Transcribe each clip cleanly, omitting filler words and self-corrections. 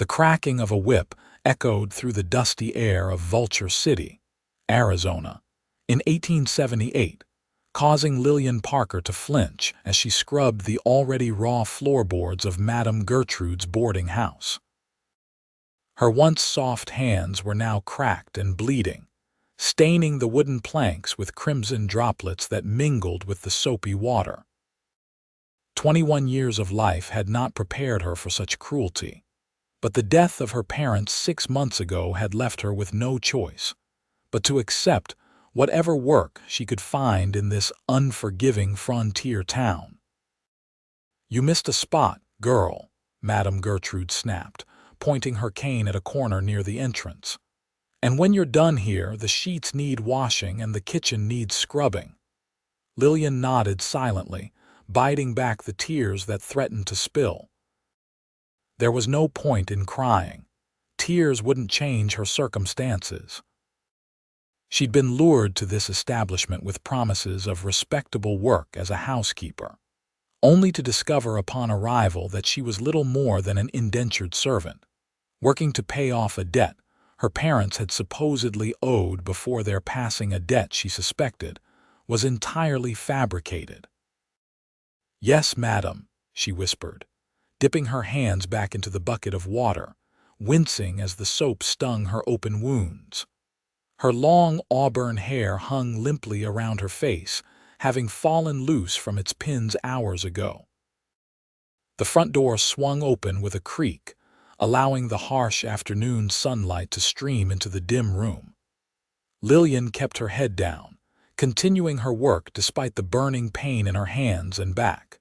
The cracking of a whip echoed through the dusty air of Vulture City, Arizona, in 1878, causing Lillian Parker to flinch as she scrubbed the already raw floorboards of Madame Gertrude's boarding house. Her once soft hands were now cracked and bleeding, staining the wooden planks with crimson droplets that mingled with the soapy water. 21 years of life had not prepared her for such cruelty, but the death of her parents 6 months ago had left her with no choice but to accept whatever work she could find in this unforgiving frontier town. "You missed a spot, girl," Madame Gertrude snapped, pointing her cane at a corner near the entrance. "And when you're done here, the sheets need washing and the kitchen needs scrubbing." Lillian nodded silently, biting back the tears that threatened to spill. There was no point in crying. Tears wouldn't change her circumstances. She'd been lured to this establishment with promises of respectable work as a housekeeper, only to discover upon arrival that she was little more than an indentured servant, working to pay off a debt her parents had supposedly owed before their passing, a debt she suspected was entirely fabricated. "Yes, madam," she whispered, dipping her hands back into the bucket of water, wincing as the soap stung her open wounds. Her long auburn hair hung limply around her face, having fallen loose from its pins hours ago. The front door swung open with a creak, allowing the harsh afternoon sunlight to stream into the dim room. Lillian kept her head down, continuing her work despite the burning pain in her hands and back.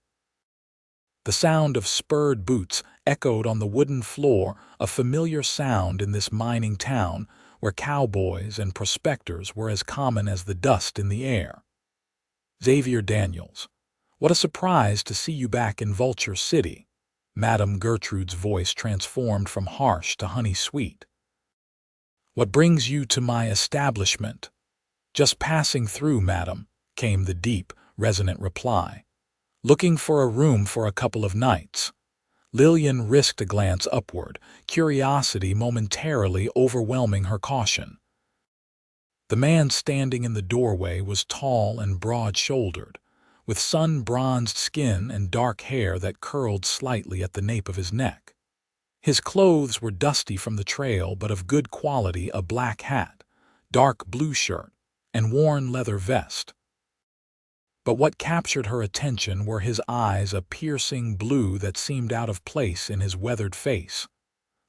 The sound of spurred boots echoed on the wooden floor, a familiar sound in this mining town where cowboys and prospectors were as common as the dust in the air. "Xavier Daniels, what a surprise to see you back in Vulture City." Madame Gertrude's voice transformed from harsh to honey-sweet. "What brings you to my establishment?" "Just passing through, madam," came the deep, resonant reply. "Looking for a room for a couple of nights." Lillian risked a glance upward, curiosity momentarily overwhelming her caution. The man standing in the doorway was tall and broad-shouldered, with sun-bronzed skin and dark hair that curled slightly at the nape of his neck. His clothes were dusty from the trail but of good quality: a black hat, dark blue shirt, and worn leather vest. But what captured her attention were his eyes, a piercing blue that seemed out of place in his weathered face.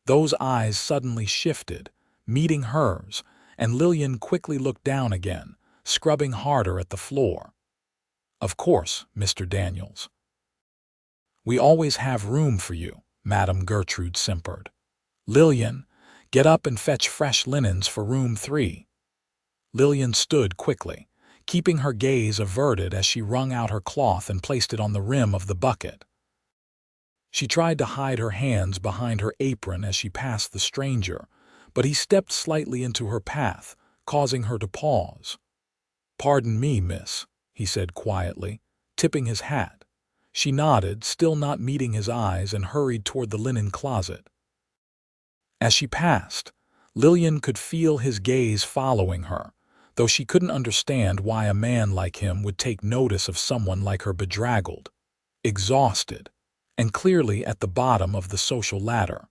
Those eyes suddenly shifted, meeting hers, and Lillian quickly looked down again, scrubbing harder at the floor. "Of course, Mr. Daniels. We always have room for you," Madame Gertrude simpered. "Lillian, get up and fetch fresh linens for room 3. Lillian stood quickly, keeping her gaze averted as she wrung out her cloth and placed it on the rim of the bucket. She tried to hide her hands behind her apron as she passed the stranger, but he stepped slightly into her path, causing her to pause. "Pardon me, miss," he said quietly, tipping his hat. She nodded, still not meeting his eyes, and hurried toward the linen closet. As she passed, Lillian could feel his gaze following her, though she couldn't understand why a man like him would take notice of someone like her, bedraggled, exhausted, and clearly at the bottom of the social ladder.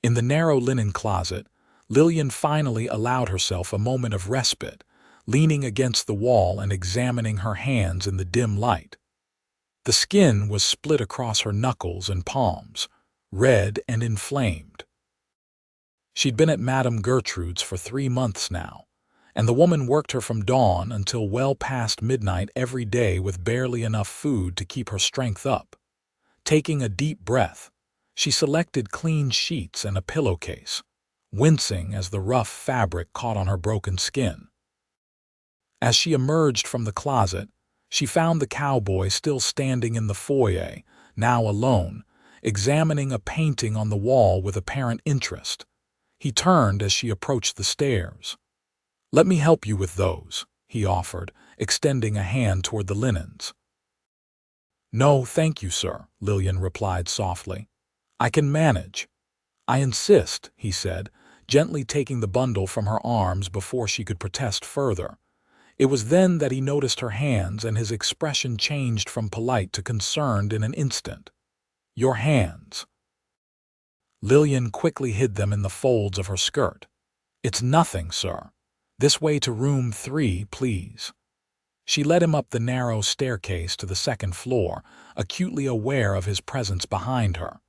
In the narrow linen closet, Lillian finally allowed herself a moment of respite, leaning against the wall and examining her hands in the dim light. The skin was split across her knuckles and palms, red and inflamed. She'd been at Madame Gertrude's for 3 months now, and the woman worked her from dawn until well past midnight every day with barely enough food to keep her strength up. Taking a deep breath, she selected clean sheets and a pillowcase, wincing as the rough fabric caught on her broken skin. As she emerged from the closet, she found the cowboy still standing in the foyer, now alone, examining a painting on the wall with apparent interest. He turned as she approached the stairs. "Let me help you with those," he offered, extending a hand toward the linens. "No, thank you, sir," Lillian replied softly. "I can manage." "I insist," he said, gently taking the bundle from her arms before she could protest further. It was then that he noticed her hands, and his expression changed from polite to concerned in an instant. "Your hands." Lillian quickly hid them in the folds of her skirt. "It's nothing, sir. This way to room 3, please." She led him up the narrow staircase to the second floor, acutely aware of his presence behind her.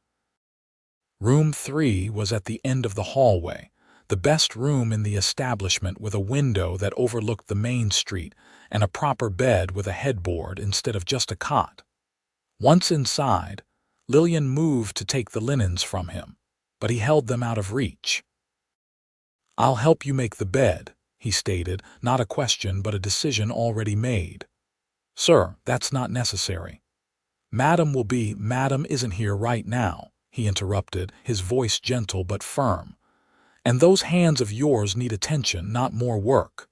Room 3 was at the end of the hallway, the best room in the establishment, with a window that overlooked the main street and a proper bed with a headboard instead of just a cot. Once inside, Lillian moved to take the linens from him, but he held them out of reach. "I'll help you make the bed," he stated, not a question but a decision already made. "Sir, that's not necessary." "Madam isn't here right now," he interrupted, his voice gentle but firm. "And those hands of yours need attention, not more work."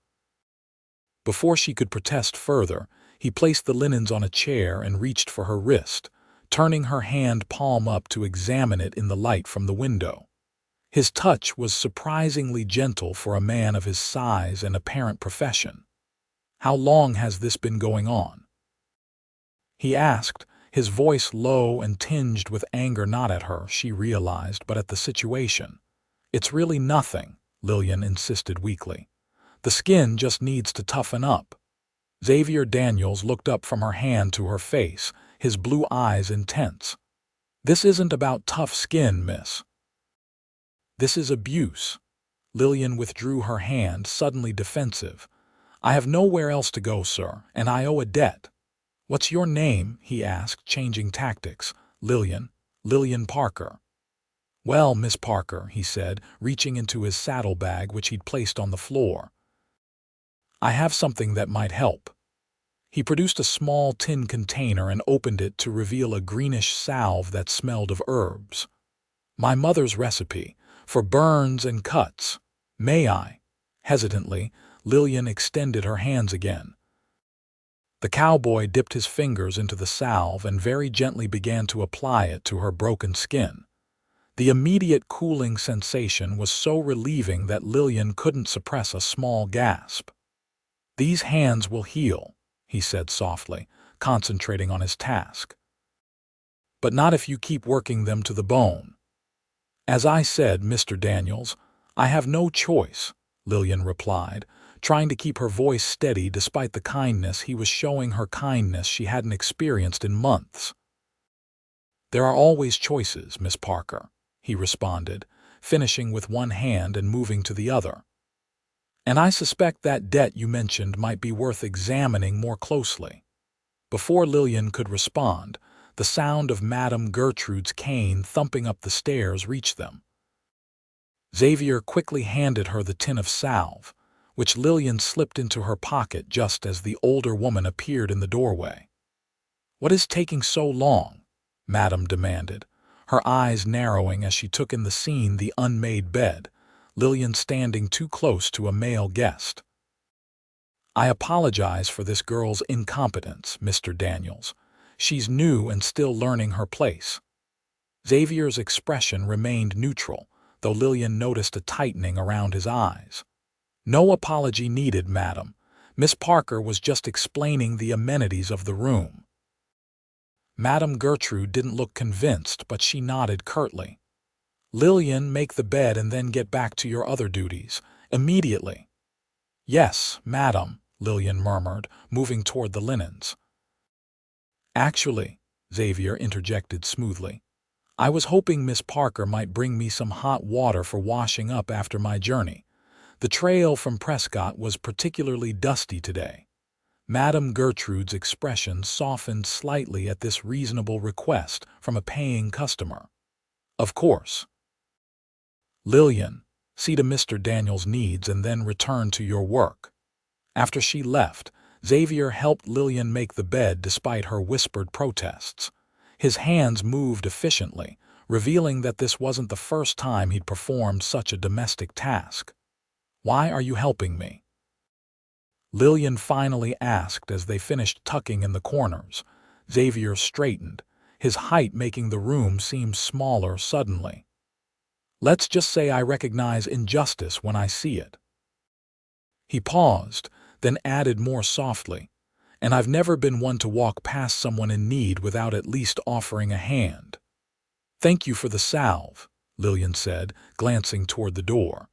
Before she could protest further, he placed the linens on a chair and reached for her wrist, turning her hand palm up to examine it in the light from the window. His touch was surprisingly gentle for a man of his size and apparent profession. "How long has this been going on?" he asked, his voice low and tinged with anger, not at her, she realized, but at the situation. "It's really nothing," Lillian insisted weakly. "The skin just needs to toughen up." Xavier Daniels looked up from her hand to her face, his blue eyes intense. "This isn't about tough skin, miss. This is abuse." Lillian withdrew her hand, suddenly defensive. "I have nowhere else to go, sir, and I owe a debt." "What's your name?" he asked, changing tactics. Lillian Parker." "Well, Miss Parker," he said, reaching into his saddlebag which he'd placed on the floor, "I have something that might help." He produced a small tin container and opened it to reveal a greenish salve that smelled of herbs. "My mother's recipe, for burns and cuts. May I?" Hesitantly, Lillian extended her hands again. The cowboy dipped his fingers into the salve and very gently began to apply it to her broken skin. The immediate cooling sensation was so relieving that Lillian couldn't suppress a small gasp. "These hands will heal," he said softly, concentrating on his task. "But not if you keep working them to the bone." "As I said, Mr. Daniels, I have no choice," Lillian replied, trying to keep her voice steady despite the kindness he was showing her, kindness she hadn't experienced in months. "There are always choices, Miss Parker," he responded, finishing with one hand and moving to the other. "And I suspect that debt you mentioned might be worth examining more closely." Before Lillian could respond, the sound of Madame Gertrude's cane thumping up the stairs reached them. Xavier quickly handed her the tin of salve, which Lillian slipped into her pocket just as the older woman appeared in the doorway. "What is taking so long?" Madame demanded, her eyes narrowing as she took in the scene, the unmade bed, Lillian standing too close to a male guest. "I apologize for this girl's incompetence, Mr. Daniels. She's new and still learning her place." Xavier's expression remained neutral, though Lillian noticed a tightening around his eyes. "No apology needed, madam. Miss Parker was just explaining the amenities of the room." Madame Gertrude didn't look convinced, but she nodded curtly. "Lillian, make the bed and then get back to your other duties, immediately." "Yes, madam," Lillian murmured, moving toward the linens. "Actually," Xavier interjected smoothly, "I was hoping Miss Parker might bring me some hot water for washing up after my journey. The trail from Prescott was particularly dusty today." Madame Gertrude's expression softened slightly at this reasonable request from a paying customer. "Of course." "Lillian, see to Mr. Daniels' needs and then return to your work." After she left, Xavier helped Lillian make the bed despite her whispered protests. His hands moved efficiently, revealing that this wasn't the first time he'd performed such a domestic task. "Why are you helping me?" Lillian finally asked as they finished tucking in the corners. Xavier straightened, his height making the room seem smaller suddenly. Let's just say I recognize injustice when I see it." He paused, then added more softly, "And I've never been one to walk past someone in need without at least offering a hand." "Thank you for the salve," Lillian said, glancing toward the door.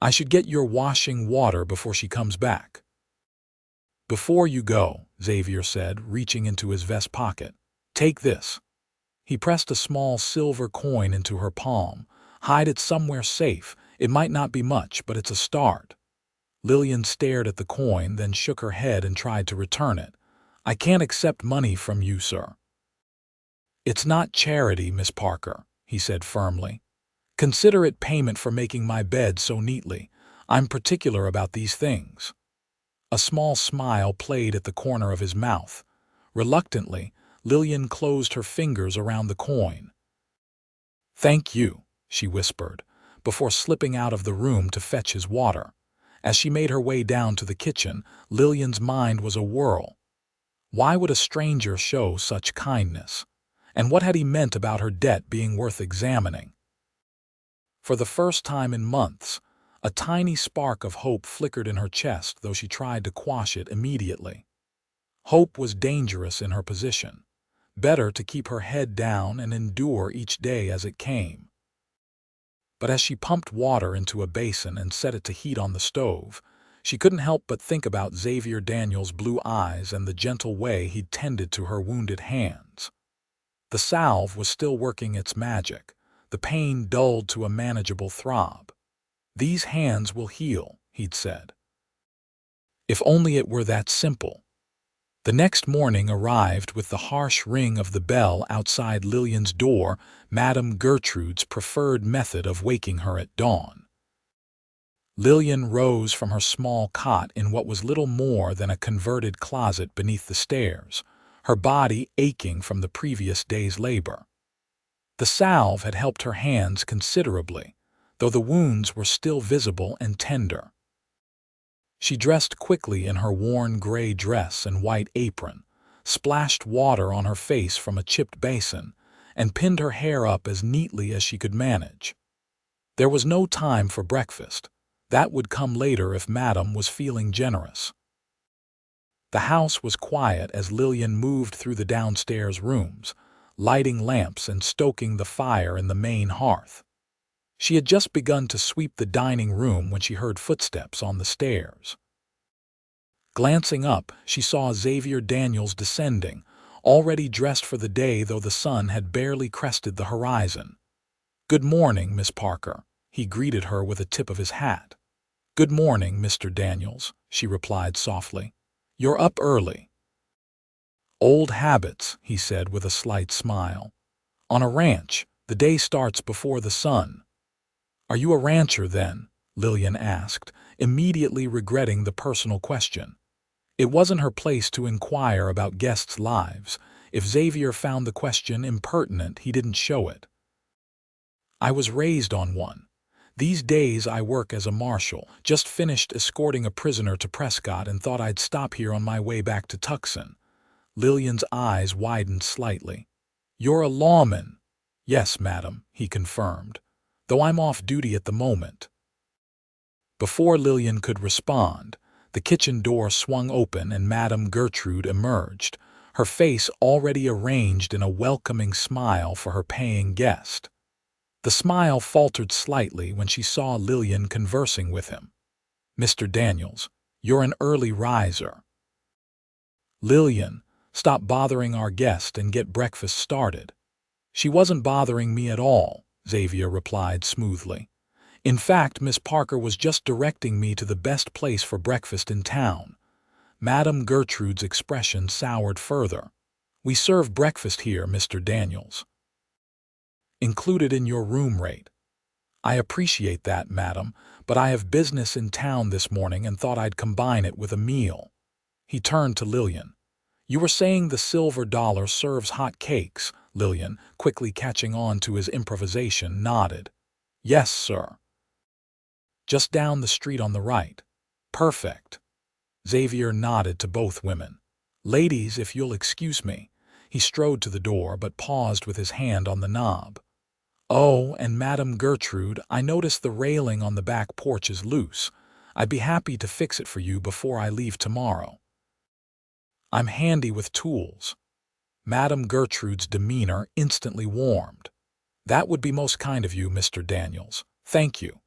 "I should get your washing water before she comes back." "Before you go," Xavier said, reaching into his vest pocket, "take this." He pressed a small silver coin into her palm. "Hide it somewhere safe. It might not be much, but it's a start." Lillian stared at the coin, then shook her head and tried to return it. "I can't accept money from you, sir." "It's not charity, Miss Parker," he said firmly. "Consider it payment for making my bed so neatly. I'm particular about these things." A small smile played at the corner of his mouth. Reluctantly, Lillian closed her fingers around the coin. "Thank you," she whispered, before slipping out of the room to fetch his water. As she made her way down to the kitchen, Lillian's mind was a whirl. Why would a stranger show such kindness? And what had he meant about her debt being worth examining? For the first time in months, a tiny spark of hope flickered in her chest, though she tried to quash it immediately. Hope was dangerous in her position. Better to keep her head down and endure each day as it came. But as she pumped water into a basin and set it to heat on the stove, she couldn't help but think about Xavier Daniels' blue eyes and the gentle way he'd tended to her wounded hands. The salve was still working its magic, the pain dulled to a manageable throb. "These hands will heal," he'd said. If only it were that simple. The next morning arrived with the harsh ring of the bell outside Lillian's door, Madame Gertrude's preferred method of waking her at dawn. Lillian rose from her small cot in what was little more than a converted closet beneath the stairs, her body aching from the previous day's labor. The salve had helped her hands considerably, though the wounds were still visible and tender. She dressed quickly in her worn gray dress and white apron, splashed water on her face from a chipped basin, and pinned her hair up as neatly as she could manage. There was no time for breakfast. That would come later if Madame was feeling generous. The house was quiet as Lillian moved through the downstairs rooms, lighting lamps and stoking the fire in the main hearth. She had just begun to sweep the dining room when she heard footsteps on the stairs. Glancing up, she saw Xavier Daniels descending, already dressed for the day though the sun had barely crested the horizon. "Good morning, Miss Parker," he greeted her with a tip of his hat. "Good morning, Mr. Daniels," she replied softly. "You're up early." "Old habits," he said with a slight smile. "On a ranch, the day starts before the sun." "Are you a rancher, then?" Lillian asked, immediately regretting the personal question. It wasn't her place to inquire about guests' lives. If Xavier found the question impertinent, he didn't show it. "I was raised on one. These days I work as a marshal, just finished escorting a prisoner to Prescott and thought I'd stop here on my way back to Tucson." Lillian's eyes widened slightly. "You're a lawman?" "Yes, madam," he confirmed, "though I'm off duty at the moment." Before Lillian could respond, the kitchen door swung open and Madame Gertrude emerged, her face already arranged in a welcoming smile for her paying guest. The smile faltered slightly when she saw Lillian conversing with him. "Mr. Daniels, you're an early riser." "Lillian, stop bothering our guest and get breakfast started." "She wasn't bothering me at all," Xavier replied smoothly. "In fact, Miss Parker was just directing me to the best place for breakfast in town." Madame Gertrude's expression soured further. "We serve breakfast here, Mr. Daniels. Included in your room rate." "I appreciate that, madam, but I have business in town this morning and thought I'd combine it with a meal." He turned to Lillian. "You were saying the silver dollar serves hot cakes." Lillian, quickly catching on to his improvisation, nodded. "Yes, sir. Just down the street on the right." "Perfect." Xavier nodded to both women. "Ladies, if you'll excuse me." He strode to the door but paused with his hand on the knob. Oh, and Madame Gertrude, I noticed the railing on the back porch is loose. I'd be happy to fix it for you before I leave tomorrow. I'm handy with tools. Madame Gertrude's demeanor instantly warmed. That would be most kind of you, Mr. Daniels. Thank you.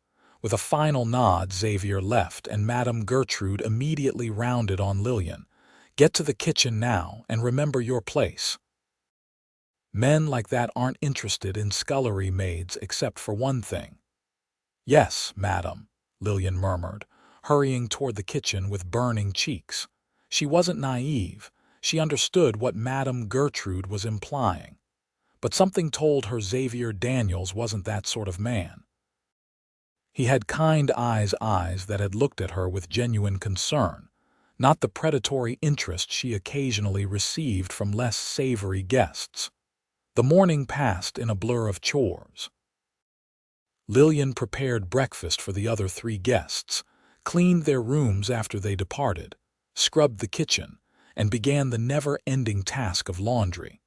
With a final nod, Xavier left, and Madame Gertrude immediately rounded on Lillian. Get to the kitchen now, and remember your place. Men like that aren't interested in scullery maids except for one thing. Yes, madam, Lillian murmured, hurrying toward the kitchen with burning cheeks. She wasn't naive. She understood what Madame Gertrude was implying. But something told her Xavier Daniels wasn't that sort of man. He had kind eyes that had looked at her with genuine concern, not the predatory interest she occasionally received from less savory guests. The morning passed in a blur of chores. Lillian prepared breakfast for the other 3 guests, cleaned their rooms after they departed, scrubbed the kitchen, and began the never-ending task of laundry.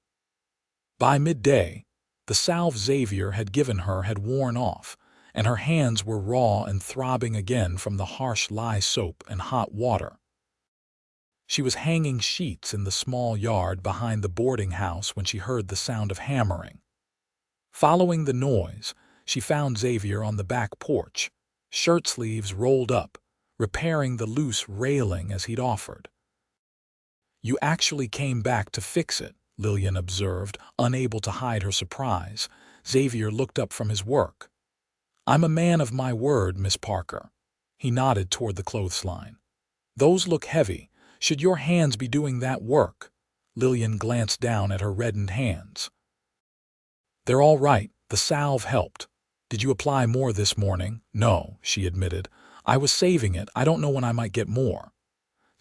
By midday, the salve Xavier had given her had worn off, and her hands were raw and throbbing again from the harsh lye soap and hot water. She was hanging sheets in the small yard behind the boarding house when she heard the sound of hammering. Following the noise, she found Xavier on the back porch, shirt sleeves rolled up, repairing the loose railing as he'd offered. You actually came back to fix it, Lillian observed, unable to hide her surprise. Xavier looked up from his work. I'm a man of my word, Miss Parker. He nodded toward the clothesline. Those look heavy. Should your hands be doing that work? Lillian glanced down at her reddened hands. They're all right. The salve helped. Did you apply more this morning? No, she admitted. I was saving it. I don't know when I might get more.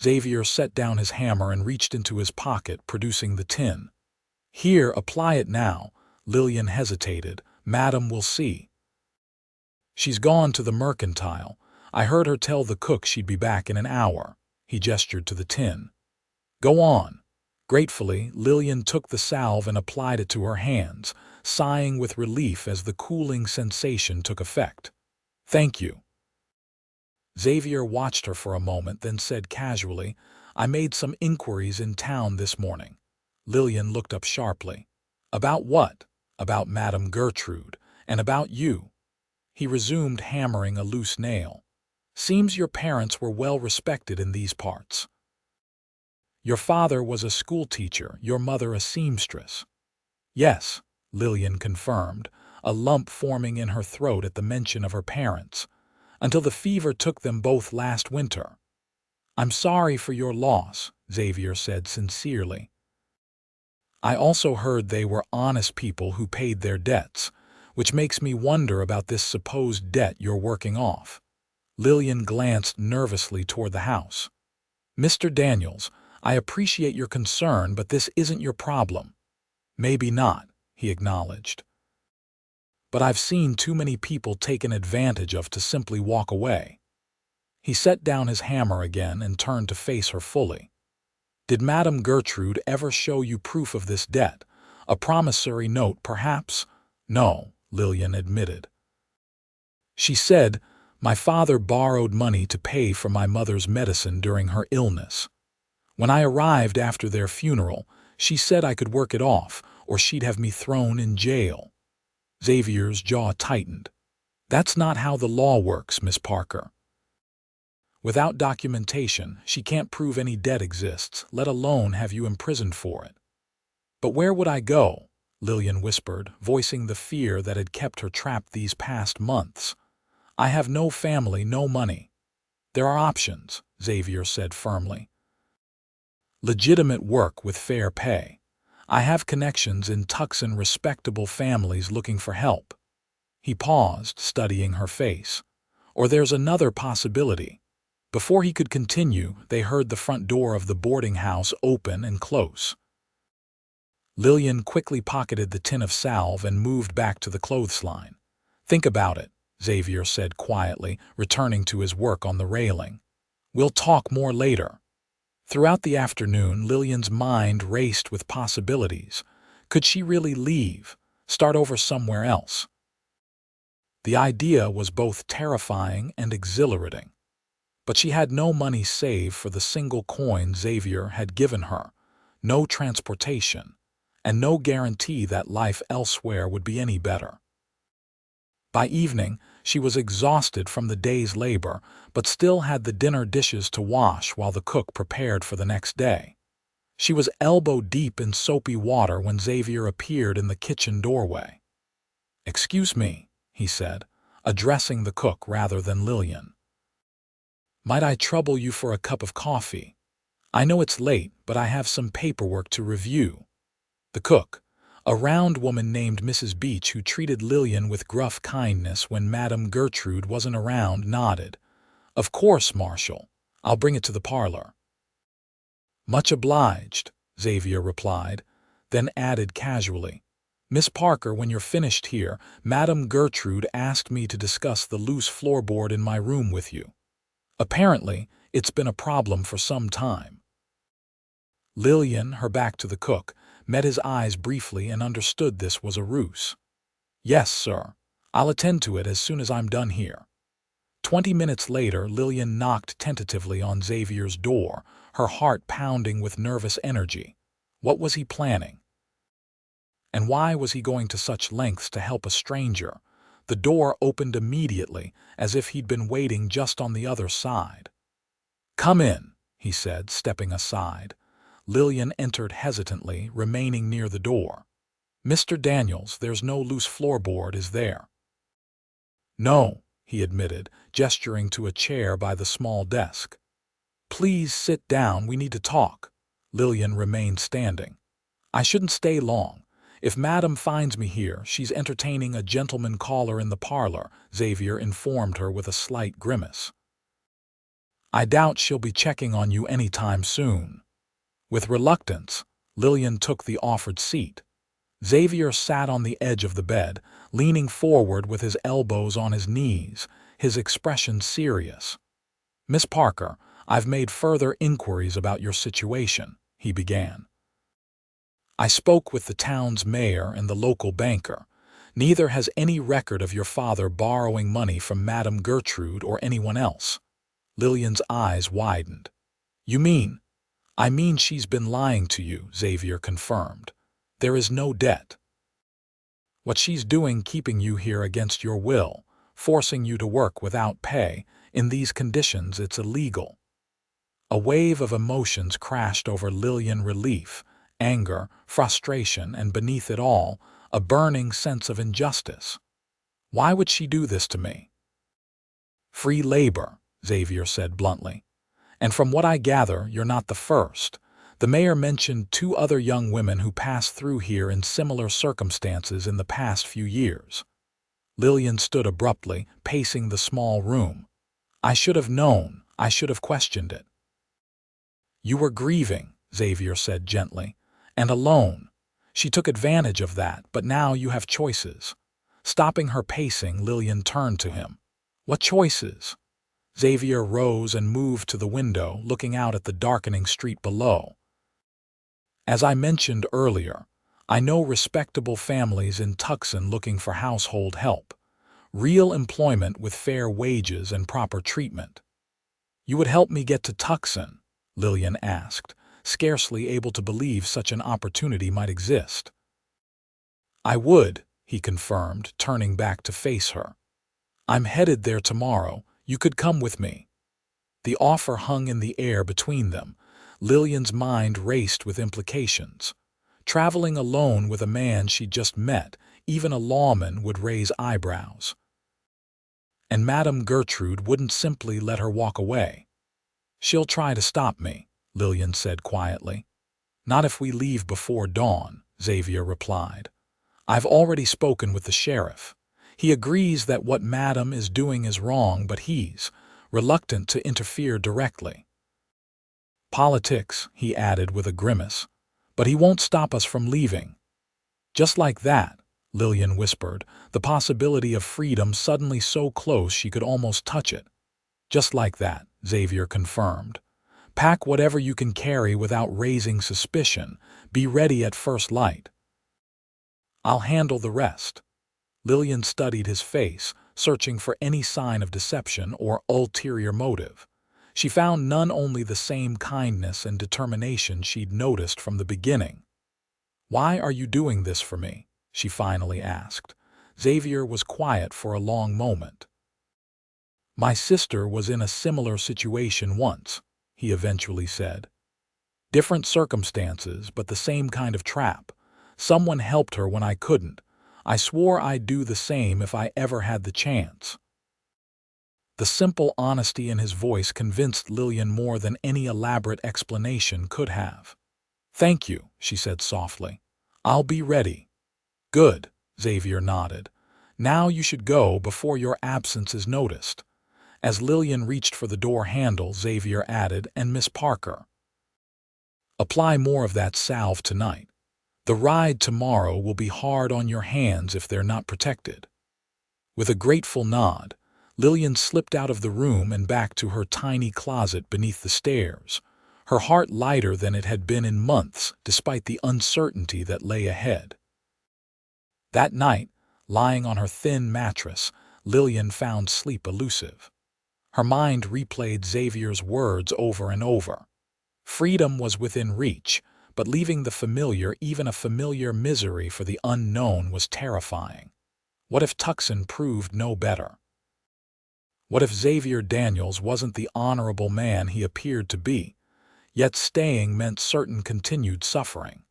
Xavier set down his hammer and reached into his pocket, producing the tin. Here, apply it now. Lillian hesitated. Madam will see. She's gone to the mercantile. I heard her tell the cook she'd be back in an hour. He gestured to the tin. Go on. Gratefully, Lillian took the salve and applied it to her hands, sighing with relief as the cooling sensation took effect. Thank you. Xavier watched her for a moment, then said casually, I made some inquiries in town this morning. Lillian looked up sharply. About what? About Madame Gertrude, and about you. He resumed hammering a loose nail. Seems your parents were well respected in these parts. Your father was a schoolteacher, your mother a seamstress. Yes, Lillian confirmed, a lump forming in her throat at the mention of her parents, until the fever took them both last winter. I'm sorry for your loss, Xavier said sincerely. I also heard they were honest people who paid their debts, which makes me wonder about this supposed debt you're working off. Lillian glanced nervously toward the house. Mr. Daniels, I appreciate your concern, but this isn't your problem. Maybe not, he acknowledged. But I've seen too many people taken advantage of to simply walk away. He set down his hammer again and turned to face her fully. Did Madame Gertrude ever show you proof of this debt? A promissory note, perhaps? No, Lillian admitted. She said, my father borrowed money to pay for my mother's medicine during her illness. When I arrived after their funeral, she said I could work it off, or she'd have me thrown in jail. Xavier's jaw tightened. That's not how the law works, Miss Parker. Without documentation, she can't prove any debt exists, let alone have you imprisoned for it. But where would I go? Lillian whispered, voicing the fear that had kept her trapped these past months. I have no family, no money. There are options, Xavier said firmly. Legitimate work with fair pay. I have connections in Tucson, respectable families looking for help. He paused, studying her face. Or there's another possibility. Before he could continue, they heard the front door of the boarding house open and close. Lillian quickly pocketed the tin of salve and moved back to the clothesline. Think about it, Xavier said quietly, returning to his work on the railing. We'll talk more later. Throughout the afternoon, Lillian's mind raced with possibilities. Could she really leave? Start over somewhere else? The idea was both terrifying and exhilarating. But she had no money saved for the single coin Xavier had given her, no transportation, and no guarantee that life elsewhere would be any better. By evening, she was exhausted from the day's labor, but still had the dinner dishes to wash while the cook prepared for the next day. She was elbow-deep in soapy water when Xavier appeared in the kitchen doorway. "Excuse me," he said, addressing the cook rather than Lillian. "Might I trouble you for a cup of coffee? I know it's late, but I have some paperwork to review." The cook, a round woman named Mrs. Beach who treated Lillian with gruff kindness when Madame Gertrude wasn't around, nodded. "Of course, Marshal. I'll bring it to the parlor." "Much obliged," Xavier replied, then added casually, "Miss Parker, when you're finished here, Madame Gertrude asked me to discuss the loose floorboard in my room with you. Apparently, it's been a problem for some time." Lillian, her back to the cook, met his eyes briefly and understood this was a ruse. "Yes, sir. I'll attend to it as soon as I'm done here." 20 minutes later, Lillian knocked tentatively on Xavier's door, her heart pounding with nervous energy. What was he planning? And why was he going to such lengths to help a stranger? The door opened immediately, as if he'd been waiting just on the other side. "Come in," he said, stepping aside. Lillian entered hesitantly, remaining near the door. "Mr. Daniels, there's no loose floorboard, is there?" "No," he admitted, gesturing to a chair by the small desk. "Please sit down, we need to talk." Lillian remained standing. "I shouldn't stay long. If Madame finds me here, she's entertaining a gentleman caller in the parlor," Xavier informed her with a slight grimace. "I doubt she'll be checking on you any time soon." With reluctance, Lillian took the offered seat. Xavier sat on the edge of the bed, leaning forward with his elbows on his knees, his expression serious. "Miss Parker, I've made further inquiries about your situation," he began. "I spoke with the town's mayor and the local banker. Neither has any record of your father borrowing money from Madame Gertrude or anyone else." Lillian's eyes widened. "You mean?" "I mean she's been lying to you," Xavier confirmed. "There is no debt. What she's doing keeping you here against your will, forcing you to work without pay, in these conditions it's illegal." A wave of emotions crashed over Lillian: relief, anger, frustration, and beneath it all, a burning sense of injustice. Why would she do this to me? "Free labor," Xavier said bluntly. "And from what I gather, you're not the first. The mayor mentioned 2 other young women who passed through here in similar circumstances in the past few years." Lillian stood abruptly, pacing the small room. "I should have known. I should have questioned it." "You were grieving," Xavier said gently, "and alone. She took advantage of that, but now you have choices." Stopping her pacing, Lillian turned to him. "What choices?" Xavier rose and moved to the window, looking out at the darkening street below. "As I mentioned earlier, I know respectable families in Tucson looking for household help. Real employment with fair wages and proper treatment." "You would help me get to Tucson?" Lillian asked, scarcely able to believe such an opportunity might exist. "I would," he confirmed, turning back to face her. "I'm headed there tomorrow. You could come with me." The offer hung in the air between them. Lillian's mind raced with implications. Traveling alone with a man she'd just met, even a lawman, would raise eyebrows. And Madame Gertrude wouldn't simply let her walk away. "She'll try to stop me," Lillian said quietly. "Not if we leave before dawn," Xavier replied. "I've already spoken with the sheriff. He agrees that what Madame is doing is wrong, but he's reluctant to interfere directly." "Politics," he added with a grimace, "but he won't stop us from leaving." "Just like that," Lillian whispered, the possibility of freedom suddenly so close she could almost touch it. "Just like that," Xavier confirmed. "Pack whatever you can carry without raising suspicion. Be ready at first light." "I'll handle the rest." Lillian studied his face, searching for any sign of deception or ulterior motive. She found none, only the same kindness and determination she'd noticed from the beginning. "Why are you doing this for me?" she finally asked. Xavier was quiet for a long moment. "My sister was in a similar situation once," he eventually said. "Different circumstances, but the same kind of trap. Someone helped her when I couldn't. I swore I'd do the same if I ever had the chance." The simple honesty in his voice convinced Lillian more than any elaborate explanation could have. "Thank you," she said softly. "I'll be ready." "Good," Xavier nodded. "Now you should go before your absence is noticed." As Lillian reached for the door handle, Xavier added, "And Miss Parker, apply more of that salve tonight. The ride tomorrow will be hard on your hands if they're not protected." With a grateful nod, Lillian slipped out of the room and back to her tiny closet beneath the stairs, her heart lighter than it had been in months despite the uncertainty that lay ahead. That night, lying on her thin mattress, Lillian found sleep elusive. Her mind replayed Xavier's words over and over. Freedom was within reach, but leaving the familiar, even a familiar misery for the unknown, was terrifying. What if Tucson proved no better? What if Xavier Daniels wasn't the honorable man he appeared to be, yet staying meant certain continued suffering?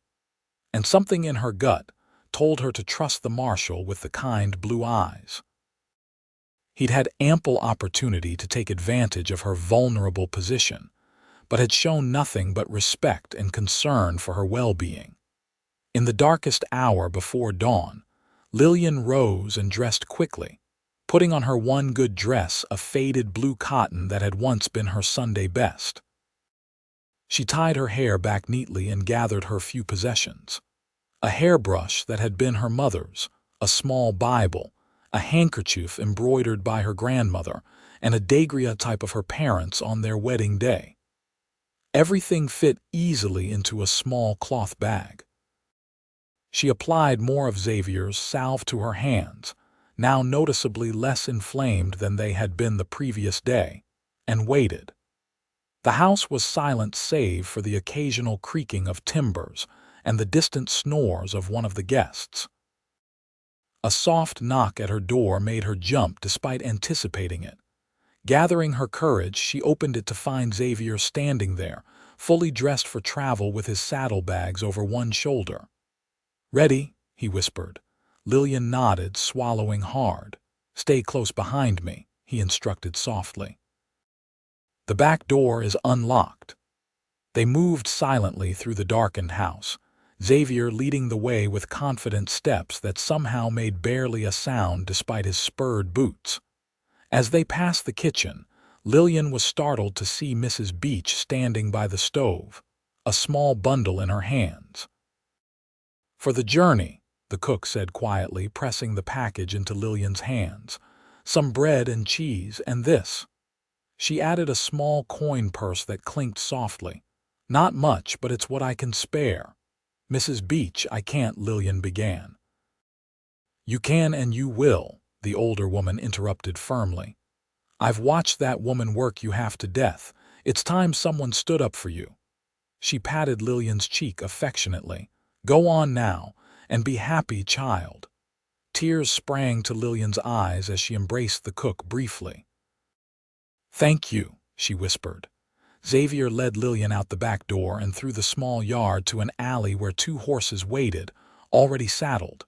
And something in her gut told her to trust the marshal with the kind blue eyes. He'd had ample opportunity to take advantage of her vulnerable position, but had shown nothing but respect and concern for her well-being. In the darkest hour before dawn, Lillian rose and dressed quickly, putting on her one good dress, a faded blue cotton that had once been her Sunday best. She tied her hair back neatly and gathered her few possessions. A hairbrush that had been her mother's, a small Bible, a handkerchief embroidered by her grandmother, and a daguerreotype of her parents on their wedding day. Everything fit easily into a small cloth bag. She applied more of Xavier's salve to her hands, now noticeably less inflamed than they had been the previous day, and waited. The house was silent save for the occasional creaking of timbers and the distant snores of one of the guests. A soft knock at her door made her jump despite anticipating it. Gathering her courage, she opened it to find Xavier standing there, fully dressed for travel with his saddlebags over one shoulder. "Ready?" he whispered. Lillian nodded, swallowing hard. "Stay close behind me," he instructed softly. "The back door is unlocked." They moved silently through the darkened house, Xavier leading the way with confident steps that somehow made barely a sound despite his spurred boots. As they passed the kitchen, Lillian was startled to see Mrs. Beach standing by the stove, a small bundle in her hands. "For the journey," the cook said quietly, pressing the package into Lillian's hands. "Some bread and cheese, and this." She added a small coin purse that clinked softly. "Not much, but it's what I can spare." "Mrs. Beach, I can't," Lillian began. "You can and you will," the older woman interrupted firmly. "I've watched that woman work you half to death. It's time someone stood up for you." She patted Lillian's cheek affectionately. "Go on now, and be happy, child." Tears sprang to Lillian's eyes as she embraced the cook briefly. "Thank you," she whispered. Xavier led Lillian out the back door and through the small yard to an alley where two horses waited, already saddled.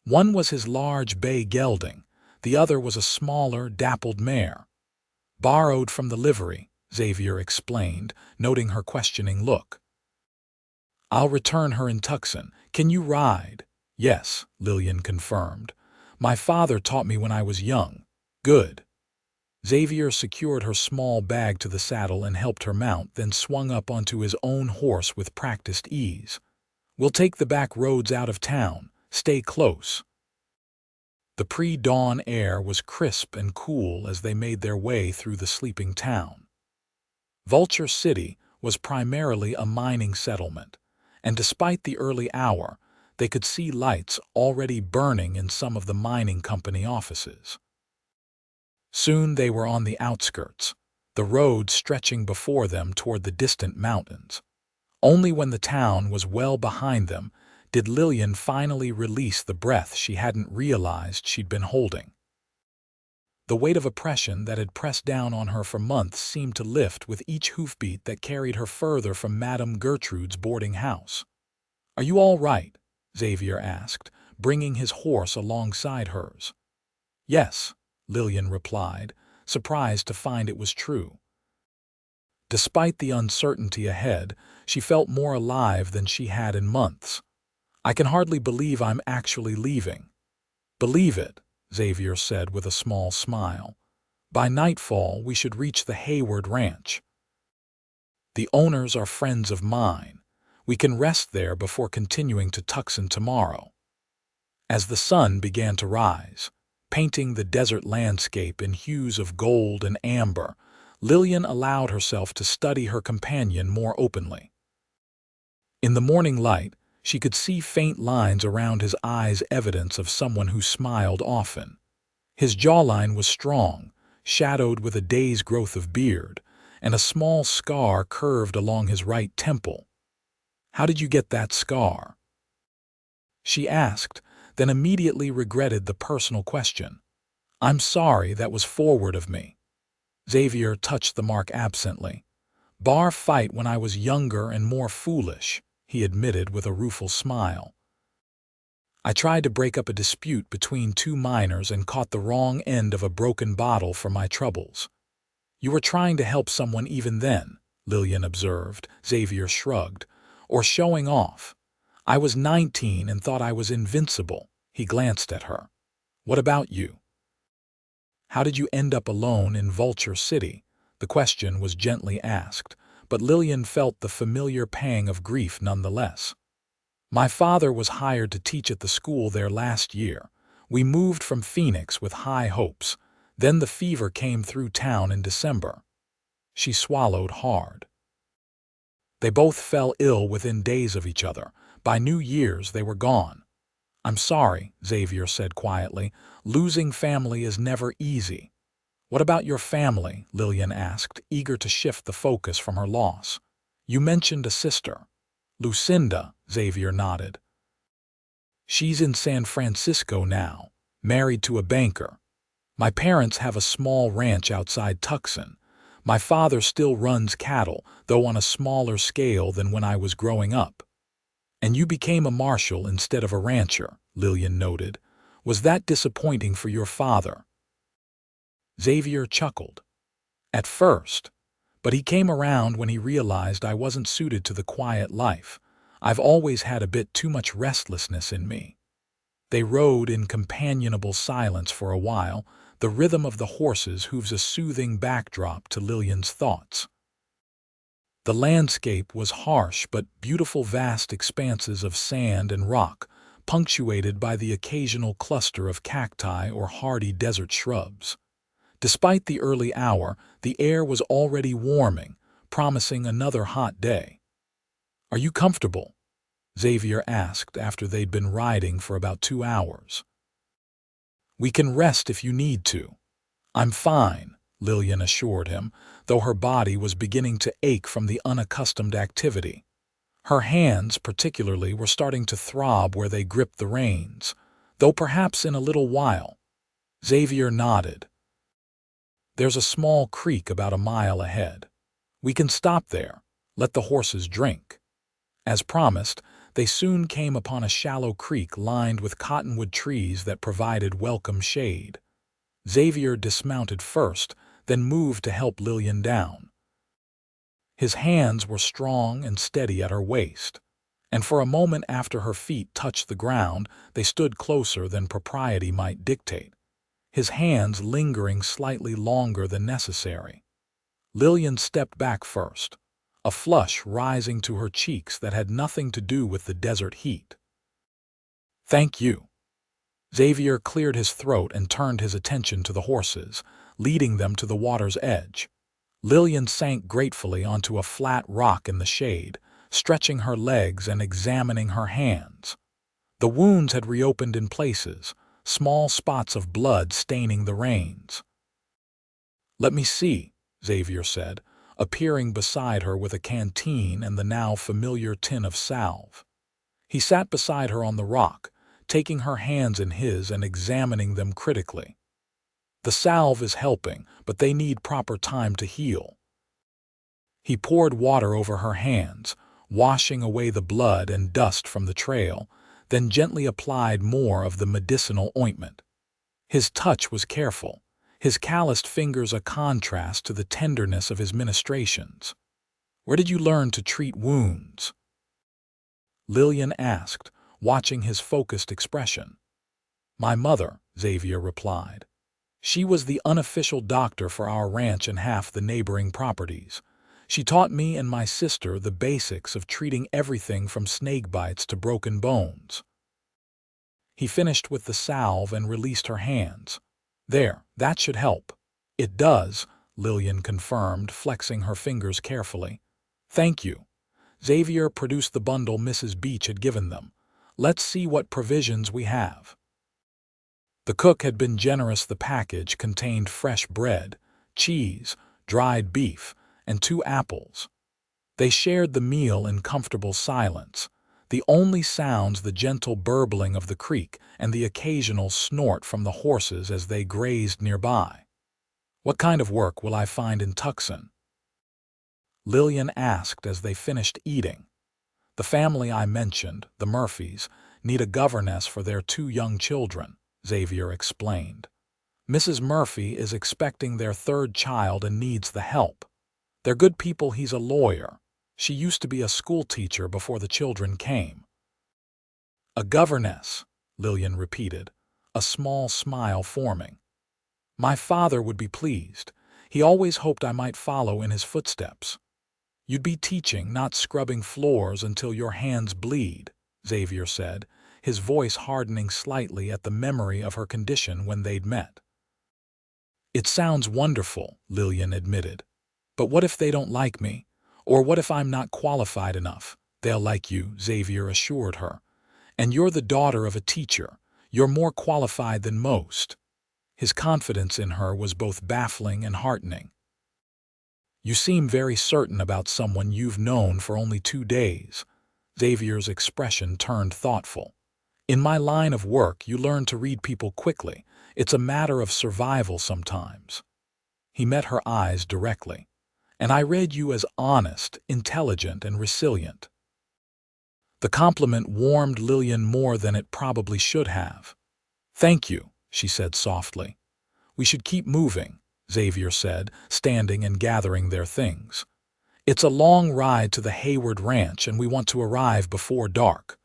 One was his large bay gelding, the other was a smaller, dappled mare. "Borrowed from the livery," Xavier explained, noting her questioning look. "I'll return her in Tucson. Can you ride?" "Yes," Lillian confirmed. "My father taught me when I was young." "Good." Xavier secured her small bag to the saddle and helped her mount, then swung up onto his own horse with practiced ease. "We'll take the back roads out of town. Stay close." The pre-dawn air was crisp and cool as they made their way through the sleeping town. Vulture City was primarily a mining settlement, and despite the early hour, they could see lights already burning in some of the mining company offices. Soon they were on the outskirts, the road stretching before them toward the distant mountains. Only when the town was well behind them did Lillian finally release the breath she hadn't realized she'd been holding. The weight of oppression that had pressed down on her for months seemed to lift with each hoofbeat that carried her further from Madame Gertrude's boarding house. "Are you all right?" Xavier asked, bringing his horse alongside hers. "Yes," Lillian replied, surprised to find it was true. Despite the uncertainty ahead, she felt more alive than she had in months. "I can hardly believe I'm actually leaving." "Believe it," Xavier said with a small smile. "By nightfall, we should reach the Hayward Ranch. The owners are friends of mine. We can rest there before continuing to Tucson tomorrow." As the sun began to rise, painting the desert landscape in hues of gold and amber, Lillian allowed herself to study her companion more openly. In the morning light, she could see faint lines around his eyes, evidence of someone who smiled often. His jawline was strong, shadowed with a day's growth of beard, and a small scar curved along his right temple. "How did you get that scar?" she asked, then immediately regretted the personal question. "I'm sorry, that was forward of me." Xavier touched the mark absently. "Bar fight when I was younger and more foolish," he admitted with a rueful smile. "I tried to break up a dispute between two miners and caught the wrong end of a broken bottle for my troubles." "You were trying to help someone even then," Lillian observed. Xavier shrugged. "Or showing off. I was 19 and thought I was invincible." He glanced at her. "What about you? How did you end up alone in Vulture City?" The question was gently asked, but Lillian felt the familiar pang of grief nonetheless. "My father was hired to teach at the school there last year. We moved from Phoenix with high hopes. Then the fever came through town in December." She swallowed hard. "They both fell ill within days of each other. By New Year's they were gone." "I'm sorry," Xavier said quietly. "Losing family is never easy." "What about your family?" Lillian asked, eager to shift the focus from her loss. "You mentioned a sister." "Lucinda," Xavier nodded. "She's in San Francisco now, married to a banker. My parents have a small ranch outside Tucson. My father still runs cattle, though on a smaller scale than when I was growing up." "And you became a marshal instead of a rancher," Lillian noted. "Was that disappointing for your father?" Xavier chuckled. "At first. But he came around when he realized I wasn't suited to the quiet life. I've always had a bit too much restlessness in me." They rode in companionable silence for a while, the rhythm of the horses' hooves a soothing backdrop to Lillian's thoughts. The landscape was harsh but beautiful, vast expanses of sand and rock, punctuated by the occasional cluster of cacti or hardy desert shrubs. Despite the early hour, the air was already warming, promising another hot day. "Are you comfortable?" Xavier asked after they'd been riding for about 2 hours. "We can rest if you need to." "I'm fine," Lillian assured him, though her body was beginning to ache from the unaccustomed activity. Her hands, particularly, were starting to throb where they gripped the reins, though perhaps in a little while. Xavier nodded. "There's a small creek about a mile ahead. We can stop there, let the horses drink." As promised, they soon came upon a shallow creek lined with cottonwood trees that provided welcome shade. Xavier dismounted first, then moved to help Lillian down. His hands were strong and steady at her waist, and for a moment after her feet touched the ground, they stood closer than propriety might dictate, his hands lingering slightly longer than necessary. Lillian stepped back first, a flush rising to her cheeks that had nothing to do with the desert heat. "Thank you." Xavier cleared his throat and turned his attention to the horses, leading them to the water's edge. Lillian sank gratefully onto a flat rock in the shade, stretching her legs and examining her hands. The wounds had reopened in places, small spots of blood staining the reins. "Let me see," Xavier said, appearing beside her with a canteen and the now familiar tin of salve. He sat beside her on the rock, taking her hands in his and examining them critically. "The salve is helping, but they need proper time to heal." He poured water over her hands, washing away the blood and dust from the trail, then gently applied more of the medicinal ointment. His touch was careful, his calloused fingers a contrast to the tenderness of his ministrations. "Where did you learn to treat wounds?" Lillian asked, watching his focused expression. "My mother," Xavier replied. "She was the unofficial doctor for our ranch and half the neighboring properties. She taught me and my sister the basics of treating everything from snake bites to broken bones." He finished with the salve and released her hands. "There, that should help." "It does," Lillian confirmed, flexing her fingers carefully. "Thank you." Xavier produced the bundle Mrs. Beach had given them. "Let's see what provisions we have." The cook had been generous. The package contained fresh bread, cheese, dried beef, and 2 apples. They shared the meal in comfortable silence, the only sounds the gentle burbling of the creek and the occasional snort from the horses as they grazed nearby. "What kind of work will I find in Tucson?" Lillian asked as they finished eating. "The family I mentioned, the Murphys, need a governess for their 2 young children," Xavier explained. "Mrs. Murphy is expecting their 3rd child and needs the help. They're good people. He's a lawyer. She used to be a school teacher before the children came." "A governess," Lillian repeated, a small smile forming. "My father would be pleased. He always hoped I might follow in his footsteps." "You'd be teaching, not scrubbing floors until your hands bleed," Xavier said, his voice hardening slightly at the memory of her condition when they'd met. "It sounds wonderful," Lillian admitted. "But what if they don't like me? Or what if I'm not qualified enough?" "They'll like you," Xavier assured her. "And you're the daughter of a teacher. You're more qualified than most." His confidence in her was both baffling and heartening. "You seem very certain about someone you've known for only 2 days." Xavier's expression turned thoughtful. "In my line of work, you learn to read people quickly. It's a matter of survival sometimes." He met her eyes directly. "And I read you as honest, intelligent, and resilient." The compliment warmed Lillian more than it probably should have. "Thank you," she said softly. "We should keep moving," Xavier said, standing and gathering their things. "It's a long ride to the Hayward Ranch and we want to arrive before dark."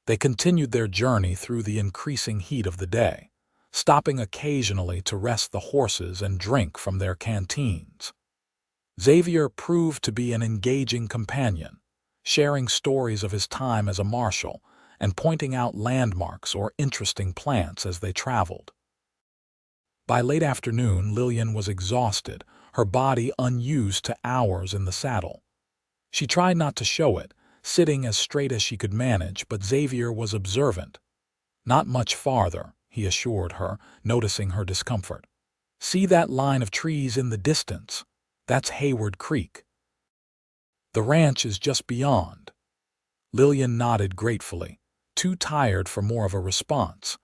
They continued their journey through the increasing heat of the day, stopping occasionally to rest the horses and drink from their canteens. Xavier proved to be an engaging companion, sharing stories of his time as a marshal and pointing out landmarks or interesting plants as they traveled. By late afternoon, Lillian was exhausted, her body unused to hours in the saddle. She tried not to show it, sitting as straight as she could manage, but Xavier was observant. "Not much farther," he assured her, noticing her discomfort. "See that line of trees in the distance? That's Hayward Creek. The ranch is just beyond." Lillian nodded gratefully, too tired for more of a response.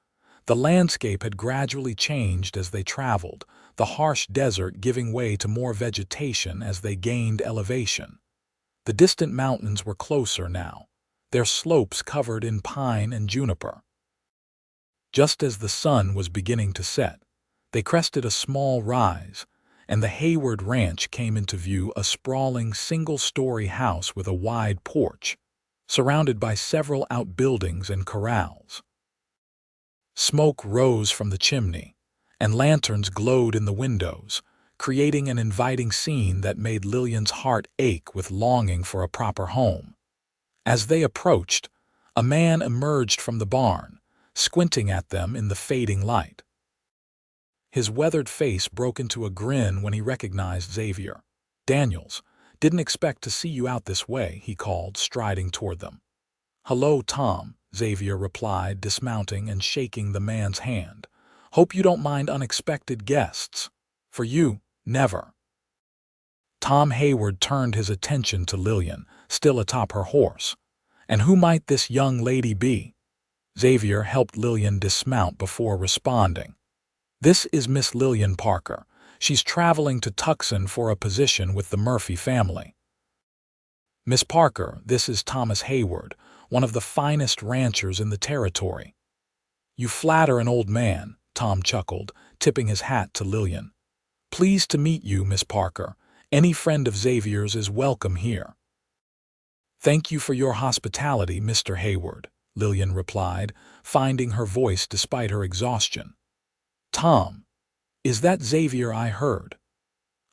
The landscape had gradually changed as they traveled, the harsh desert giving way to more vegetation as they gained elevation. The distant mountains were closer now, their slopes covered in pine and juniper. Just as the sun was beginning to set, they crested a small rise, and the Hayward Ranch came into view, a sprawling single-story house with a wide porch, surrounded by several outbuildings and corrals. Smoke rose from the chimney, and lanterns glowed in the windows, creating an inviting scene that made Lillian's heart ache with longing for a proper home. As they approached, a man emerged from the barn, squinting at them in the fading light. His weathered face broke into a grin when he recognized Xavier. "Daniels, didn't expect to see you out this way," he called, striding toward them. "Hello, Tom," Xavier replied, dismounting and shaking the man's hand. "Hope you don't mind unexpected guests." For you, never." Tom Hayward turned his attention to Lillian, still atop her horse. "And who might this young lady be?" Xavier helped Lillian dismount before responding. "This is Miss Lillian Parker. She's traveling to Tucson for a position with the Murphy family." "Miss Parker, this is Thomas Hayward, one of the finest ranchers in the territory." "You flatter an old man," Tom chuckled, tipping his hat to Lillian. "Pleased to meet you, Miss Parker. Any friend of Xavier's is welcome here." "Thank you for your hospitality, Mr. Hayward," Lillian replied, finding her voice despite her exhaustion. "Tom, is that Xavier I heard?"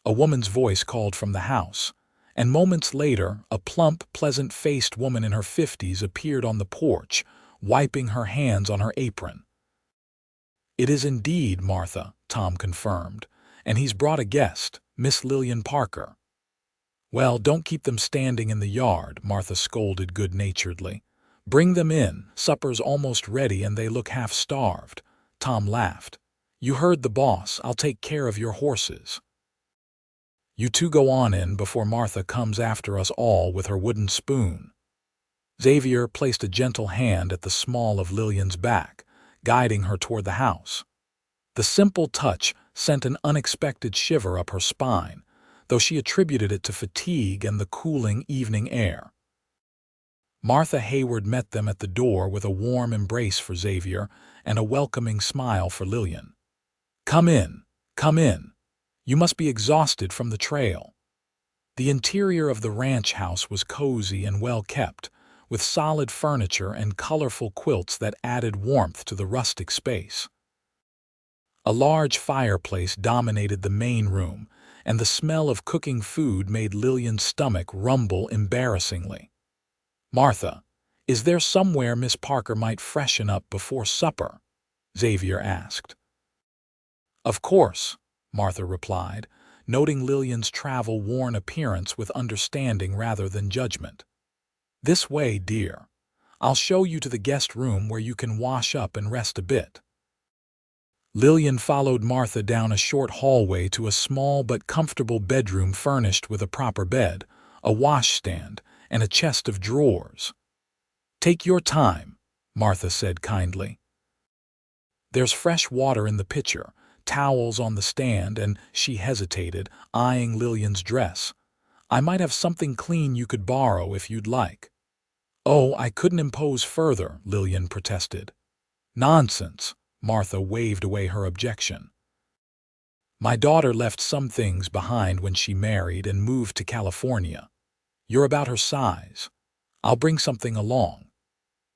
A woman's voice called from the house, and moments later a plump, pleasant-faced woman in her 50s appeared on the porch, wiping her hands on her apron. "It is indeed Martha," Tom confirmed, "and he's brought a guest, Miss Lillian Parker." "Well, don't keep them standing in the yard," Martha scolded good-naturedly. "Bring them in. Supper's almost ready and they look half-starved." Tom laughed. "You heard the boss. I'll take care of your horses. You two go on in before Martha comes after us all with her wooden spoon." Xavier placed a gentle hand at the small of Lillian's back, guiding her toward the house. The simple touch sent an unexpected shiver up her spine, though she attributed it to fatigue and the cooling evening air. Martha Hayward met them at the door with a warm embrace for Xavier and a welcoming smile for Lillian. "Come in, come in. You must be exhausted from the trail." The interior of the ranch house was cozy and well kept, with solid furniture and colorful quilts that added warmth to the rustic space. A large fireplace dominated the main room, and the smell of cooking food made Lillian's stomach rumble embarrassingly. "Martha, is there somewhere Miss Parker might freshen up before supper?" Xavier asked. "Of course," Martha replied, noting Lillian's travel-worn appearance with understanding rather than judgment. "This way, dear. I'll show you to the guest room where you can wash up and rest a bit." Lillian followed Martha down a short hallway to a small but comfortable bedroom furnished with a proper bed, a washstand, and a chest of drawers. "Take your time," Martha said kindly. "There's fresh water in the pitcher, towels on the stand," and she hesitated, eyeing Lillian's dress. "I might have something clean you could borrow if you'd like." "Oh, I couldn't impose further," Lillian protested. "Nonsense," Martha waved away her objection. "My daughter left some things behind when she married and moved to California. You're about her size. I'll bring something along."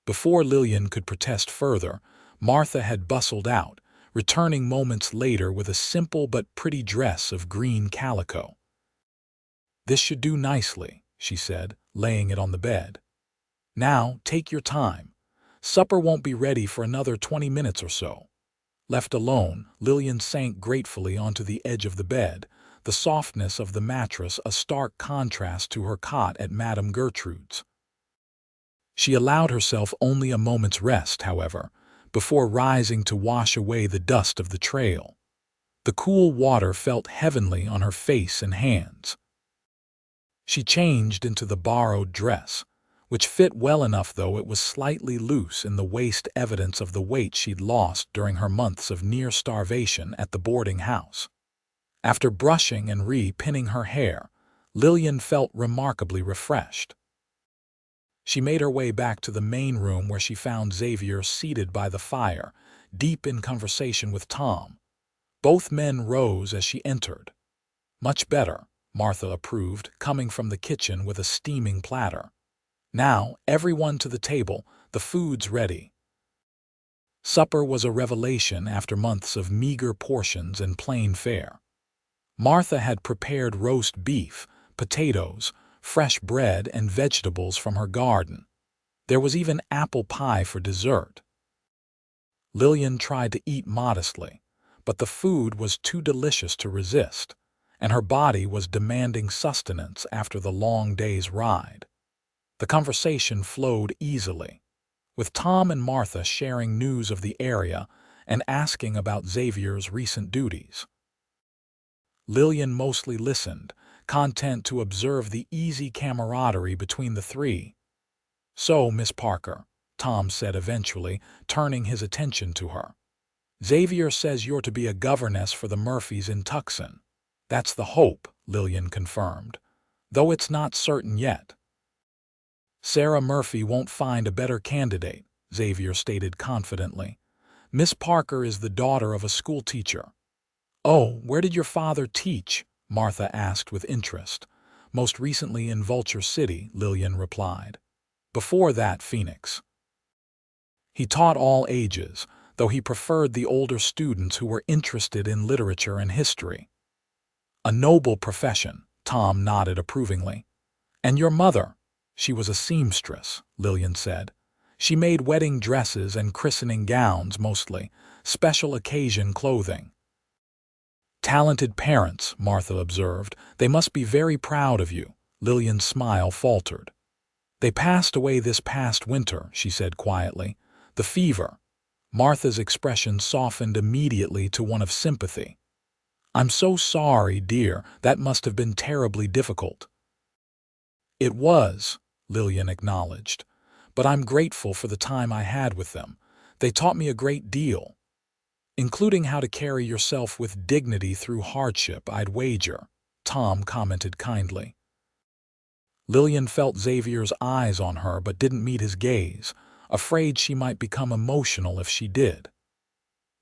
Before Lillian could protest further, Martha had bustled out, returning moments later with a simple but pretty dress of green calico. "This should do nicely," she said, laying it on the bed. "Now, take your time. Supper won't be ready for another 20 minutes or so." Left alone, Lillian sank gratefully onto the edge of the bed, the softness of the mattress a stark contrast to her cot at Madame Gertrude's. She allowed herself only a moment's rest, however, before rising to wash away the dust of the trail. The cool water felt heavenly on her face and hands. She changed into the borrowed dress, which fit well enough though it was slightly loose in the waist, evidence of the weight she'd lost during her months of near starvation at the boarding house. After brushing and re-pinning her hair, Lillian felt remarkably refreshed. She made her way back to the main room where she found Xavier seated by the fire, deep in conversation with Tom. Both men rose as she entered. "Much better," Martha approved, coming from the kitchen with a steaming platter. "Now, everyone to the table, the food's ready." Supper was a revelation after months of meager portions and plain fare. Martha had prepared roast beef, potatoes, fresh bread, and vegetables from her garden. There was even apple pie for dessert. Lillian tried to eat modestly, but the food was too delicious to resist, and her body was demanding sustenance after the long day's ride. The conversation flowed easily, with Tom and Martha sharing news of the area and asking about Xavier's recent duties. Lillian mostly listened, content to observe the easy camaraderie between the three. "So, Miss Parker," Tom said eventually, turning his attention to her. "Xavier says you're to be a governess for the Murphys in Tucson." "That's the hope," Lillian confirmed, "though it's not certain yet." "Sarah Murphy won't find a better candidate," Xavier stated confidently. "Miss Parker is the daughter of a schoolteacher." "Oh, where did your father teach?" Martha asked with interest. "Most recently in Vulture City," Lillian replied. "Before that, Phoenix." He taught all ages, though he preferred the older students who were interested in literature and history. "A noble profession," Tom nodded approvingly. "And your mother?" "She was a seamstress," Lillian said. "She made wedding dresses and christening gowns mostly, special occasion clothing." "Talented parents," Martha observed. "They must be very proud of you." Lillian's smile faltered. "They passed away this past winter," she said quietly. "The fever." Martha's expression softened immediately to one of sympathy. "I'm so sorry, dear. That must have been terribly difficult." "It was," Lillian acknowledged. "But I'm grateful for the time I had with them. They taught me a great deal. Including how to carry yourself with dignity through hardship, I'd wager," Tom commented kindly. Lillian felt Xavier's eyes on her but didn't meet his gaze, afraid she might become emotional if she did.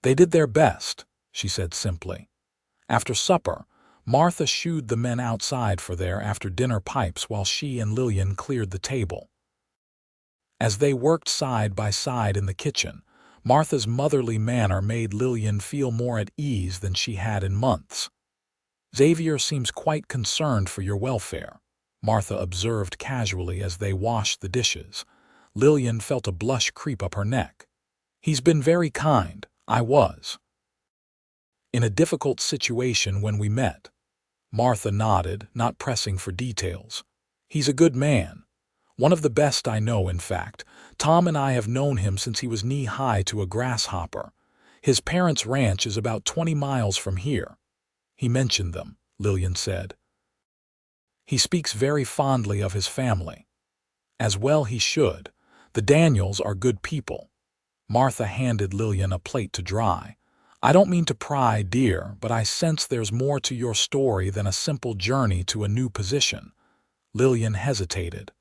"They did their best," she said simply. After supper, Martha shooed the men outside for their after-dinner pipes while she and Lillian cleared the table. As they worked side by side in the kitchen, Martha's motherly manner made Lillian feel more at ease than she had in months. "Xavier seems quite concerned for your welfare," Martha observed casually as they washed the dishes. Lillian felt a blush creep up her neck. "He's been very kind. I was in a difficult situation when we met." Martha nodded, not pressing for details. "He's a good man. One of the best I know, in fact. Tom and I have known him since he was knee-high to a grasshopper. His parents' ranch is about 20 miles from here." "He mentioned them," Lillian said. "He speaks very fondly of his family." "As well he should. The Daniels are good people." Martha handed Lillian a plate to dry. "I don't mean to pry, dear, but I sense there's more to your story than a simple journey to a new position." Lillian hesitated.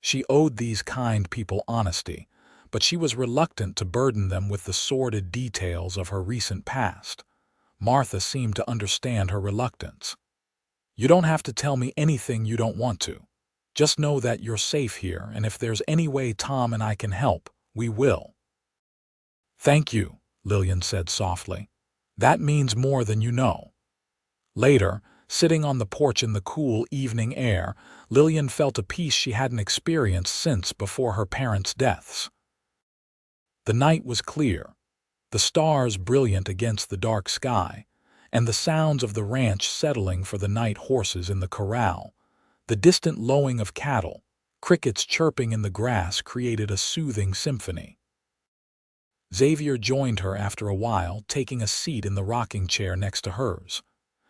She owed these kind people honesty, but she was reluctant to burden them with the sordid details of her recent past. Martha seemed to understand her reluctance. "You don't have to tell me anything you don't want to. Just know that you're safe here, and if there's any way Tom and I can help, we will." "Thank you," Lillian said softly. "That means more than you know." Later, sitting on the porch in the cool evening air, Lillian felt a peace she hadn't experienced since before her parents' deaths. The night was clear, the stars brilliant against the dark sky, and the sounds of the ranch settling for the night horses in the corral. The distant lowing of cattle, crickets chirping in the grass created a soothing symphony. Xavier joined her after a while, taking a seat in the rocking chair next to hers.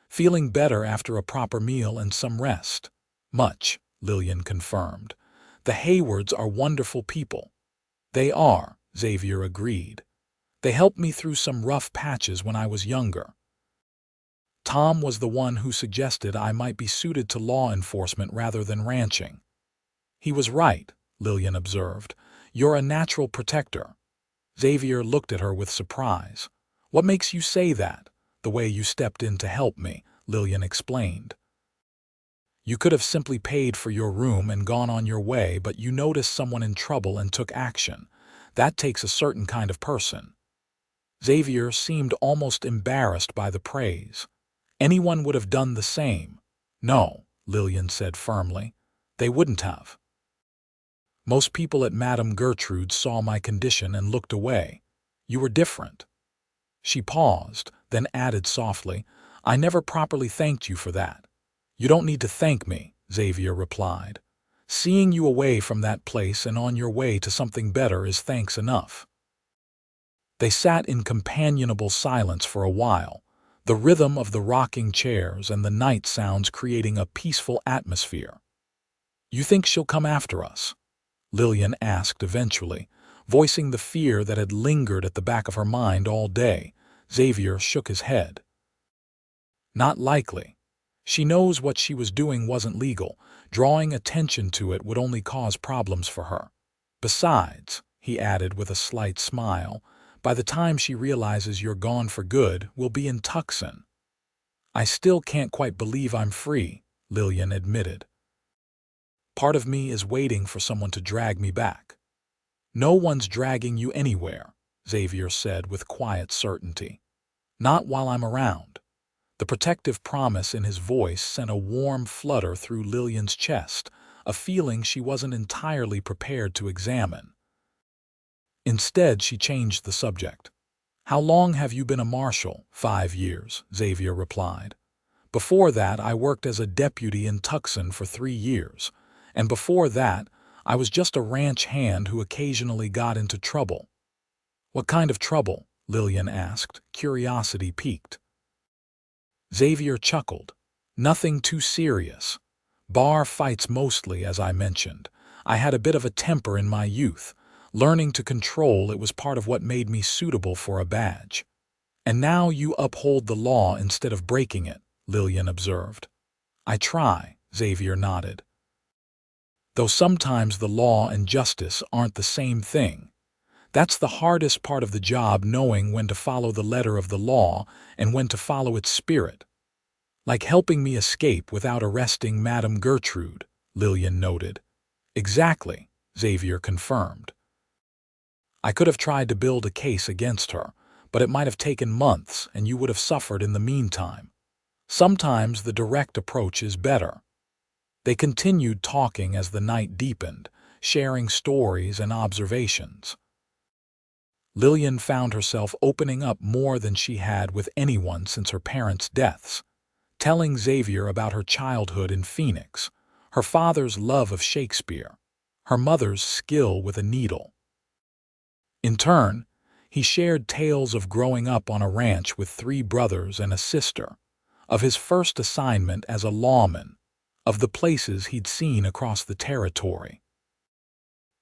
"Feeling better after a proper meal and some rest?" "Much," Lillian confirmed. "The Haywards are wonderful people." "They are," Xavier agreed. "They helped me through some rough patches when I was younger." "Tom was the one who suggested I might be suited to law enforcement rather than ranching." "He was right," Lillian observed. "You're a natural protector." Xavier looked at her with surprise. "What makes you say that?" "The way you stepped in to help me," Lillian explained. "You could have simply paid for your room and gone on your way, but you noticed someone in trouble and took action. That takes a certain kind of person." Xavier seemed almost embarrassed by the praise. "Anyone would have done the same." "No," Lillian said firmly. "They wouldn't have. Most people at Madame Gertrude saw my condition and looked away. You were different." She paused, then added softly, "I never properly thanked you for that." "You don't need to thank me," Xavier replied. "Seeing you away from that place and on your way to something better is thanks enough." They sat in companionable silence for a while, the rhythm of the rocking chairs and the night sounds creating a peaceful atmosphere. "You think she'll come after us?" Lillian asked eventually, voicing the fear that had lingered at the back of her mind all day. Xavier shook his head. "Not likely. She knows what she was doing wasn't legal. Drawing attention to it would only cause problems for her. Besides," he added with a slight smile, "by the time she realizes you're gone for good, we'll be in Tucson." "I still can't quite believe I'm free," Lillian admitted. "Part of me is waiting for someone to drag me back." "No one's dragging you anywhere," Xavier said with quiet certainty. "Not while I'm around." The protective promise in his voice sent a warm flutter through Lillian's chest, a feeling she wasn't entirely prepared to examine. Instead, she changed the subject. "How long have you been a marshal?" "5 years," Xavier replied. "Before that, I worked as a deputy in Tucson for 3 years. And before that, I was just a ranch hand who occasionally got into trouble." "What kind of trouble?" Lillian asked, curiosity piqued. Xavier chuckled. "Nothing too serious. Bar fights mostly, as I mentioned. I had a bit of a temper in my youth. Learning to control it was part of what made me suitable for a badge." "And now you uphold the law instead of breaking it," Lillian observed. "I try," Xavier nodded. "Though sometimes the law and justice aren't the same thing. That's the hardest part of the job, knowing when to follow the letter of the law and when to follow its spirit." "Like helping me escape without arresting Madame Gertrude," Lillian noted. "Exactly," Xavier confirmed. "I could have tried to build a case against her, but it might have taken months and you would have suffered in the meantime. Sometimes the direct approach is better." They continued talking as the night deepened, sharing stories and observations. Lillian found herself opening up more than she had with anyone since her parents' deaths, telling Xavier about her childhood in Phoenix, her father's love of Shakespeare, her mother's skill with a needle. In turn, he shared tales of growing up on a ranch with 3 brothers and a sister, of his first assignment as a lawman, of the places he'd seen across the territory.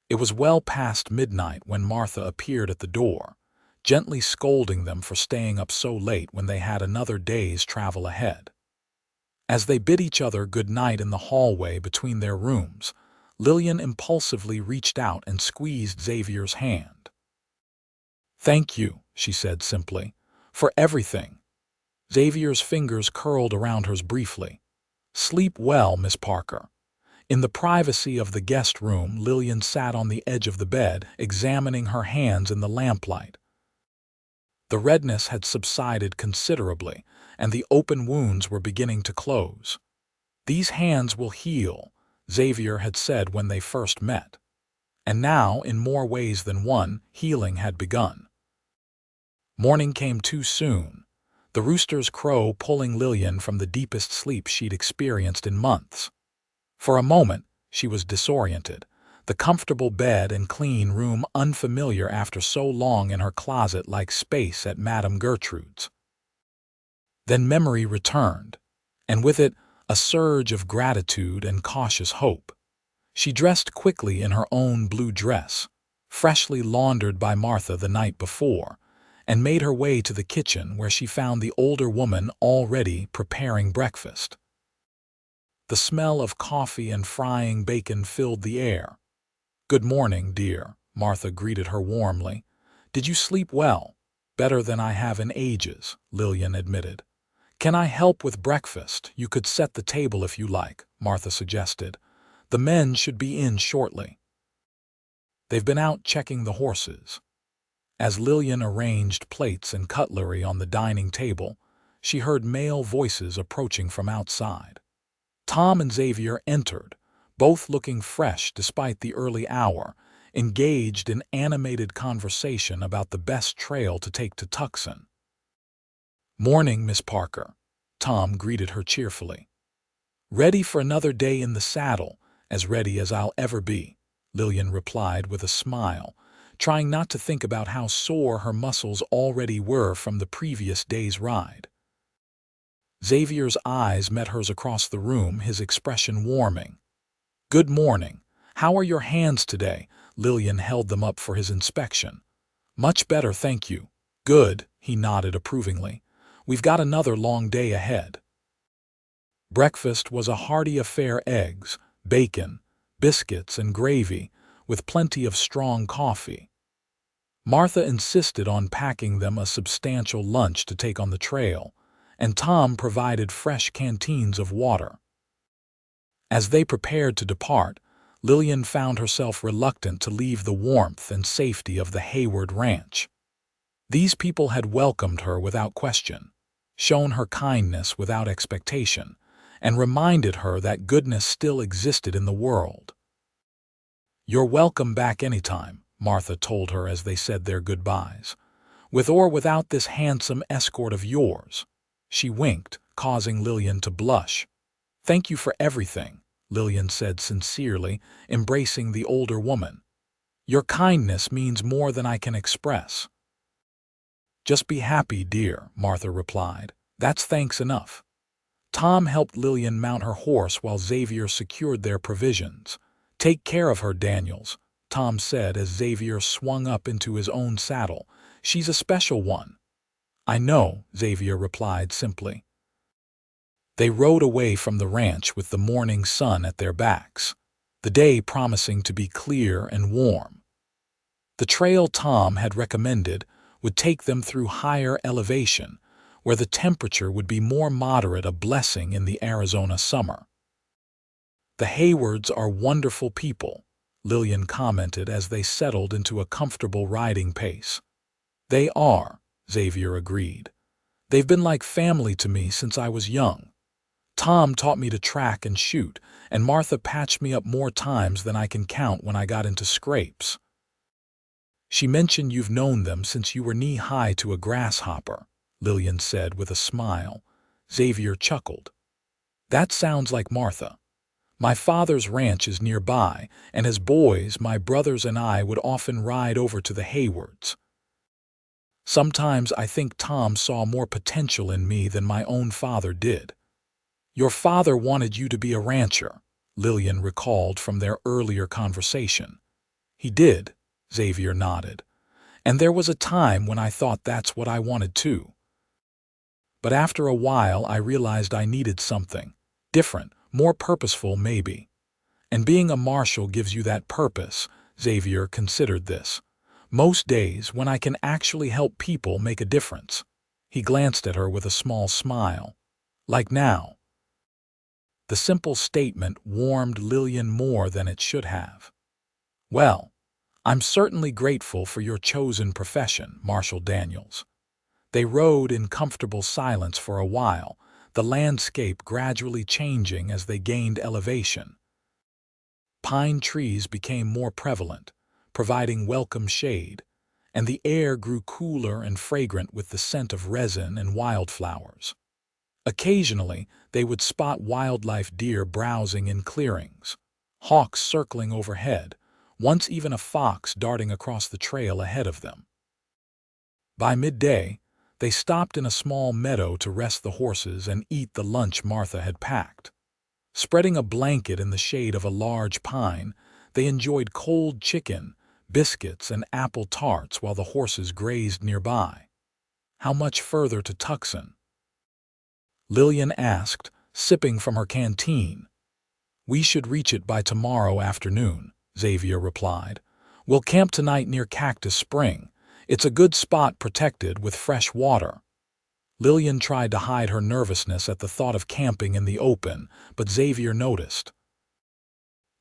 It was well past midnight when Martha appeared at the door, gently scolding them for staying up so late when they had another day's travel ahead. As they bid each other good night in the hallway between their rooms, Lillian impulsively reached out and squeezed Xavier's hand. "Thank you," she said simply, "for everything." Xavier's fingers curled around hers briefly. "Sleep well, Miss Parker." In the privacy of the guest room, Lillian sat on the edge of the bed, examining her hands in the lamplight. The redness had subsided considerably, and the open wounds were beginning to close. "These hands will heal," Xavier had said when they first met. And now, in more ways than one, healing had begun. Morning came too soon, the rooster's crow pulling Lillian from the deepest sleep she'd experienced in months. For a moment, she was disoriented, the comfortable bed and clean room unfamiliar after so long in her closet-like space at Madame Gertrude's. Then memory returned, and with it, a surge of gratitude and cautious hope. She dressed quickly in her own blue dress, freshly laundered by Martha the night before, and made her way to the kitchen where she found the older woman already preparing breakfast. The smell of coffee and frying bacon filled the air. "Good morning, dear," Martha greeted her warmly. "Did you sleep well?" "Better than I have in ages," Lillian admitted. "Can I help with breakfast? You could set the table if you like," Martha suggested. "The men should be in shortly." "They've been out checking the horses." As Lillian arranged plates and cutlery on the dining table, she heard male voices approaching from outside. Tom and Xavier entered, both looking fresh despite the early hour, engaged in animated conversation about the best trail to take to Tucson. "Morning, Miss Parker," Tom greeted her cheerfully. "Ready for another day in the saddle, as ready as I'll ever be," Lillian replied with a smile, trying not to think about how sore her muscles already were from the previous day's ride. Xavier's eyes met hers across the room, his expression warming. "Good morning. How are your hands today?" Lillian held them up for his inspection. "Much better, thank you." "Good," he nodded approvingly. "We've got another long day ahead." Breakfast was a hearty affair: eggs, bacon, biscuits, and gravy, with plenty of strong coffee. Martha insisted on packing them a substantial lunch to take on the trail, and Tom provided fresh canteens of water. As they prepared to depart, Lillian found herself reluctant to leave the warmth and safety of the Hayward Ranch. These people had welcomed her without question, shown her kindness without expectation, and reminded her that goodness still existed in the world. "You're welcome back anytime," Martha told her as they said their goodbyes. "With or without this handsome escort of yours." She winked, causing Lillian to blush. "Thank you for everything," Lillian said sincerely, embracing the older woman. "Your kindness means more than I can express." "Just be happy, dear," Martha replied. "That's thanks enough." Tom helped Lillian mount her horse while Xavier secured their provisions. "Take care of her, Daniels," Tom said as Xavier swung up into his own saddle. "She's a special one." "I know," Xavier replied simply. They rode away from the ranch with the morning sun at their backs, the day promising to be clear and warm. The trail Tom had recommended would take them through higher elevation, where the temperature would be more moderate, a blessing in the Arizona summer. "The Haywards are wonderful people," Lillian commented as they settled into a comfortable riding pace. "They are," Xavier agreed. "They've been like family to me since I was young. Tom taught me to track and shoot, and Martha patched me up more times than I can count when I got into scrapes." "She mentioned you've known them since you were knee-high to a grasshopper," Lillian said with a smile. Xavier chuckled. "That sounds like Martha. My father's ranch is nearby, and as boys, my brothers and I would often ride over to the Haywards. Sometimes I think Tom saw more potential in me than my own father did." "Your father wanted you to be a rancher," Lillian recalled from their earlier conversation. "He did," Xavier nodded. "And there was a time when I thought that's what I wanted too. But after a while I realized I needed something different, more purposeful maybe. And being a marshal gives you that purpose." Xavier considered this. "Most days when I can actually help people make a difference." He glanced at her with a small smile. "Like now." The simple statement warmed Lillian more than it should have. "Well, I'm certainly grateful for your chosen profession, Marshal Daniels." They rode in comfortable silence for a while, the landscape gradually changing as they gained elevation. Pine trees became more prevalent, providing welcome shade, and the air grew cooler and fragrant with the scent of resin and wildflowers. Occasionally, they would spot wildlife: deer browsing in clearings, hawks circling overhead, once even a fox darting across the trail ahead of them. By midday, they stopped in a small meadow to rest the horses and eat the lunch Martha had packed. Spreading a blanket in the shade of a large pine, they enjoyed cold chicken, biscuits, and apple tarts while the horses grazed nearby. "How much further to Tucson?" Lillian asked, sipping from her canteen. "We should reach it by tomorrow afternoon," Xavier replied. "We'll camp tonight near Cactus Spring. It's a good spot, protected with fresh water." Lillian tried to hide her nervousness at the thought of camping in the open, but Xavier noticed.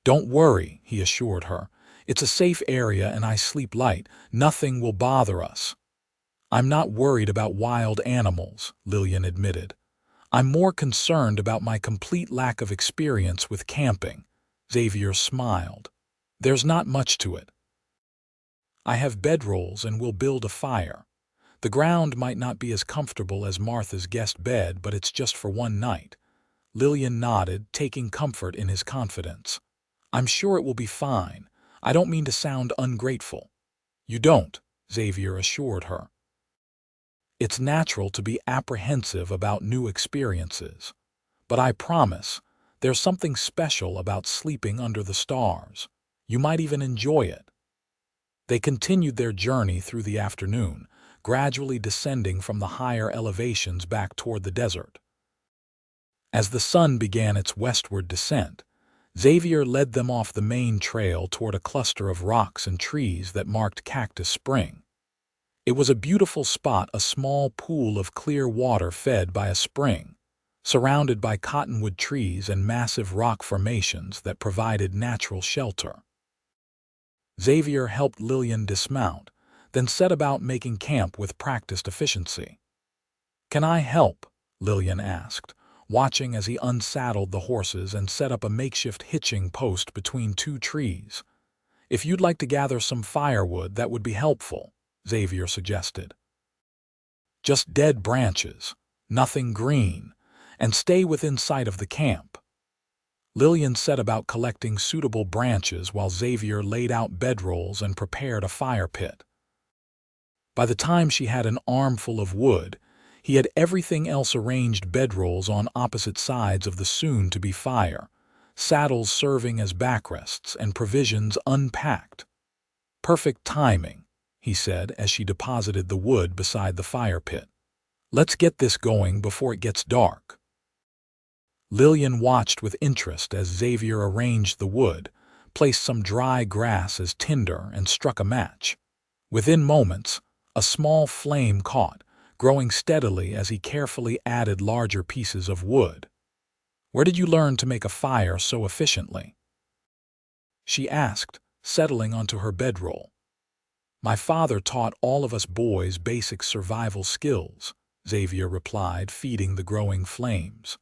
"Don't worry," he assured her. "It's a safe area and I sleep light. Nothing will bother us." "I'm not worried about wild animals," Lillian admitted. "I'm more concerned about my complete lack of experience with camping." Xavier smiled. "There's not much to it. I have bedrolls and we'll build a fire. The ground might not be as comfortable as Martha's guest bed, but it's just for one night." Lillian nodded, taking comfort in his confidence. "I'm sure it will be fine. I don't mean to sound ungrateful." "You don't," Xavier assured her. It's natural to be apprehensive about new experiences, but I promise there's something special about sleeping under the stars. You might even enjoy it. They continued their journey through the afternoon, gradually descending from the higher elevations back toward the desert. As the sun began its westward descent, Xavier led them off the main trail toward a cluster of rocks and trees that marked Cactus Spring. It was a beautiful spot, a small pool of clear water fed by a spring, surrounded by cottonwood trees and massive rock formations that provided natural shelter. Xavier helped Lillian dismount, then set about making camp with practiced efficiency. "Can I help?" Lillian asked, watching as he unsaddled the horses and set up a makeshift hitching post between two trees. "If you'd like to gather some firewood, that would be helpful," Xavier suggested. "Just dead branches, nothing green, and stay within sight of the camp." Lillian set about collecting suitable branches while Xavier laid out bedrolls and prepared a fire pit. By the time she had an armful of wood, he had everything else arranged: bedrolls on opposite sides of the soon-to-be fire, saddles serving as backrests, and provisions unpacked. "Perfect timing," he said as she deposited the wood beside the fire pit. "Let's get this going before it gets dark." Lillian watched with interest as Xavier arranged the wood, placed some dry grass as tinder, and struck a match. Within moments, a small flame caught, growing steadily as he carefully added larger pieces of wood. "Where did you learn to make a fire so efficiently?" she asked, settling onto her bedroll. "My father taught all of us boys basic survival skills," Xavier replied, feeding the growing flames.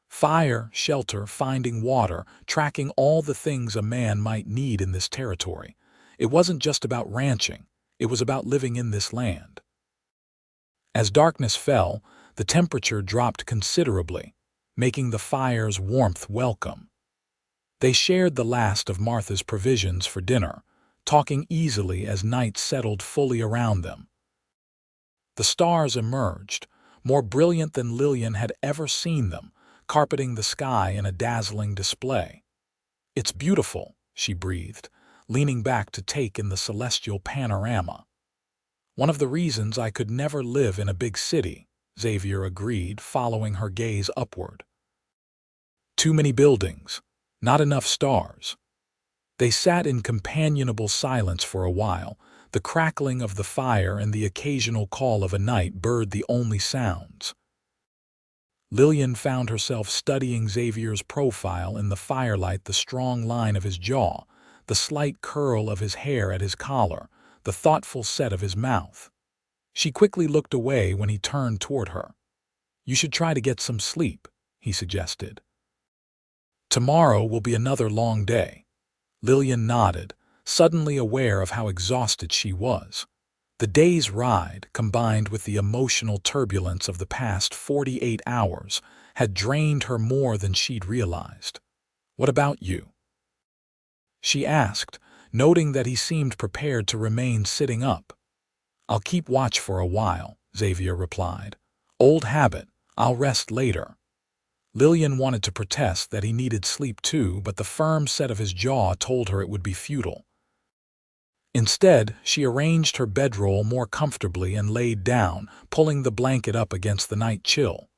"Fire, shelter, finding water, tracking all the things a man might need in this territory. It wasn't just about ranching, it was about living in this land." As darkness fell, the temperature dropped considerably, making the fire's warmth welcome. They shared the last of Martha's provisions for dinner, talking easily as night settled fully around them. The stars emerged, more brilliant than Lillian had ever seen them, carpeting the sky in a dazzling display. "It's beautiful," she breathed, leaning back to take in the celestial panorama. "One of the reasons I could never live in a big city," Xavier agreed, following her gaze upward. "Too many buildings, not enough stars." They sat in companionable silence for a while, the crackling of the fire and the occasional call of a night bird the only sounds. Lillian found herself studying Xavier's profile in the firelight: the strong line of his jaw, the slight curl of his hair at his collar, the thoughtful set of his mouth. She quickly looked away when he turned toward her. "You should try to get some sleep," he suggested. "Tomorrow will be another long day." Lillian nodded, suddenly aware of how exhausted she was. The day's ride, combined with the emotional turbulence of the past 48 hours, had drained her more than she'd realized. "What about you?" she asked, noting that he seemed prepared to remain sitting up. "I'll keep watch for a while," Xavier replied. "Old habit, I'll rest later." Lillian wanted to protest that he needed sleep too, but the firm set of his jaw told her it would be futile. Instead, she arranged her bedroll more comfortably and laid down, pulling the blanket up against the night chill.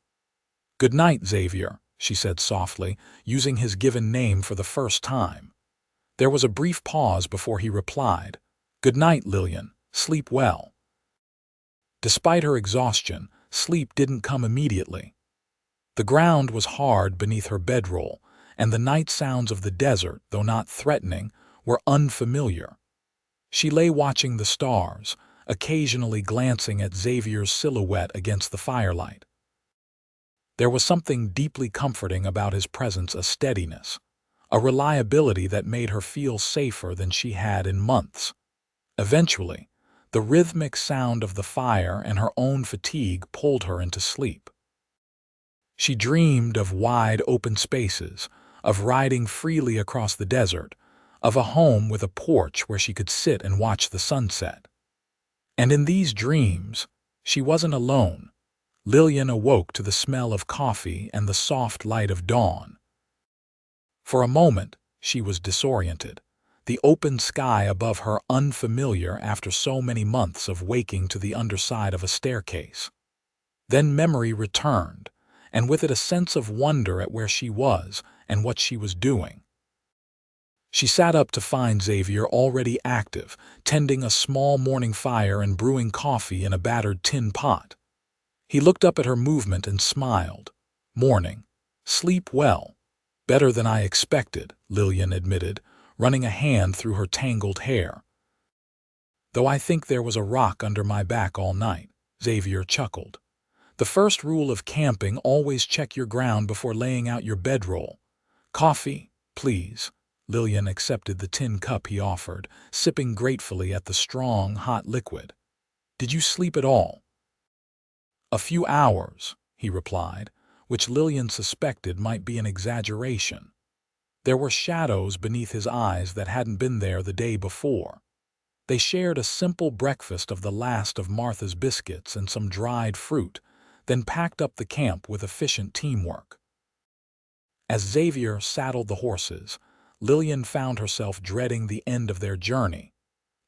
"Good night, Xavier," she said softly, using his given name for the first time. There was a brief pause before he replied, "Good night, Lillian. Sleep well." Despite her exhaustion, sleep didn't come immediately. The ground was hard beneath her bedroll, and the night sounds of the desert, though not threatening, were unfamiliar. She lay watching the stars, occasionally glancing at Xavier's silhouette against the firelight. There was something deeply comforting about his presence: a steadiness, a reliability that made her feel safer than she had in months. Eventually, the rhythmic sound of the fire and her own fatigue pulled her into sleep. She dreamed of wide open spaces, of riding freely across the desert, of a home with a porch where she could sit and watch the sunset. And in these dreams, She wasn't alone. Lillian awoke to the smell of coffee and the soft light of dawn. For a moment, she was disoriented, the open sky above her unfamiliar after so many months of waking to the underside of a staircase. Then memory returned, and with it a sense of wonder at where she was and what she was doing. She sat up to find Xavier already active, tending a small morning fire and brewing coffee in a battered tin pot. He looked up at her movement and smiled. "Morning. Sleep well." "Better than I expected," Lillian admitted, running a hand through her tangled hair. "Though I think there was a rock under my back all night," Xavier chuckled. "The first rule of camping: always check your ground before laying out your bedroll. Coffee, please." Lillian accepted the tin cup he offered, sipping gratefully at the strong, hot liquid. "Did you sleep at all?" "A few hours," he replied, which Lillian suspected might be an exaggeration. There were shadows beneath his eyes that hadn't been there the day before. They shared a simple breakfast of the last of Martha's biscuits and some dried fruit, then packed up the camp with efficient teamwork. As Xavier saddled the horses, Lillian found herself dreading the end of their journey.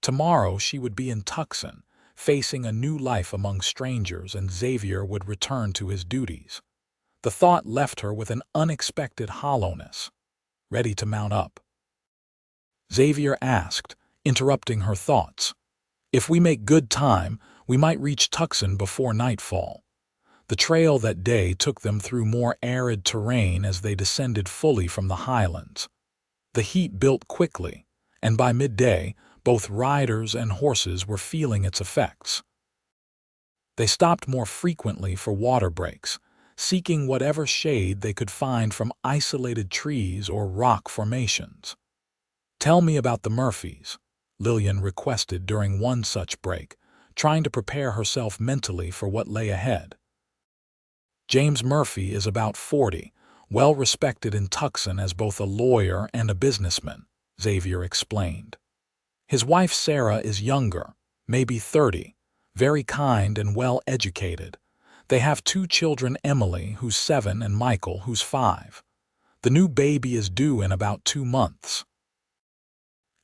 Tomorrow she would be in Tucson, facing a new life among strangers, and Xavier would return to his duties. The thought left her with an unexpected hollowness. "Ready to mount up?" Xavier asked, interrupting her thoughts. "If we make good time, we might reach Tucson before nightfall." The trail that day took them through more arid terrain as they descended fully from the highlands. The heat built quickly, and by midday, both riders and horses were feeling its effects. They stopped more frequently for water breaks, seeking whatever shade they could find from isolated trees or rock formations. "Tell me about the Murphys," Lillian requested during one such break, trying to prepare herself mentally for what lay ahead. "James Murphy is about 40, well respected in Tucson as both a lawyer and a businessman," Xavier explained. "His wife Sarah is younger, maybe 30, very kind and well educated. They have 2 children, Emily, who's 7, and Michael, who's 5. The new baby is due in about 2 months.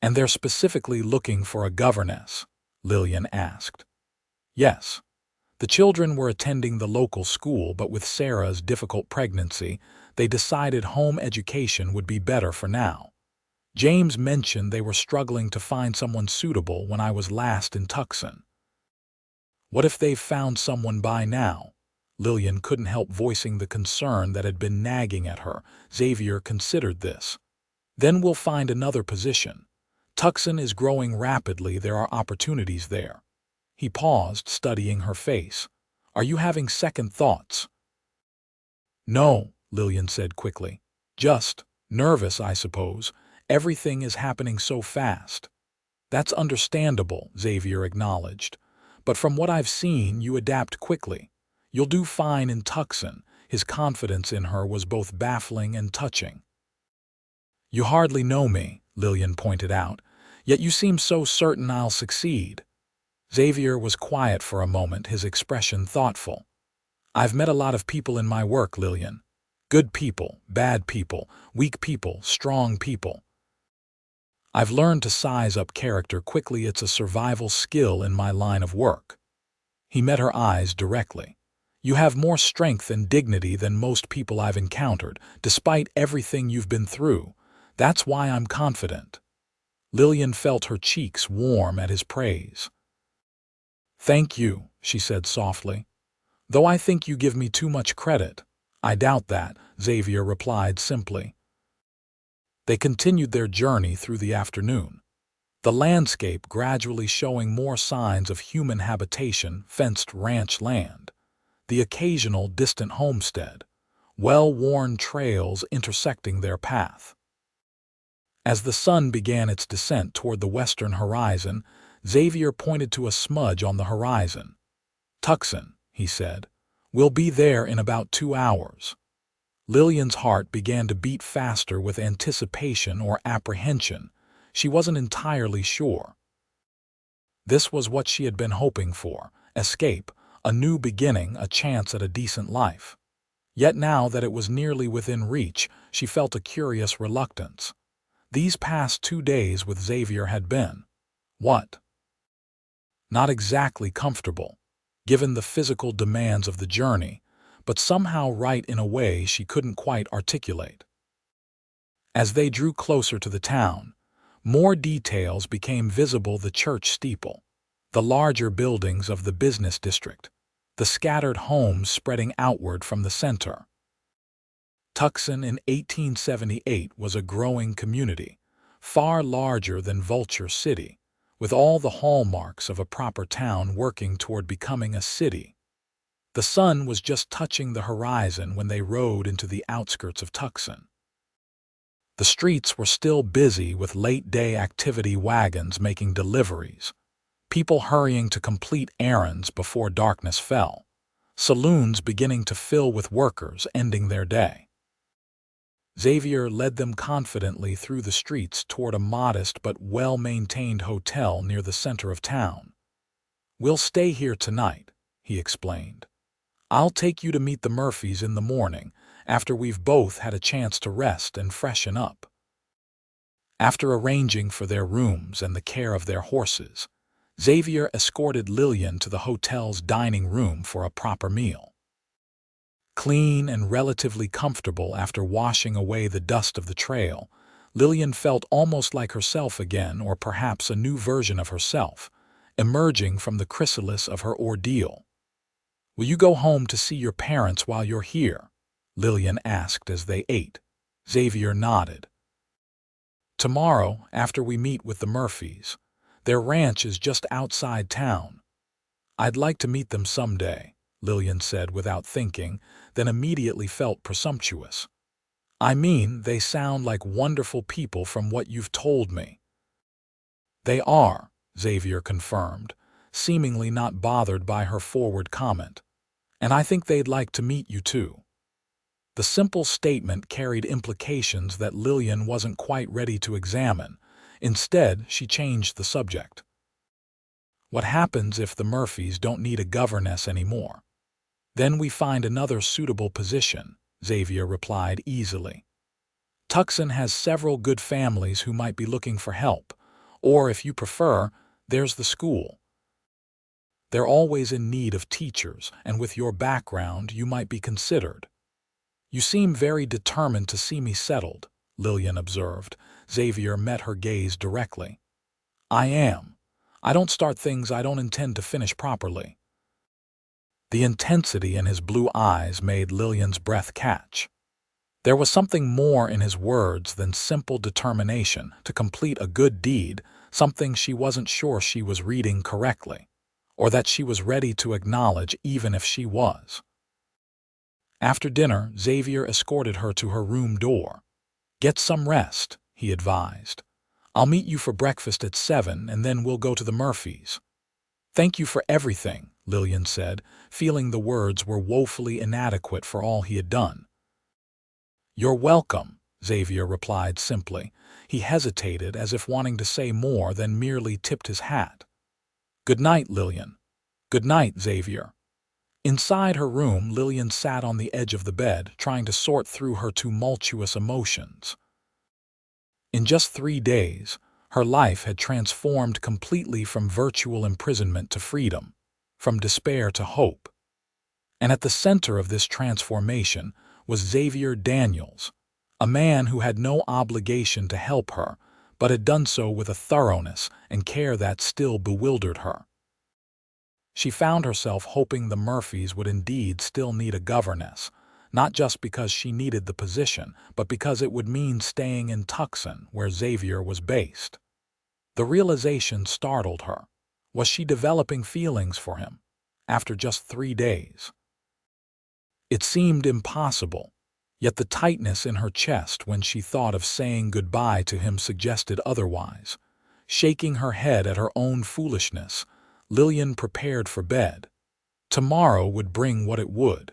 "And they're specifically looking for a governess?" Lillian asked. "Yes. The children were attending the local school, but with Sarah's difficult pregnancy, they decided home education would be better for now. James mentioned they were struggling to find someone suitable when I was last in Tucson." "What if they've found someone by now?" Lillian couldn't help voicing the concern that had been nagging at her. Xavier considered this. "Then we'll find another position. Tucson is growing rapidly. There are opportunities there." He paused, studying her face. "Are you having second thoughts?" "No," Lillian said quickly. "Just nervous, I suppose. Everything is happening so fast." "That's understandable," Xavier acknowledged. "But from what I've seen, you adapt quickly. You'll do fine in Tucson." His confidence in her was both baffling and touching. "You hardly know me," Lillian pointed out, "yet you seem so certain I'll succeed." Xavier was quiet for a moment, his expression thoughtful. "I've met a lot of people in my work, Lillian. Good people, bad people, weak people, strong people. I've learned to size up character quickly. It's a survival skill in my line of work." He met her eyes directly. "You have more strength and dignity than most people I've encountered, despite everything you've been through. That's why I'm confident." Lillian felt her cheeks warm at his praise. "Thank you," she said softly. "Though I think you give me too much credit." "I doubt that," Xavier replied simply. They continued their journey through the afternoon, the landscape gradually showing more signs of human habitation: fenced ranch land, the occasional distant homestead, well-worn trails intersecting their path. As the sun began its descent toward the western horizon, Xavier pointed to a smudge on the horizon. "Tucson," he said. "We'll be there in about 2 hours." Lillian's heart began to beat faster with anticipation or apprehension. She wasn't entirely sure. This was what she had been hoping for: escape, a new beginning, a chance at a decent life. Yet now that it was nearly within reach, she felt a curious reluctance. These past 2 days with Xavier had been, what? Not exactly comfortable, given the physical demands of the journey, but somehow right in a way she couldn't quite articulate. As they drew closer to the town, more details became visible: the church steeple, the larger buildings of the business district, the scattered homes spreading outward from the center. Tucson in 1878 was a growing community, far larger than Vulture City, with all the hallmarks of a proper town working toward becoming a city. The sun was just touching the horizon when they rode into the outskirts of Tucson. The streets were still busy with late-day activity, wagons making deliveries, people hurrying to complete errands before darkness fell, saloons beginning to fill with workers ending their day. Xavier led them confidently through the streets toward a modest but well-maintained hotel near the center of town. "We'll stay here tonight," he explained. "I'll take you to meet the Murphys in the morning, after we've both had a chance to rest and freshen up." After arranging for their rooms and the care of their horses, Xavier escorted Lillian to the hotel's dining room for a proper meal. Clean and relatively comfortable after washing away the dust of the trail, Lillian felt almost like herself again, or perhaps a new version of herself, emerging from the chrysalis of her ordeal. "Will you go home to see your parents while you're here?" Lillian asked as they ate. Xavier nodded. "Tomorrow, after we meet with the Murphys. Their ranch is just outside town." "I'd like to meet them someday," Lillian said without thinking, then immediately felt presumptuous. "I mean, they sound like wonderful people from what you've told me." "They are," Xavier confirmed, seemingly not bothered by her forward comment. "And I think they'd like to meet you too." The simple statement carried implications that Lillian wasn't quite ready to examine. Instead, she changed the subject. "What happens if the Murphys don't need a governess anymore?" "Then we find another suitable position," Xavier replied easily. "Tucson has several good families who might be looking for help, or if you prefer, there's the school. They're always in need of teachers, and with your background, you might be considered." "You seem very determined to see me settled," Lillian observed. Xavier met her gaze directly. "I am. I don't start things I don't intend to finish properly." The intensity in his blue eyes made Lillian's breath catch. There was something more in his words than simple determination to complete a good deed, something she wasn't sure she was reading correctly, or that she was ready to acknowledge even if she was. After dinner, Xavier escorted her to her room door. "Get some rest," he advised. "I'll meet you for breakfast at 7, and then we'll go to the Murphys." "Thank you for everything," Lillian said, feeling the words were woefully inadequate for all he had done. "You're welcome," Xavier replied simply. He hesitated, as if wanting to say more, then merely tipped his hat. "Good night, Lillian." "Good night, Xavier." Inside her room, Lillian sat on the edge of the bed, trying to sort through her tumultuous emotions. In just 3 days, her life had transformed completely from virtual imprisonment to freedom, from despair to hope. And at the center of this transformation was Xavier Daniels, a man who had no obligation to help her, but had done so with a thoroughness and care that still bewildered her. She found herself hoping the Murphys would indeed still need a governess, not just because she needed the position, but because it would mean staying in Tucson, where Xavier was based. The realization startled her. Was she developing feelings for him, after just 3 days? It seemed impossible, yet the tightness in her chest when she thought of saying goodbye to him suggested otherwise. Shaking her head at her own foolishness, Lillian prepared for bed. Tomorrow would bring what it would.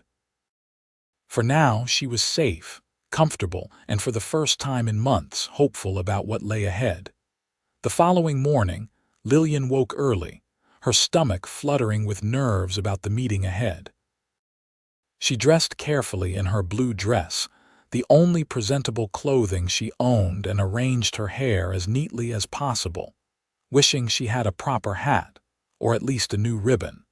For now, she was safe, comfortable, and for the first time in months, hopeful about what lay ahead. The following morning, Lillian woke early, her stomach fluttering with nerves about the meeting ahead. She dressed carefully in her blue dress, the only presentable clothing she owned, and arranged her hair as neatly as possible, wishing she had a proper hat, or at least a new ribbon.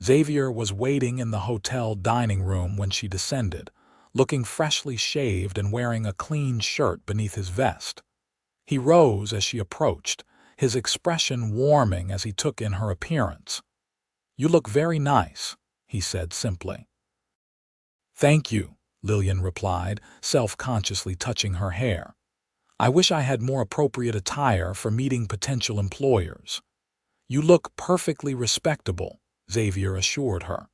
Xavier was waiting in the hotel dining room when she descended, looking freshly shaved and wearing a clean shirt beneath his vest. He rose as she approached, his expression warming as he took in her appearance. "You look very nice," he said simply. "Thank you," Lillian replied, self-consciously touching her hair. "I wish I had more appropriate attire for meeting potential employers." "You look perfectly respectable," Xavier assured her.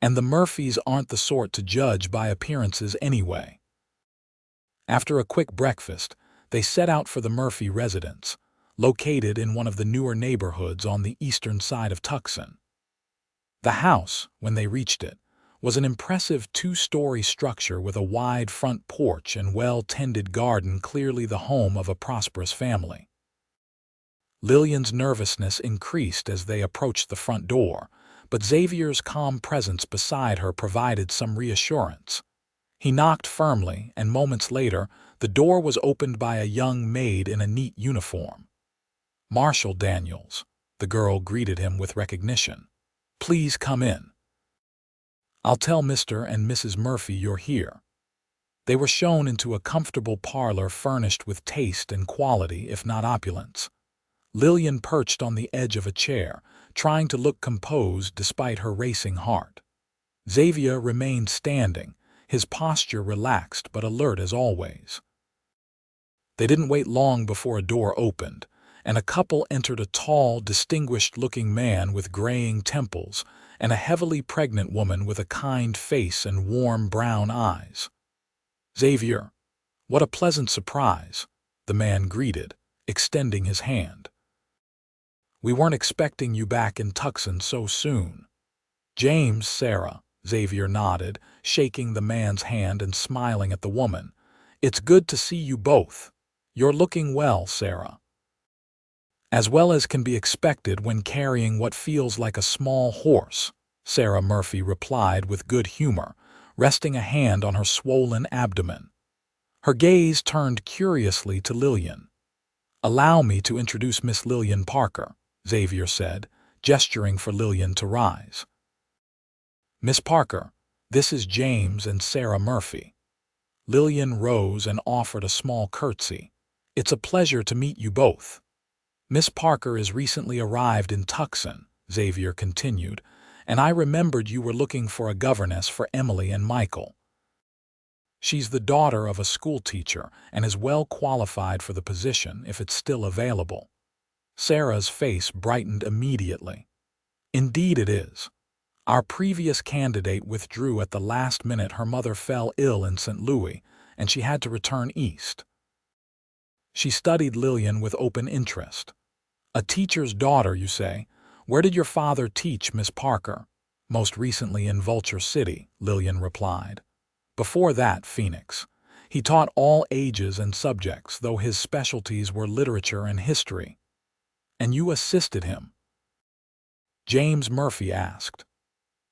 "And the Murphys aren't the sort to judge by appearances anyway." After a quick breakfast, they set out for the Murphy residence, located in one of the newer neighborhoods on the eastern side of Tucson. The house, when they reached it, was an impressive two-story structure with a wide front porch and well-tended garden, clearly the home of a prosperous family. Lillian's nervousness increased as they approached the front door, but Xavier's calm presence beside her provided some reassurance. He knocked firmly, and moments later, the door was opened by a young maid in a neat uniform. "Marshal Daniels," the girl greeted him with recognition. "Please come in. I'll tell Mr. and Mrs. Murphy you're here." They were shown into a comfortable parlor furnished with taste and quality, if not opulence. Lillian perched on the edge of a chair, trying to look composed despite her racing heart. Xavier remained standing, his posture relaxed but alert as always. They didn't wait long before a door opened, and a couple entered, a tall, distinguished-looking man with graying temples and a heavily pregnant woman with a kind face and warm brown eyes. "Xavier, what a pleasant surprise," the man greeted, extending his hand. "We weren't expecting you back in Tucson so soon." "James, Sarah," Xavier nodded, shaking the man's hand and smiling at the woman. "It's good to see you both. You're looking well, Sarah." "As well as can be expected when carrying what feels like a small horse," Sarah Murphy replied with good humor, resting a hand on her swollen abdomen. Her gaze turned curiously to Lillian. "Allow me to introduce Miss Lillian Parker," Xavier said, gesturing for Lillian to rise. "Miss Parker, this is James and Sarah Murphy." Lillian rose and offered a small curtsy. "It's a pleasure to meet you both." "Miss Parker is recently arrived in Tucson," Xavier continued, "and I remembered you were looking for a governess for Emily and Michael. She's the daughter of a schoolteacher and is well qualified for the position if it's still available." Sarah's face brightened immediately. "Indeed it is. Our previous candidate withdrew at the last minute. Her mother fell ill in St. Louis, and she had to return east." She studied Lillian with open interest. "A teacher's daughter, you say? Where did your father teach, Miss Parker?" "Most recently in Vulture City," Lillian replied. "Before that, Phoenix. He taught all ages and subjects, though his specialties were literature and history." "And you assisted him?" James Murphy asked.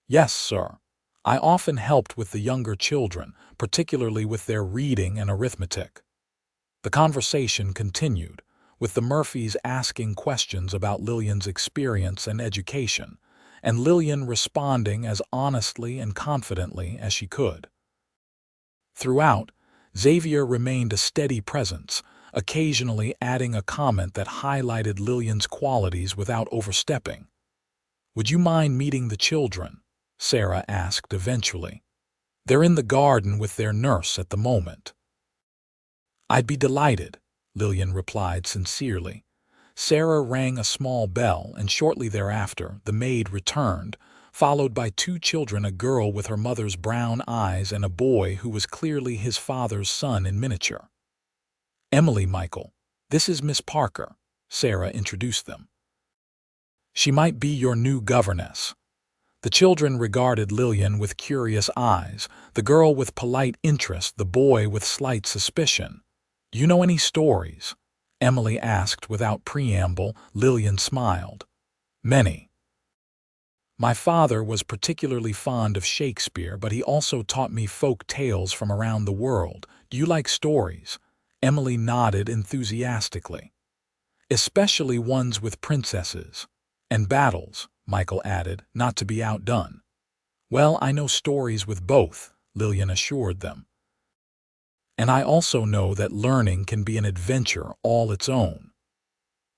"Yes, sir. I often helped with the younger children, particularly with their reading and arithmetic." The conversation continued, with the Murphys asking questions about Lillian's experience and education, and Lillian responding as honestly and confidently as she could. Throughout, Xavier remained a steady presence, occasionally adding a comment that highlighted Lillian's qualities without overstepping. "Would you mind meeting the children?" Sarah asked eventually. "They're in the garden with their nurse at the moment." "I'd be delighted," Lillian replied sincerely. Sarah rang a small bell, and shortly thereafter the maid returned, followed by two children, a girl with her mother's brown eyes and a boy who was clearly his father's son in miniature. "Emily, Michael, this is Miss Parker," Sarah introduced them. "She might be your new governess." The children regarded Lillian with curious eyes, the girl with polite interest, the boy with slight suspicion. "Do you know any stories?" Emily asked without preamble. Lillian smiled. Many. My father was particularly fond of Shakespeare, but he also taught me folk tales from around the world. Do you like stories? Emily nodded enthusiastically. Especially ones with princesses. And battles, Michael added, not to be outdone. Well, I know stories with both, Lillian assured them. And I also know that learning can be an adventure all its own.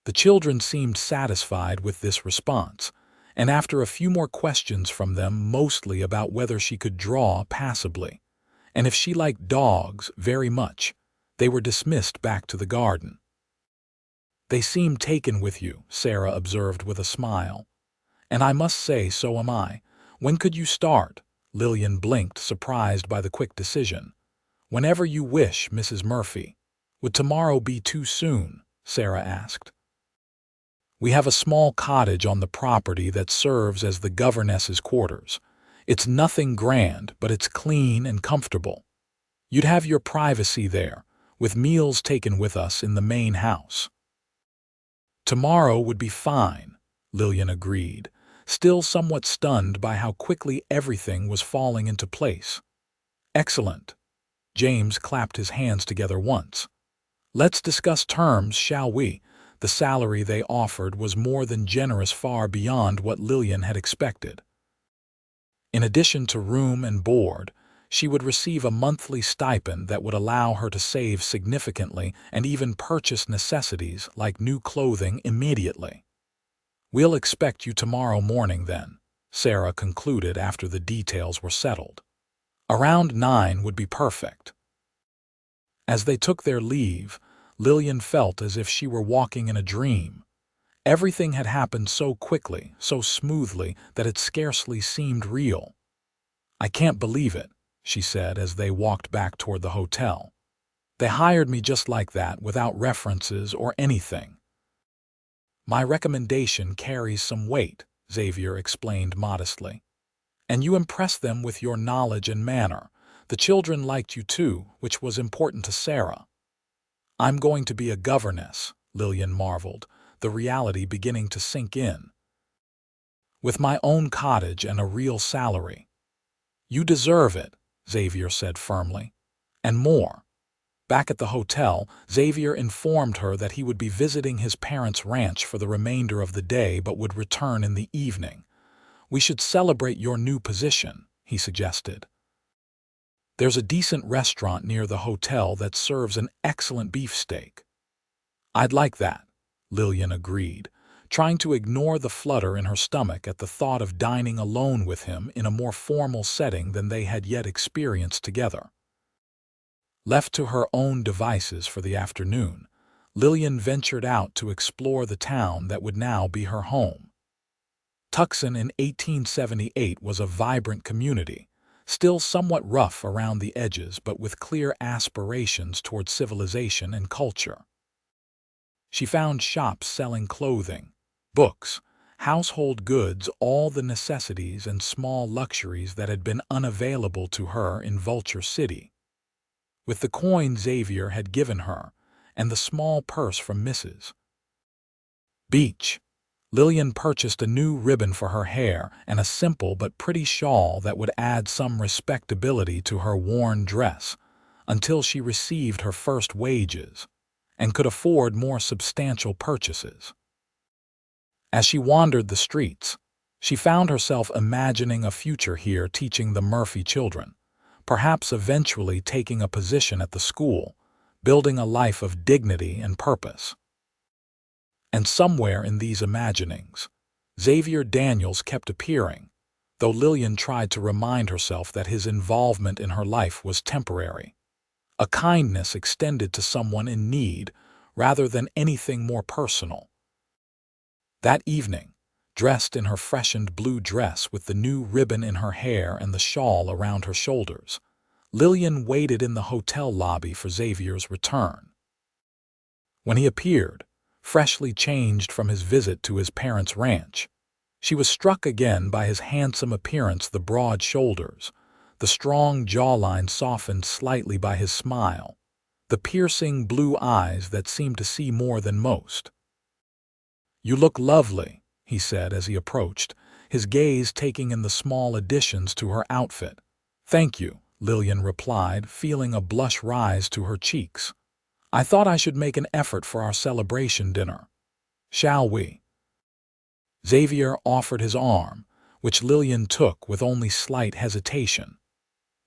The children seemed satisfied with this response, and after a few more questions from them, mostly about whether she could draw passably, and if she liked dogs very much, they were dismissed back to the garden. They seem taken with you, Sarah observed with a smile. And I must say, so am I. When could you start? Lillian blinked, surprised by the quick decision. Whenever you wish, Mrs. Murphy. Would tomorrow be too soon? Sarah asked. We have a small cottage on the property that serves as the governess's quarters. It's nothing grand, but it's clean and comfortable. You'd have your privacy there, with meals taken with us in the main house. Tomorrow would be fine, Lillian agreed, still somewhat stunned by how quickly everything was falling into place. Excellent. James clapped his hands together once. Let's discuss terms, shall we? The salary they offered was more than generous, far beyond what Lillian had expected. In addition to room and board, she would receive a monthly stipend that would allow her to save significantly and even purchase necessities like new clothing immediately. We'll expect you tomorrow morning then, Sarah concluded after the details were settled. Around 9 would be perfect. As they took their leave, Lillian felt as if she were walking in a dream. Everything had happened so quickly, so smoothly, that it scarcely seemed real. I can't believe it, she said as they walked back toward the hotel. They hired me just like that, without references or anything. My recommendation carries some weight, Xavier explained modestly. And you impressed them with your knowledge and manner. The children liked you too, which was important to Sarah. I'm going to be a governess, Lillian marveled, the reality beginning to sink in. With my own cottage and a real salary. You deserve it, Xavier said firmly. And more. Back at the hotel, Xavier informed her that he would be visiting his parents' ranch for the remainder of the day but would return in the evening. We should celebrate your new position, he suggested. There's a decent restaurant near the hotel that serves an excellent beefsteak. I'd like that, Lillian agreed, trying to ignore the flutter in her stomach at the thought of dining alone with him in a more formal setting than they had yet experienced together. Left to her own devices for the afternoon, Lillian ventured out to explore the town that would now be her home. Tucson in 1878 was a vibrant community, still somewhat rough around the edges but with clear aspirations toward civilization and culture. She found shops selling clothing, books, household goods, all the necessities and small luxuries that had been unavailable to her in Vulture City. With the coin Xavier had given her and the small purse from Mrs. Beach, Lillian purchased a new ribbon for her hair and a simple but pretty shawl that would add some respectability to her worn dress until she received her first wages and could afford more substantial purchases. As she wandered the streets, she found herself imagining a future here teaching the Murphy children, perhaps eventually taking a position at the school, building a life of dignity and purpose. And somewhere in these imaginings, Xavier Daniels kept appearing, though Lillian tried to remind herself that his involvement in her life was temporary, a kindness extended to someone in need rather than anything more personal. That evening, dressed in her freshened blue dress with the new ribbon in her hair and the shawl around her shoulders, Lillian waited in the hotel lobby for Xavier's return. When he appeared, freshly changed from his visit to his parents' ranch, she was struck again by his handsome appearance, the broad shoulders, the strong jawline softened slightly by his smile, the piercing blue eyes that seemed to see more than most. You look lovely, he said as he approached, his gaze taking in the small additions to her outfit. "Thank you," Lillian replied, feeling a blush rise to her cheeks. "I thought I should make an effort for our celebration dinner. Shall we?" Xavier offered his arm, which Lillian took with only slight hesitation.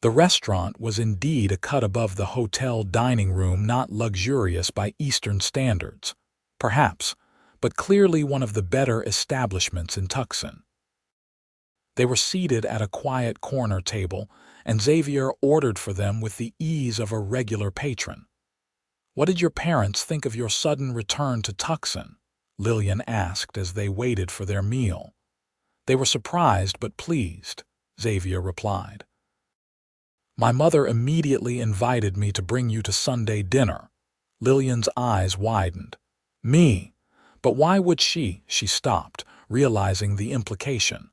The restaurant was indeed a cut above the hotel dining room, not luxurious by Eastern standards, perhaps, but clearly one of the better establishments in Tucson. They were seated at a quiet corner table, and Xavier ordered for them with the ease of a regular patron. "What did your parents think of your sudden return to Tucson?" Lillian asked as they waited for their meal. "They were surprised but pleased," Xavier replied. "My mother immediately invited me to bring you to Sunday dinner." Lillian's eyes widened. "Me? But why would she?" She stopped, realizing the implication.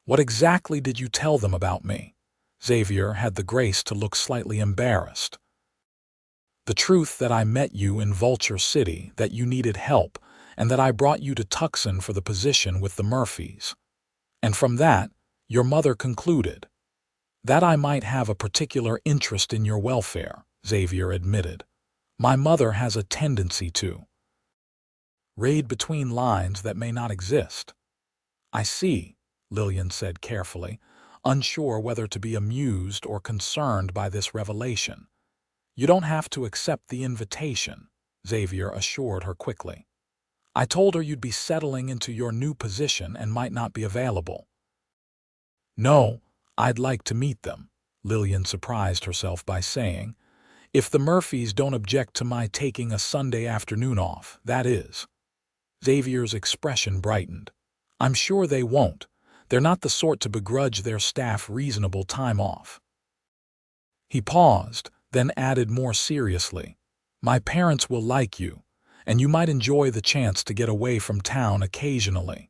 "What exactly did you tell them about me?" Xavier had the grace to look slightly embarrassed. "The truth that I met you in Vulture City, that you needed help, and that I brought you to Tucson for the position with the Murphys. And from that, your mother concluded that I might have a particular interest in your welfare," Xavier admitted. "My mother has a tendency to read between lines that may not exist." "I see," Lillian said carefully, unsure whether to be amused or concerned by this revelation. "You don't have to accept the invitation," Xavier assured her quickly. "I told her you'd be settling into your new position and might not be available." "No, I'd like to meet them," Lillian surprised herself by saying. "If the Murphys don't object to my taking a Sunday afternoon off, that is." Xavier's expression brightened. "I'm sure they won't. They're not the sort to begrudge their staff reasonable time off." He paused, then added more seriously, "My parents will like you, and you might enjoy the chance to get away from town occasionally."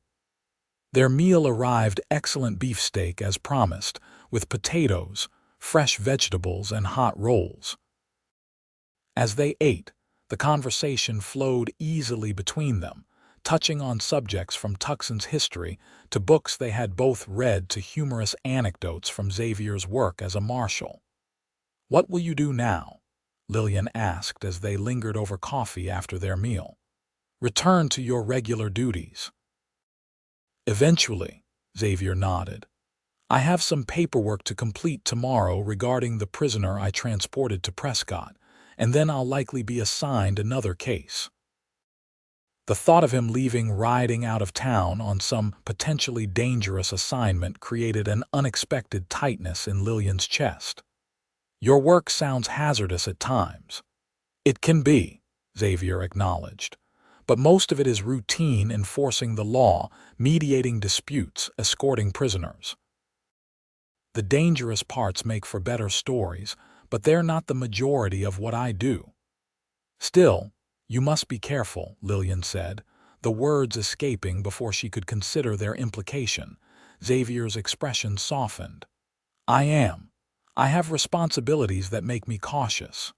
Their meal arrived, excellent beefsteak as promised, with potatoes, fresh vegetables, and hot rolls. As they ate, the conversation flowed easily between them, touching on subjects from Tucson's history to books they had both read to humorous anecdotes from Xavier's work as a marshal. "What will you do now?" Lillian asked as they lingered over coffee after their meal. "Return to your regular duties." "Eventually," Xavier nodded. "I have some paperwork to complete tomorrow regarding the prisoner I transported to Prescott, and then I'll likely be assigned another case." The thought of him leaving, riding out of town on some potentially dangerous assignment created an unexpected tightness in Lillian's chest. "Your work sounds hazardous at times." "It can be," Xavier acknowledged. "But most of it is routine, enforcing the law, mediating disputes, escorting prisoners. The dangerous parts make for better stories, but they're not the majority of what I do." "Still, you must be careful," Lillian said, the words escaping before she could consider their implication. Xavier's expression softened. "I am. I have responsibilities that make me cautious."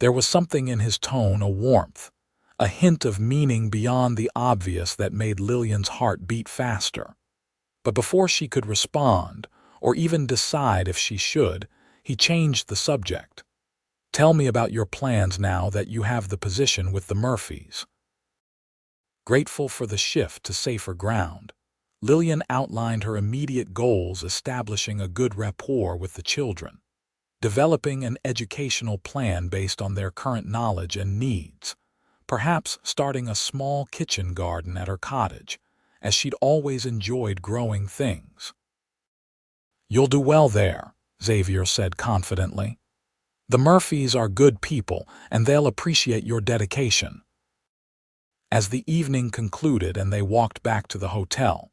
There was something in his tone, a warmth, a hint of meaning beyond the obvious that made Lillian's heart beat faster. But before she could respond, or even decide if she should, he changed the subject. "Tell me about your plans now that you have the position with the Murphys." Grateful for the shift to safer ground, Lillian outlined her immediate goals, establishing a good rapport with the children, developing an educational plan based on their current knowledge and needs, perhaps starting a small kitchen garden at her cottage, as she'd always enjoyed growing things. "You'll do well there," Xavier said confidently. "The Murphys are good people, and they'll appreciate your dedication." As the evening concluded and they walked back to the hotel,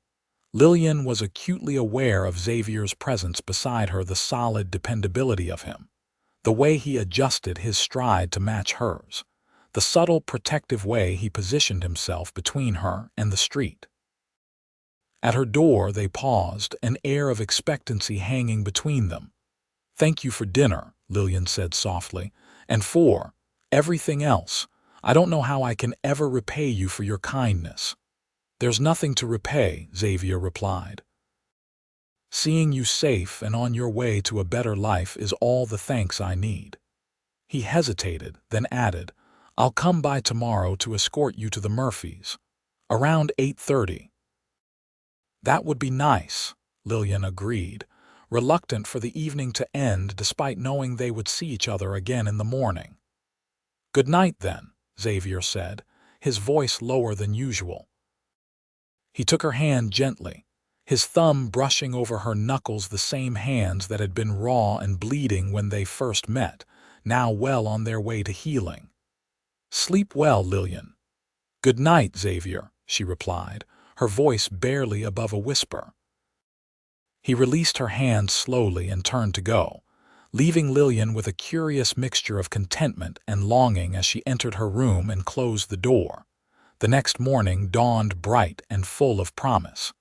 Lillian was acutely aware of Xavier's presence beside her, the solid dependability of him, the way he adjusted his stride to match hers, the subtle protective way he positioned himself between her and the street. At her door they paused, an air of expectancy hanging between them. "Thank you for dinner," Lillian said softly, "and for everything else. I don't know how I can ever repay you for your kindness." "There's nothing to repay," Xavier replied. "Seeing you safe and on your way to a better life is all the thanks I need." He hesitated, then added, "I'll come by tomorrow to escort you to the Murphys. Around 8:30. "That would be nice," Lillian agreed, reluctant for the evening to end despite knowing they would see each other again in the morning. "Good night, then," Xavier said, his voice lower than usual. He took her hand gently, his thumb brushing over her knuckles, the same hands that had been raw and bleeding when they first met, now well on their way to healing. "Sleep well, Lillian." "Good night, Xavier," she replied, her voice barely above a whisper. He released her hand slowly and turned to go, leaving Lillian with a curious mixture of contentment and longing as she entered her room and closed the door. The next morning dawned bright and full of promise.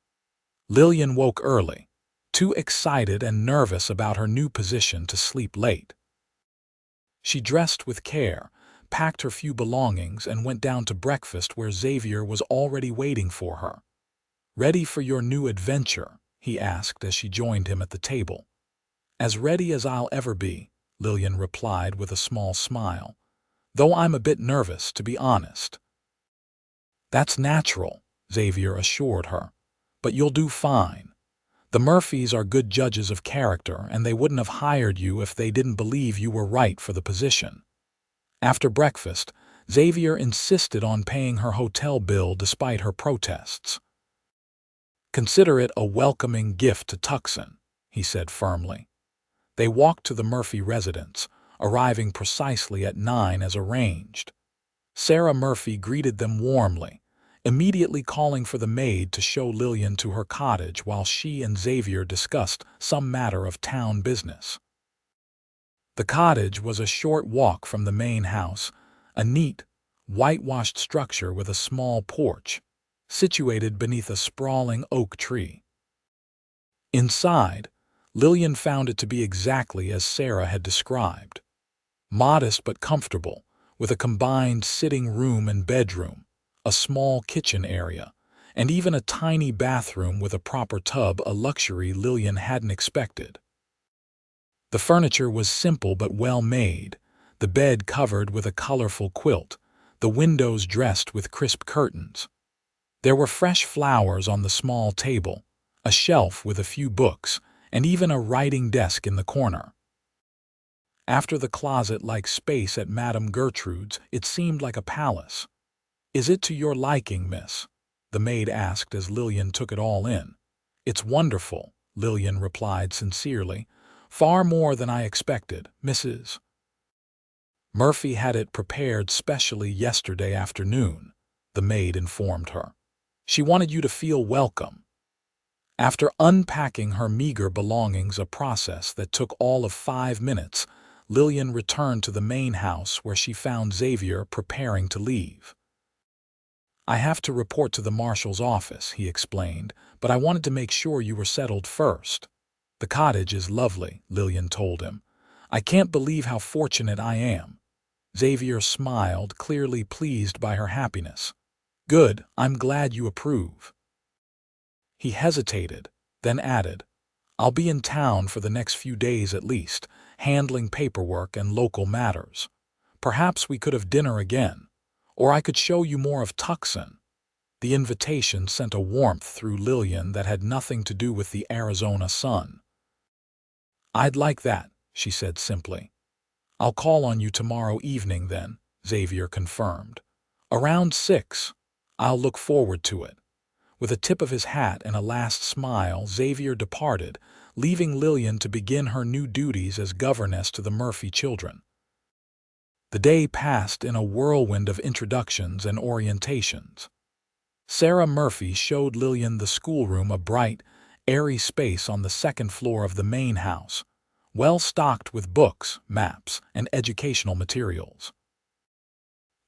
Lillian woke early, too excited and nervous about her new position to sleep late. She dressed with care, packed her few belongings, and went down to breakfast where Xavier was already waiting for her. "Ready for your new adventure?" he asked as she joined him at the table. "As ready as I'll ever be," Lillian replied with a small smile, "though I'm a bit nervous, to be honest." "That's natural," Xavier assured her, "but you'll do fine. The Murphys are good judges of character, and they wouldn't have hired you if they didn't believe you were right for the position." After breakfast, Xavier insisted on paying her hotel bill despite her protests. "Consider it a welcoming gift to Tucson," he said firmly. They walked to the Murphy residence, arriving precisely at 9 as arranged. Sarah Murphy greeted them warmly, immediately calling for the maid to show Lillian to her cottage while she and Xavier discussed some matter of town business. The cottage was a short walk from the main house, a neat, whitewashed structure with a small porch, situated beneath a sprawling oak tree. Inside, Lillian found it to be exactly as Sarah had described. Modest but comfortable, with a combined sitting room and bedroom, a small kitchen area, and even a tiny bathroom with a proper tub, a luxury Lillian hadn't expected. The furniture was simple but well made, the bed covered with a colorful quilt, the windows dressed with crisp curtains. There were fresh flowers on the small table, a shelf with a few books, and even a writing desk in the corner. After the closet-like space at Madame Gertrude's, it seemed like a palace. "Is it to your liking, miss?" the maid asked as Lillian took it all in. "It's wonderful," Lillian replied sincerely. "Far more than I expected, Mrs. Murphy had it prepared specially yesterday afternoon," the maid informed her. "She wanted you to feel welcome." After unpacking her meager belongings, a process that took all of 5 minutes, Lillian returned to the main house where she found Xavier preparing to leave. "I have to report to the marshal's office," he explained, "but I wanted to make sure you were settled first." "The cottage is lovely," Lillian told him. "I can't believe how fortunate I am." Xavier smiled, clearly pleased by her happiness. "Good, I'm glad you approve." He hesitated, then added, "I'll be in town for the next few days at least, handling paperwork and local matters. Perhaps we could have dinner again, or I could show you more of Tucson." The invitation sent a warmth through Lillian that had nothing to do with the Arizona sun. "I'd like that," she said simply. "I'll call on you tomorrow evening then," Xavier confirmed. "Around 6. I'll look forward to it." With a tip of his hat and a last smile, Xavier departed, leaving Lillian to begin her new duties as governess to the Murphy children. The day passed in a whirlwind of introductions and orientations. Sarah Murphy showed Lillian the schoolroom, a bright, airy space on the second floor of the main house, well stocked with books, maps, and educational materials.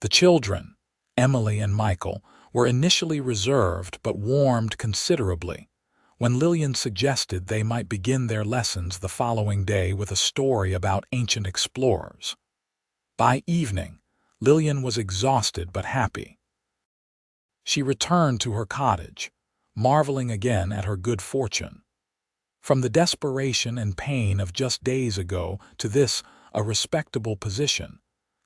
The children, Emily and Michael, were initially reserved but warmed considerably when Lillian suggested they might begin their lessons the following day with a story about ancient explorers. By evening, Lillian was exhausted but happy. She returned to her cottage, marveling again at her good fortune. From the desperation and pain of just days ago to this, a respectable position,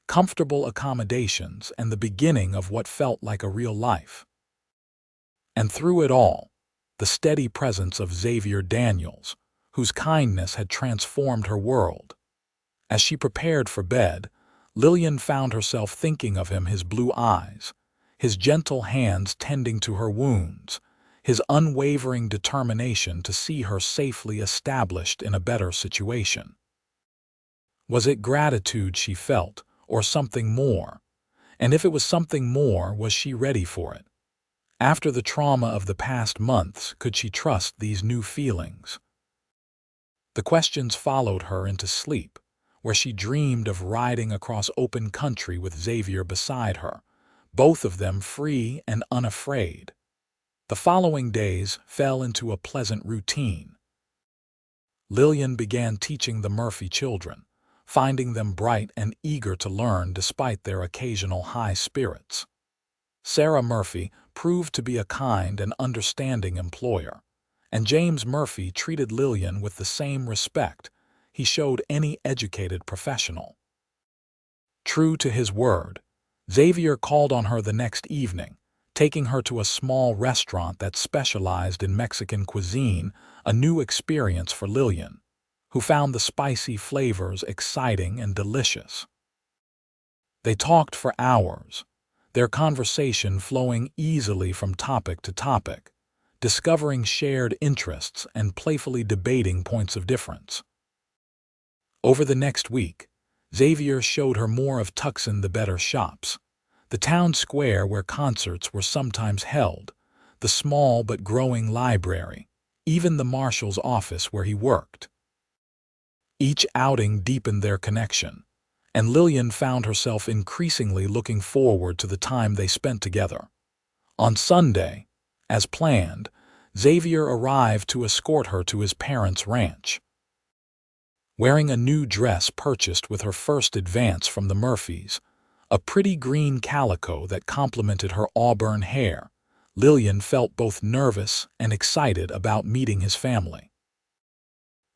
comfortable accommodations, and the beginning of what felt like a real life. And through it all, the steady presence of Xavier Daniels, whose kindness had transformed her world. As she prepared for bed, Lillian found herself thinking of him, his blue eyes, his gentle hands tending to her wounds, his unwavering determination to see her safely established in a better situation. Was it gratitude she felt, or something more? And if it was something more, was she ready for it? After the trauma of the past months, could she trust these new feelings? The questions followed her into sleep, where she dreamed of riding across open country with Xavier beside her, both of them free and unafraid. The following days fell into a pleasant routine. Lillian began teaching the Murphy children, finding them bright and eager to learn despite their occasional high spirits. Sarah Murphy proved to be a kind and understanding employer, and James Murphy treated Lillian with the same respect he showed any educated professional. True to his word, Xavier called on her the next evening, taking her to a small restaurant that specialized in Mexican cuisine, a new experience for Lillian, who found the spicy flavors exciting and delicious. They talked for hours, their conversation flowing easily from topic to topic, discovering shared interests and playfully debating points of difference. Over the next week, Xavier showed her more of Tucson the Better shops, the town square where concerts were sometimes held, the small but growing library, even the marshal's office where he worked. Each outing deepened their connection, and Lillian found herself increasingly looking forward to the time they spent together. On Sunday, as planned, Xavier arrived to escort her to his parents' ranch. Wearing a new dress purchased with her first advance from the Murphys, a pretty green calico that complemented her auburn hair, Lillian felt both nervous and excited about meeting his family.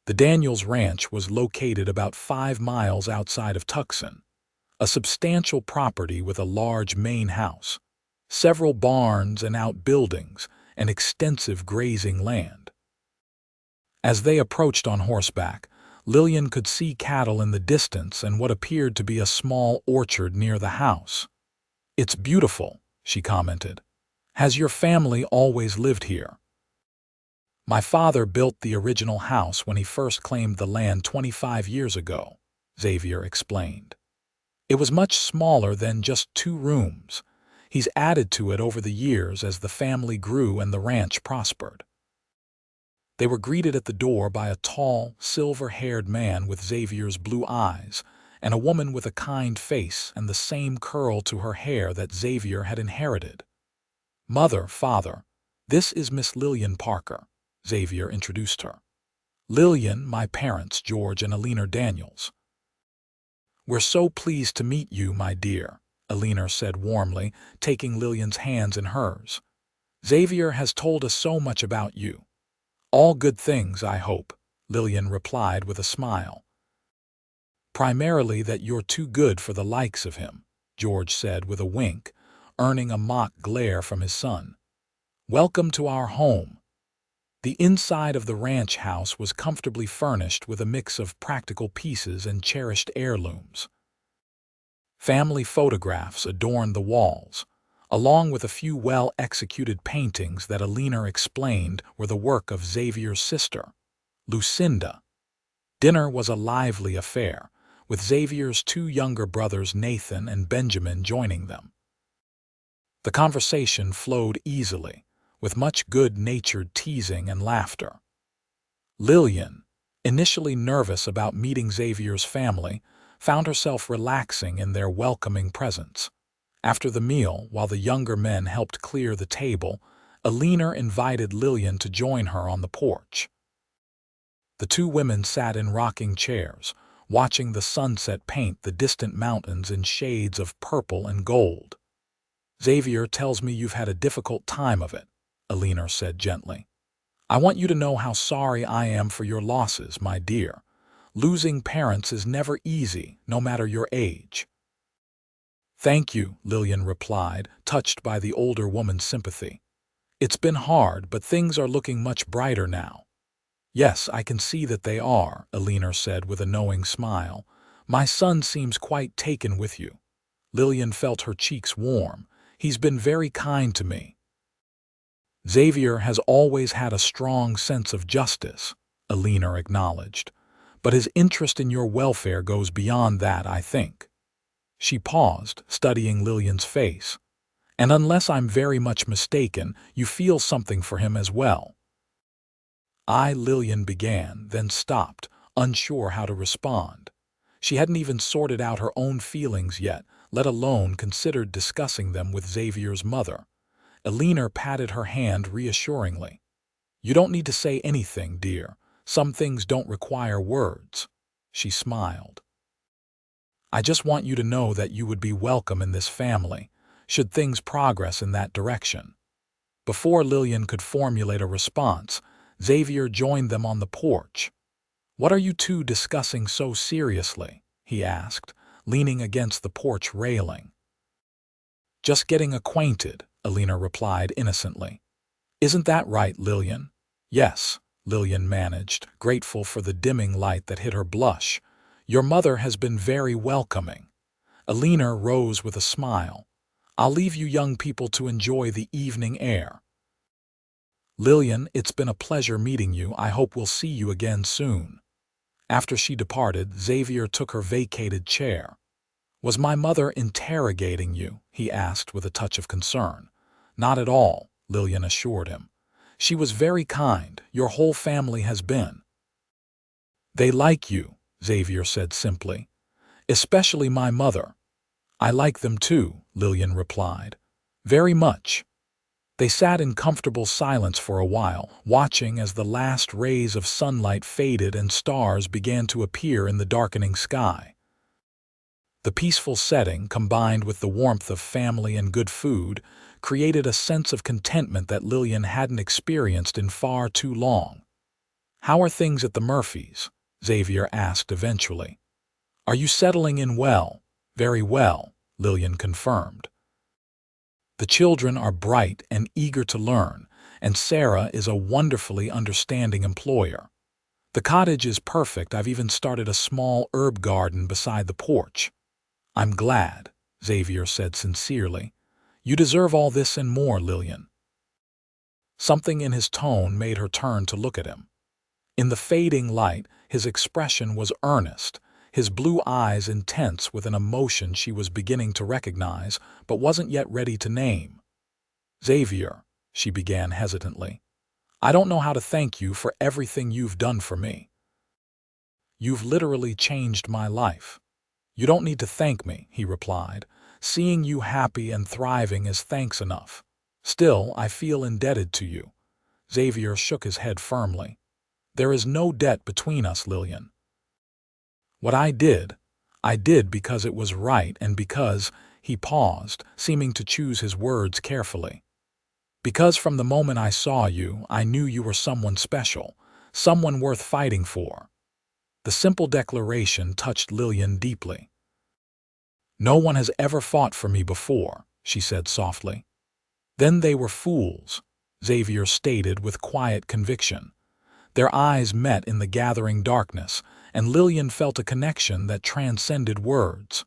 The Daniels Ranch was located about 5 miles outside of Tucson, a substantial property with a large main house, several barns and outbuildings, and extensive grazing land. As they approached on horseback, Lillian could see cattle in the distance and what appeared to be a small orchard near the house. "It's beautiful," she commented. "Has your family always lived here?" "My father built the original house when he first claimed the land 25 years ago," Xavier explained. "It was much smaller than just 2 rooms. He's added to it over the years as the family grew and the ranch prospered." They were greeted at the door by a tall, silver-haired man with Xavier's blue eyes, and a woman with a kind face and the same curl to her hair that Xavier had inherited. "Mother, father, this is Miss Lillian Parker," Xavier introduced her. "Lillian, my parents, George and Alina Daniels." "We're so pleased to meet you, my dear," Alina said warmly, taking Lillian's hands in hers. "Xavier has told us so much about you." "All good things, I hope," Lillian replied with a smile. "Primarily that you're too good for the likes of him," George said with a wink, earning a mock glare from his son. "Welcome to our home." The inside of the ranch house was comfortably furnished with a mix of practical pieces and cherished heirlooms. Family photographs adorned the walls, along with a few well-executed paintings that Alina explained were the work of Xavier's sister, Lucinda. Dinner was a lively affair, with Xavier's 2 younger brothers Nathan and Benjamin joining them. The conversation flowed easily, with much good-natured teasing and laughter. Lillian, initially nervous about meeting Xavier's family, found herself relaxing in their welcoming presence. After the meal, while the younger men helped clear the table, Alina invited Lillian to join her on the porch. The 2 women sat in rocking chairs, watching the sunset paint the distant mountains in shades of purple and gold. Xavier tells me you've had a difficult time of it, Alina said gently. I want you to know how sorry I am for your losses, my dear. Losing parents is never easy, no matter your age. Thank you, Lillian replied, touched by the older woman's sympathy. It's been hard, but things are looking much brighter now. Yes, I can see that they are, Alina said with a knowing smile. My son seems quite taken with you. Lillian felt her cheeks warm. He's been very kind to me. Xavier has always had a strong sense of justice, Alina acknowledged. But his interest in your welfare goes beyond that, I think. She paused, studying Lillian's face. And unless I'm very much mistaken, you feel something for him as well. Lillian began, then stopped, unsure how to respond. She hadn't even sorted out her own feelings yet, let alone considered discussing them with Xavier's mother. Alina patted her hand reassuringly. You don't need to say anything, dear. Some things don't require words. She smiled. I just want you to know that you would be welcome in this family, should things progress in that direction. Before Lillian could formulate a response, Xavier joined them on the porch. What are you two discussing so seriously? He asked, leaning against the porch railing. Just getting acquainted, Alina replied innocently. Isn't that right, Lillian? Yes, Lillian managed, grateful for the dimming light that hid her blush. Your mother has been very welcoming. Alina rose with a smile. I'll leave you young people to enjoy the evening air. Lillian, it's been a pleasure meeting you. I hope we'll see you again soon. After she departed, Xavier took her vacated chair. Was my mother interrogating you? He asked with a touch of concern. Not at all, Lillian assured him. She was very kind. Your whole family has been. They like you, Xavier said simply. Especially my mother. I like them too, Lillian replied. Very much. They sat in comfortable silence for a while, watching as the last rays of sunlight faded and stars began to appear in the darkening sky. The peaceful setting, combined with the warmth of family and good food, created a sense of contentment that Lillian hadn't experienced in far too long. How are things at the Murphys? Xavier asked eventually. Are you settling in well? Very well, Lillian confirmed. The children are bright and eager to learn, and Sarah is a wonderfully understanding employer. The cottage is perfect. I've even started a small herb garden beside the porch. I'm glad, Xavier said sincerely. You deserve all this and more, Lillian. Something in his tone made her turn to look at him. In the fading light, his expression was earnest, his blue eyes intense with an emotion she was beginning to recognize but wasn't yet ready to name. Xavier, she began hesitantly, I don't know how to thank you for everything you've done for me. You've literally changed my life. You don't need to thank me, he replied. Seeing you happy and thriving is thanks enough. Still, I feel indebted to you. Xavier shook his head firmly. There is no debt between us, Lillian. What I did because it was right and because, he paused, seeming to choose his words carefully. Because from the moment I saw you, I knew you were someone special, someone worth fighting for. The simple declaration touched Lillian deeply. No one has ever fought for me before, she said softly. Then they were fools, Xavier stated with quiet conviction. Their eyes met in the gathering darkness, and Lillian felt a connection that transcended words.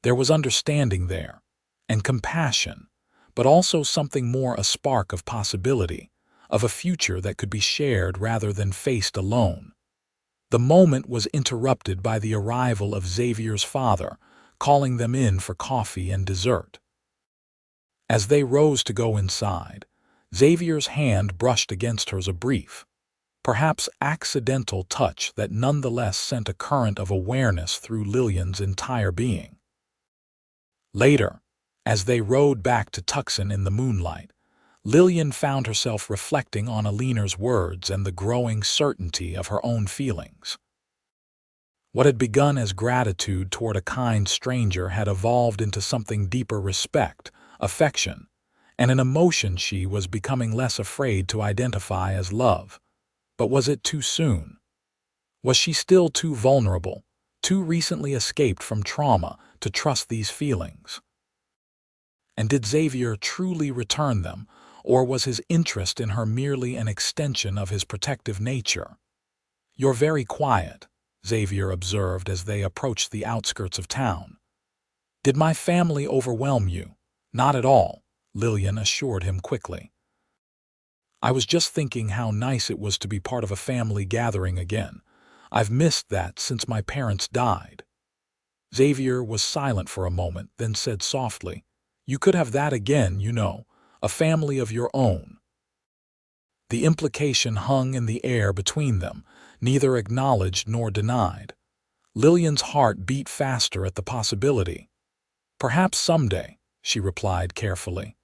There was understanding there, and compassion, but also something more, a spark of possibility, of a future that could be shared rather than faced alone. The moment was interrupted by the arrival of Xavier's father, calling them in for coffee and dessert. As they rose to go inside, Xavier's hand brushed against hers, a brief, perhaps accidental touch that nonetheless sent a current of awareness through Lillian's entire being. Later, as they rode back to Tucson in the moonlight, Lillian found herself reflecting on Alina's words and the growing certainty of her own feelings. What had begun as gratitude toward a kind stranger had evolved into something deeper: respect, affection, and an emotion she was becoming less afraid to identify as love. But was it too soon? Was she still too vulnerable, too recently escaped from trauma to trust these feelings? And did Xavier truly return them, or was his interest in her merely an extension of his protective nature? "You're very quiet," Xavier observed as they approached the outskirts of town. "Did my family overwhelm you?" "Not at all," Lillian assured him quickly. "I was just thinking how nice it was to be part of a family gathering again. I've missed that since my parents died." Xavier was silent for a moment, then said softly, "You could have that again, you know, a family of your own." The implication hung in the air between them, neither acknowledged nor denied. Lillian's heart beat faster at the possibility. "Perhaps someday," she replied carefully.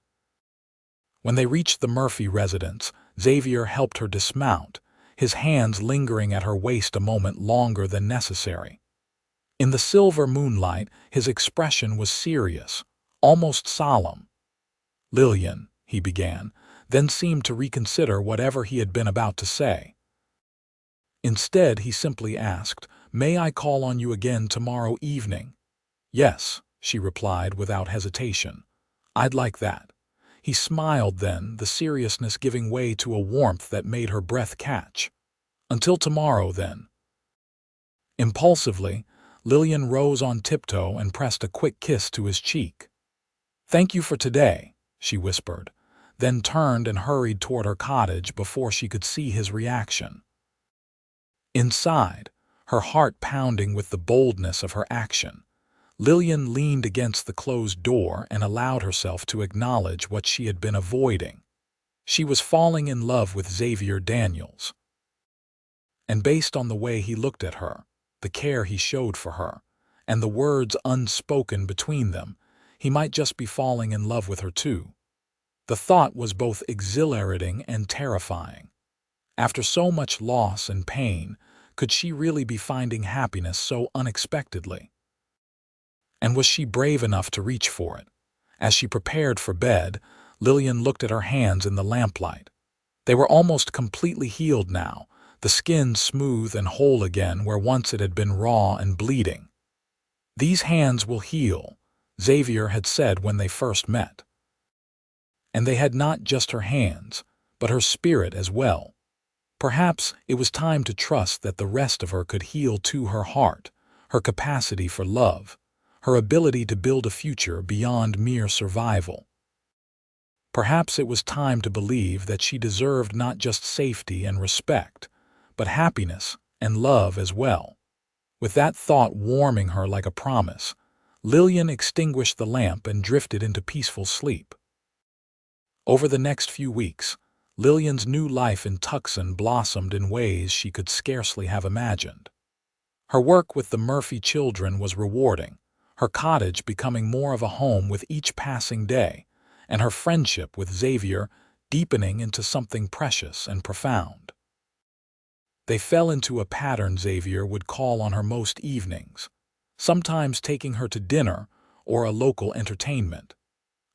When they reached the Murphy residence, Xavier helped her dismount, his hands lingering at her waist a moment longer than necessary. In the silver moonlight, his expression was serious, almost solemn. "Lillian," he began, then seemed to reconsider whatever he had been about to say. Instead, he simply asked, "May I call on you again tomorrow evening?" "Yes," she replied without hesitation. "I'd like that." He smiled then, the seriousness giving way to a warmth that made her breath catch. "Until tomorrow, then." Impulsively, Lillian rose on tiptoe and pressed a quick kiss to his cheek. "Thank you for today," she whispered, then turned and hurried toward her cottage before she could see his reaction. Inside, her heart pounding with the boldness of her action, Lillian leaned against the closed door and allowed herself to acknowledge what she had been avoiding. She was falling in love with Xavier Daniels. And based on the way he looked at her, the care he showed for her, and the words unspoken between them, he might just be falling in love with her too. The thought was both exhilarating and terrifying. After so much loss and pain, could she really be finding happiness so unexpectedly? And was she brave enough to reach for it? As she prepared for bed, Lillian looked at her hands in the lamplight. They were almost completely healed now, the skin smooth and whole again where once it had been raw and bleeding. "These hands will heal," Xavier had said when they first met. And they had not just her hands, but her spirit as well. Perhaps it was time to trust that the rest of her could heal too: her heart, her capacity for love, her ability to build a future beyond mere survival. Perhaps it was time to believe that she deserved not just safety and respect, but happiness and love as well. With that thought warming her like a promise, Lillian extinguished the lamp and drifted into peaceful sleep. Over the next few weeks, Lillian's new life in Tucson blossomed in ways she could scarcely have imagined. Her work with the Murphy children was rewarding, her cottage becoming more of a home with each passing day, and her friendship with Xavier deepening into something precious and profound. They fell into a pattern: Xavier would call on her most evenings, sometimes taking her to dinner or a local entertainment,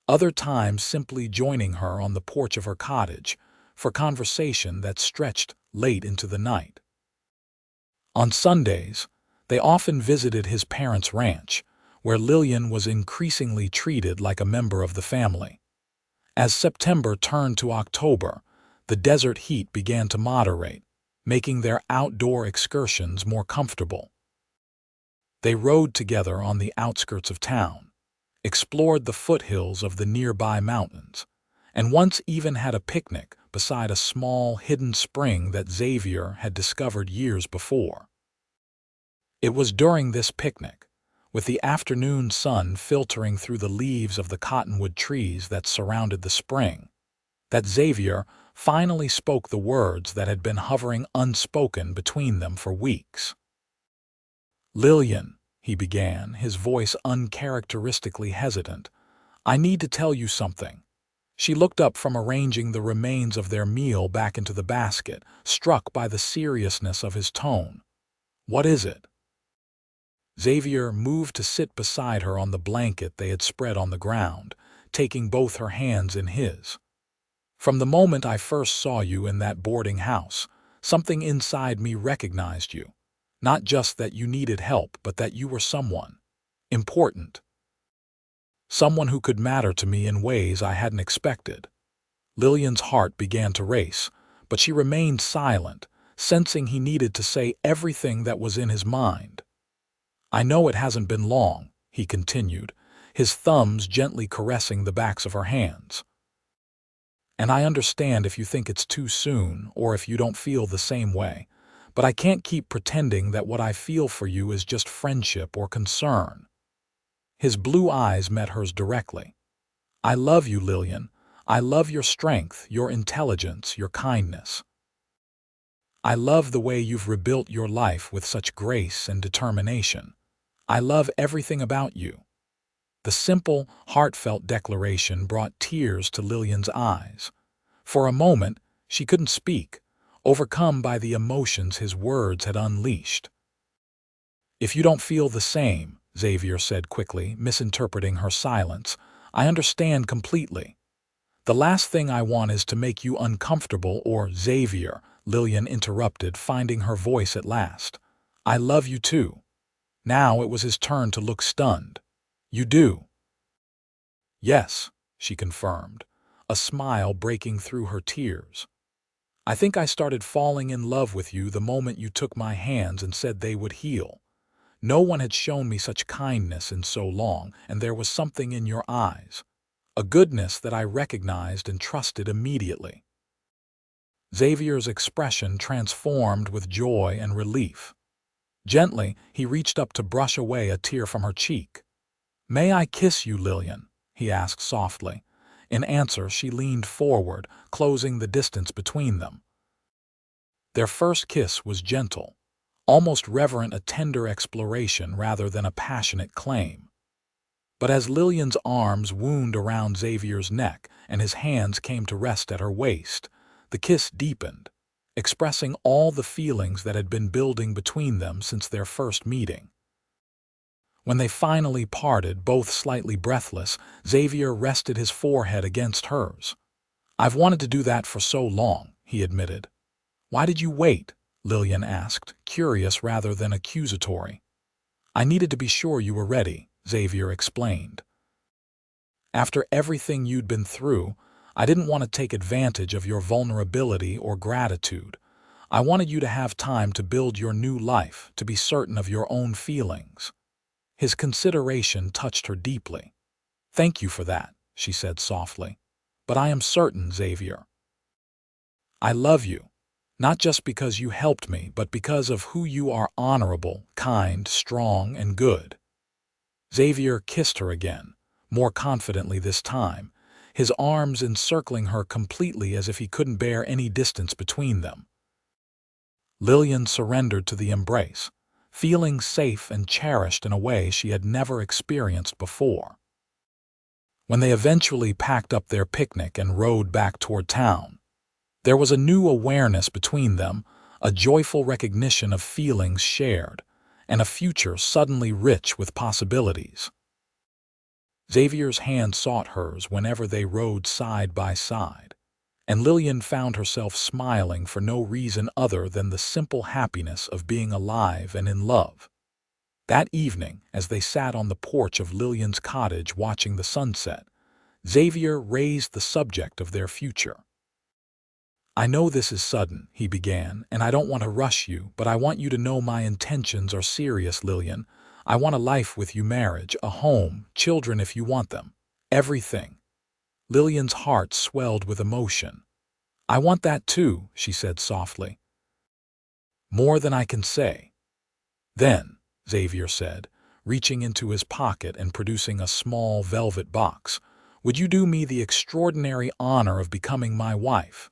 other times simply joining her on the porch of her cottage for conversation that stretched late into the night. On Sundays, they often visited his parents' ranch, where Lillian was increasingly treated like a member of the family. As September turned to October, the desert heat began to moderate, making their outdoor excursions more comfortable. They rode together on the outskirts of town, explored the foothills of the nearby mountains, and once even had a picnic beside a small, hidden spring that Xavier had discovered years before. It was during this picnic, with the afternoon sun filtering through the leaves of the cottonwood trees that surrounded the spring, that Xavier finally spoke the words that had been hovering unspoken between them for weeks. "Lillian," he began, his voice uncharacteristically hesitant, "I need to tell you something." She looked up from arranging the remains of their meal back into the basket, struck by the seriousness of his tone. "What is it?" Xavier moved to sit beside her on the blanket they had spread on the ground, taking both her hands in his. From the moment I first saw you in that boarding house, something inside me recognized you. Not just that you needed help, but that you were someone important. Someone who could matter to me in ways I hadn't expected. Lillian's heart began to race, but she remained silent, sensing he needed to say everything that was in his mind. I know it hasn't been long, he continued, his thumbs gently caressing the backs of her hands. And I understand if you think it's too soon or if you don't feel the same way, but I can't keep pretending that what I feel for you is just friendship or concern. His blue eyes met hers directly. I love you, Lillian. I love your strength, your intelligence, your kindness. I love the way you've rebuilt your life with such grace and determination. I love everything about you. The simple, heartfelt declaration brought tears to Lillian's eyes. For a moment, she couldn't speak, overcome by the emotions his words had unleashed. If you don't feel the same, Xavier said quickly, misinterpreting her silence, I understand completely. The last thing I want is to make you uncomfortable or Xavier, Lillian interrupted, finding her voice at last. I love you too. Now it was his turn to look stunned. You do? Yes, she confirmed, a smile breaking through her tears. I think I started falling in love with you the moment you took my hands and said they would heal. No one had shown me such kindness in so long, and there was something in your eyes, a goodness that I recognized and trusted immediately. Xavier's expression transformed with joy and relief. Gently, he reached up to brush away a tear from her cheek. May I kiss you, Lillian? He asked softly. In answer, she leaned forward, closing the distance between them. Their first kiss was gentle, almost reverent, a tender exploration rather than a passionate claim. But as Lillian's arms wound around Xavier's neck and his hands came to rest at her waist, the kiss deepened, expressing all the feelings that had been building between them since their first meeting. When they finally parted, both slightly breathless, Xavier rested his forehead against hers. I've wanted to do that for so long, he admitted. Why did you wait? Lillian asked, curious rather than accusatory. I needed to be sure you were ready, Xavier explained. After everything you'd been through, I didn't want to take advantage of your vulnerability or gratitude. I wanted you to have time to build your new life, to be certain of your own feelings. His consideration touched her deeply. Thank you for that, she said softly. But I am certain, Xavier. I love you. Not just because you helped me, but because of who you are, honorable, kind, strong, and good. Xavier kissed her again, more confidently this time, his arms encircling her completely as if he couldn't bear any distance between them. Lillian surrendered to the embrace, feeling safe and cherished in a way she had never experienced before. When they eventually packed up their picnic and rode back toward town, there was a new awareness between them, a joyful recognition of feelings shared, and a future suddenly rich with possibilities. Xavier's hand sought hers whenever they rode side by side, and Lillian found herself smiling for no reason other than the simple happiness of being alive and in love. That evening, as they sat on the porch of Lillian's cottage watching the sunset, Xavier raised the subject of their future. I know this is sudden, he began, and I don't want to rush you, but I want you to know my intentions are serious, Lillian. I want a life with you, marriage, a home, children if you want them. Everything. Lillian's heart swelled with emotion. I want that too, she said softly. More than I can say. Then, Xavier said, reaching into his pocket and producing a small velvet box, would you do me the extraordinary honor of becoming my wife?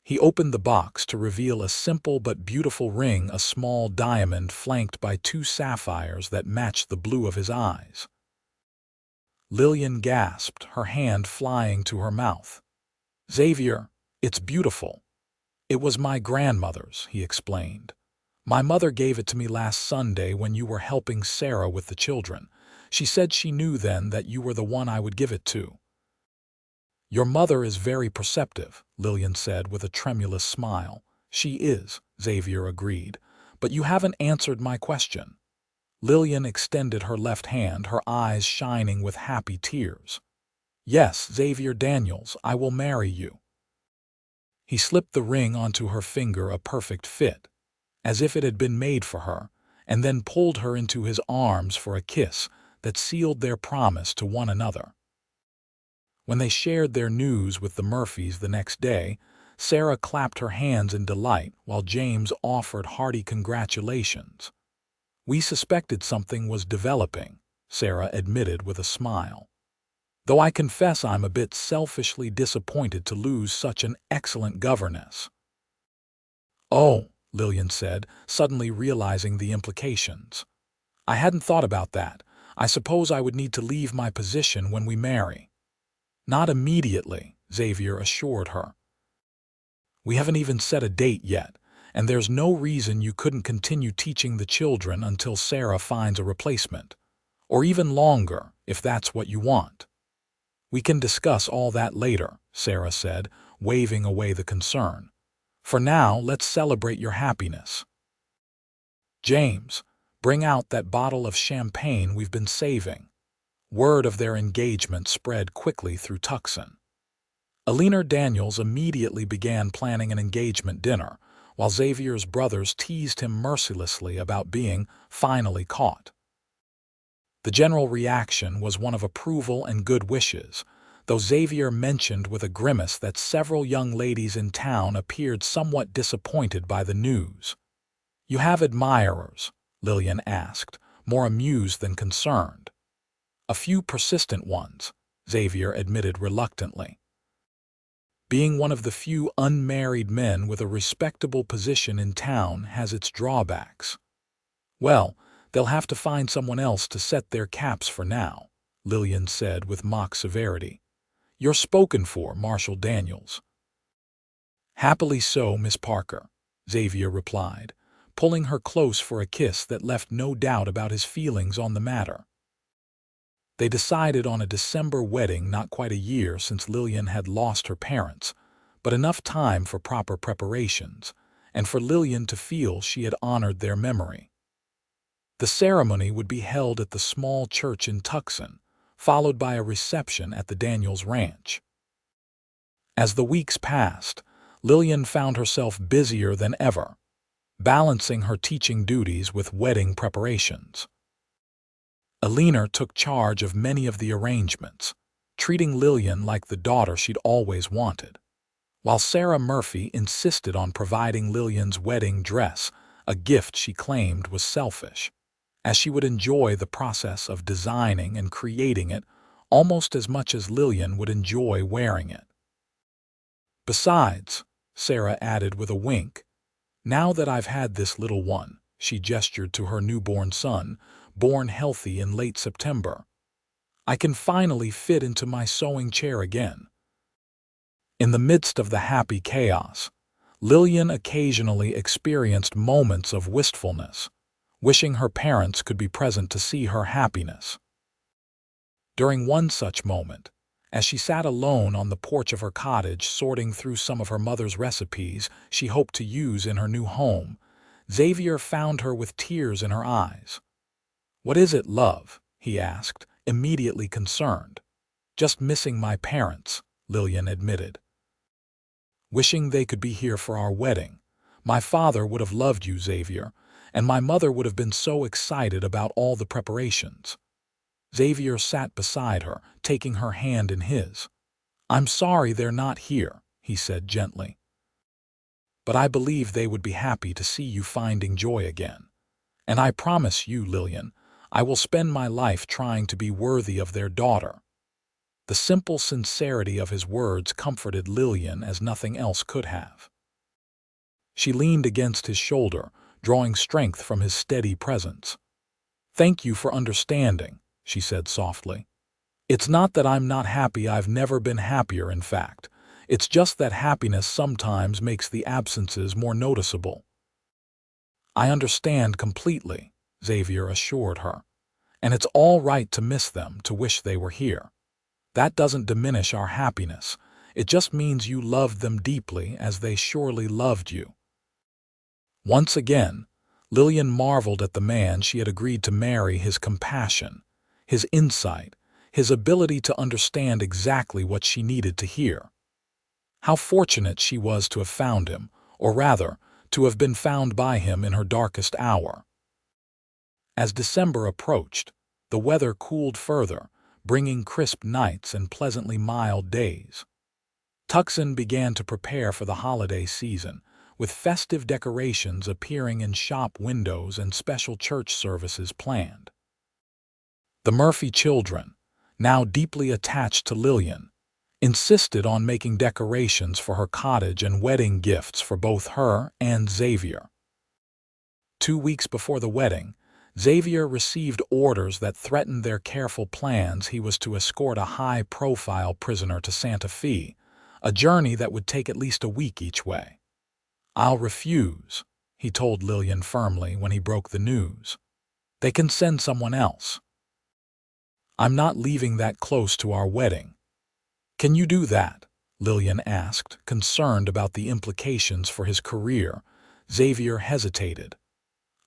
He opened the box to reveal a simple but beautiful ring, a small diamond flanked by 2 sapphires that matched the blue of his eyes. Lillian gasped, her hand flying to her mouth. Xavier, it's beautiful. It was my grandmother's, he explained. My mother gave it to me last Sunday when you were helping Sarah with the children. She said she knew then that you were the one I would give it to. Your mother is very perceptive, Lillian said with a tremulous smile. She is, Xavier agreed. But you haven't answered my question. Lillian extended her left hand, her eyes shining with happy tears. Yes, Xavier Daniels, I will marry you. He slipped the ring onto her finger, a perfect fit, as if it had been made for her, and then pulled her into his arms for a kiss that sealed their promise to one another. When they shared their news with the Murphys the next day, Sarah clapped her hands in delight while James offered hearty congratulations. We suspected something was developing, Sarah admitted with a smile. Though I confess I'm a bit selfishly disappointed to lose such an excellent governess. Oh, Lillian said, suddenly realizing the implications. I hadn't thought about that. I suppose I would need to leave my position when we marry. Not immediately, Xavier assured her. We haven't even set a date yet, and there's no reason you couldn't continue teaching the children until Sarah finds a replacement. Or even longer, if that's what you want. We can discuss all that later, Sarah said, waving away the concern. For now, let's celebrate your happiness. James, bring out that bottle of champagne we've been saving. Word of their engagement spread quickly through Tucson. Xavier Daniels immediately began planning an engagement dinner, while Xavier's brothers teased him mercilessly about being finally caught. The general reaction was one of approval and good wishes, though Xavier mentioned with a grimace that several young ladies in town appeared somewhat disappointed by the news. You have admirers? Lillian asked, more amused than concerned. A few persistent ones, Xavier admitted reluctantly. Being one of the few unmarried men with a respectable position in town has its drawbacks. Well, they'll have to find someone else to set their caps for now, Lillian said with mock severity. You're spoken for, Marshal Daniels. Happily so, Miss Parker, Xavier replied, pulling her close for a kiss that left no doubt about his feelings on the matter. They decided on a December wedding, not quite a year since Lillian had lost her parents, but enough time for proper preparations, and for Lillian to feel she had honored their memory. The ceremony would be held at the small church in Tucson, followed by a reception at the Daniels Ranch. As the weeks passed, Lillian found herself busier than ever, balancing her teaching duties with wedding preparations. Xavier took charge of many of the arrangements, treating Lillian like the daughter she'd always wanted, while Sarah Murphy insisted on providing Lillian's wedding dress, a gift she claimed was selfish, as she would enjoy the process of designing and creating it almost as much as Lillian would enjoy wearing it. Besides, Sarah added with a wink, now that I've had this little one, she gestured to her newborn son, born healthy in late September, I can finally fit into my sewing chair again. In the midst of the happy chaos, Lillian occasionally experienced moments of wistfulness, wishing her parents could be present to see her happiness. During one such moment, as she sat alone on the porch of her cottage sorting through some of her mother's recipes she hoped to use in her new home, Xavier found her with tears in her eyes. What is it, love? He asked, immediately concerned. Just missing my parents, Lillian admitted. Wishing they could be here for our wedding. My father would have loved you, Xavier, and my mother would have been so excited about all the preparations. Xavier sat beside her, taking her hand in his. I'm sorry they're not here, he said gently. But I believe they would be happy to see you finding joy again. And I promise you, Lillian, I will spend my life trying to be worthy of their daughter. The simple sincerity of his words comforted Lillian as nothing else could have. She leaned against his shoulder, drawing strength from his steady presence. Thank you for understanding, she said softly. It's not that I'm not happy. I've never been happier, in fact. It's just that happiness sometimes makes the absences more noticeable. I understand completely, Xavier assured her. And it's all right to miss them, to wish they were here. That doesn't diminish our happiness. It just means you loved them deeply, as they surely loved you. Once again, Lillian marveled at the man she had agreed to marry, his compassion, his insight, his ability to understand exactly what she needed to hear. How fortunate she was to have found him, or rather, to have been found by him in her darkest hour. As December approached, the weather cooled further, bringing crisp nights and pleasantly mild days. Tucson began to prepare for the holiday season, with festive decorations appearing in shop windows and special church services planned. The Murphy children, now deeply attached to Lillian, insisted on making decorations for her cottage and wedding gifts for both her and Xavier. 2 weeks before the wedding, Xavier received orders that threatened their careful plans. He was to escort a high-profile prisoner to Santa Fe, a journey that would take at least a week each way. "I'll refuse," he told Lillian firmly when he broke the news. "They can send someone else. I'm not leaving that close to our wedding." "Can you do that?" Lillian asked, concerned about the implications for his career. Xavier hesitated.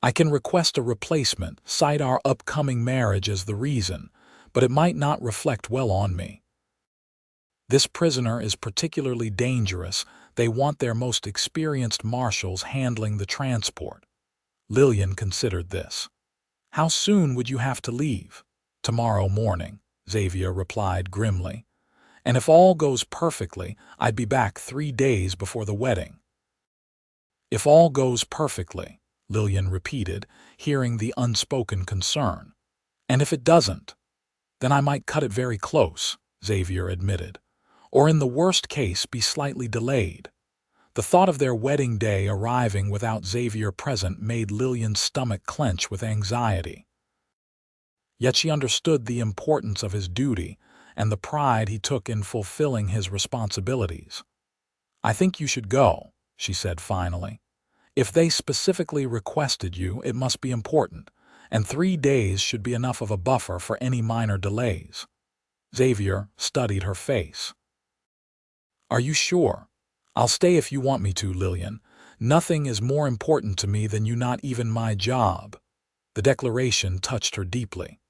"I can request a replacement, cite our upcoming marriage as the reason, but it might not reflect well on me. This prisoner is particularly dangerous. They want their most experienced marshals handling the transport." Lillian considered this. "How soon would you have to leave?" "Tomorrow morning," Xavier replied grimly. "And if all goes perfectly, I'd be back 3 days before the wedding." "If all goes perfectly," Lillian repeated, hearing the unspoken concern. "And if it doesn't?" "Then I might cut it very close," Xavier admitted. "Or in the worst case be slightly delayed." The thought of their wedding day arriving without Xavier present made Lillian's stomach clench with anxiety. Yet she understood the importance of his duty and the pride he took in fulfilling his responsibilities. "I think you should go," she said finally. "If they specifically requested you, it must be important, and 3 days should be enough of a buffer for any minor delays." Xavier studied her face. "Are you sure?" "I'll stay if you want me to, Lillian. Nothing is more important to me than you, not even my job." The declaration touched her deeply.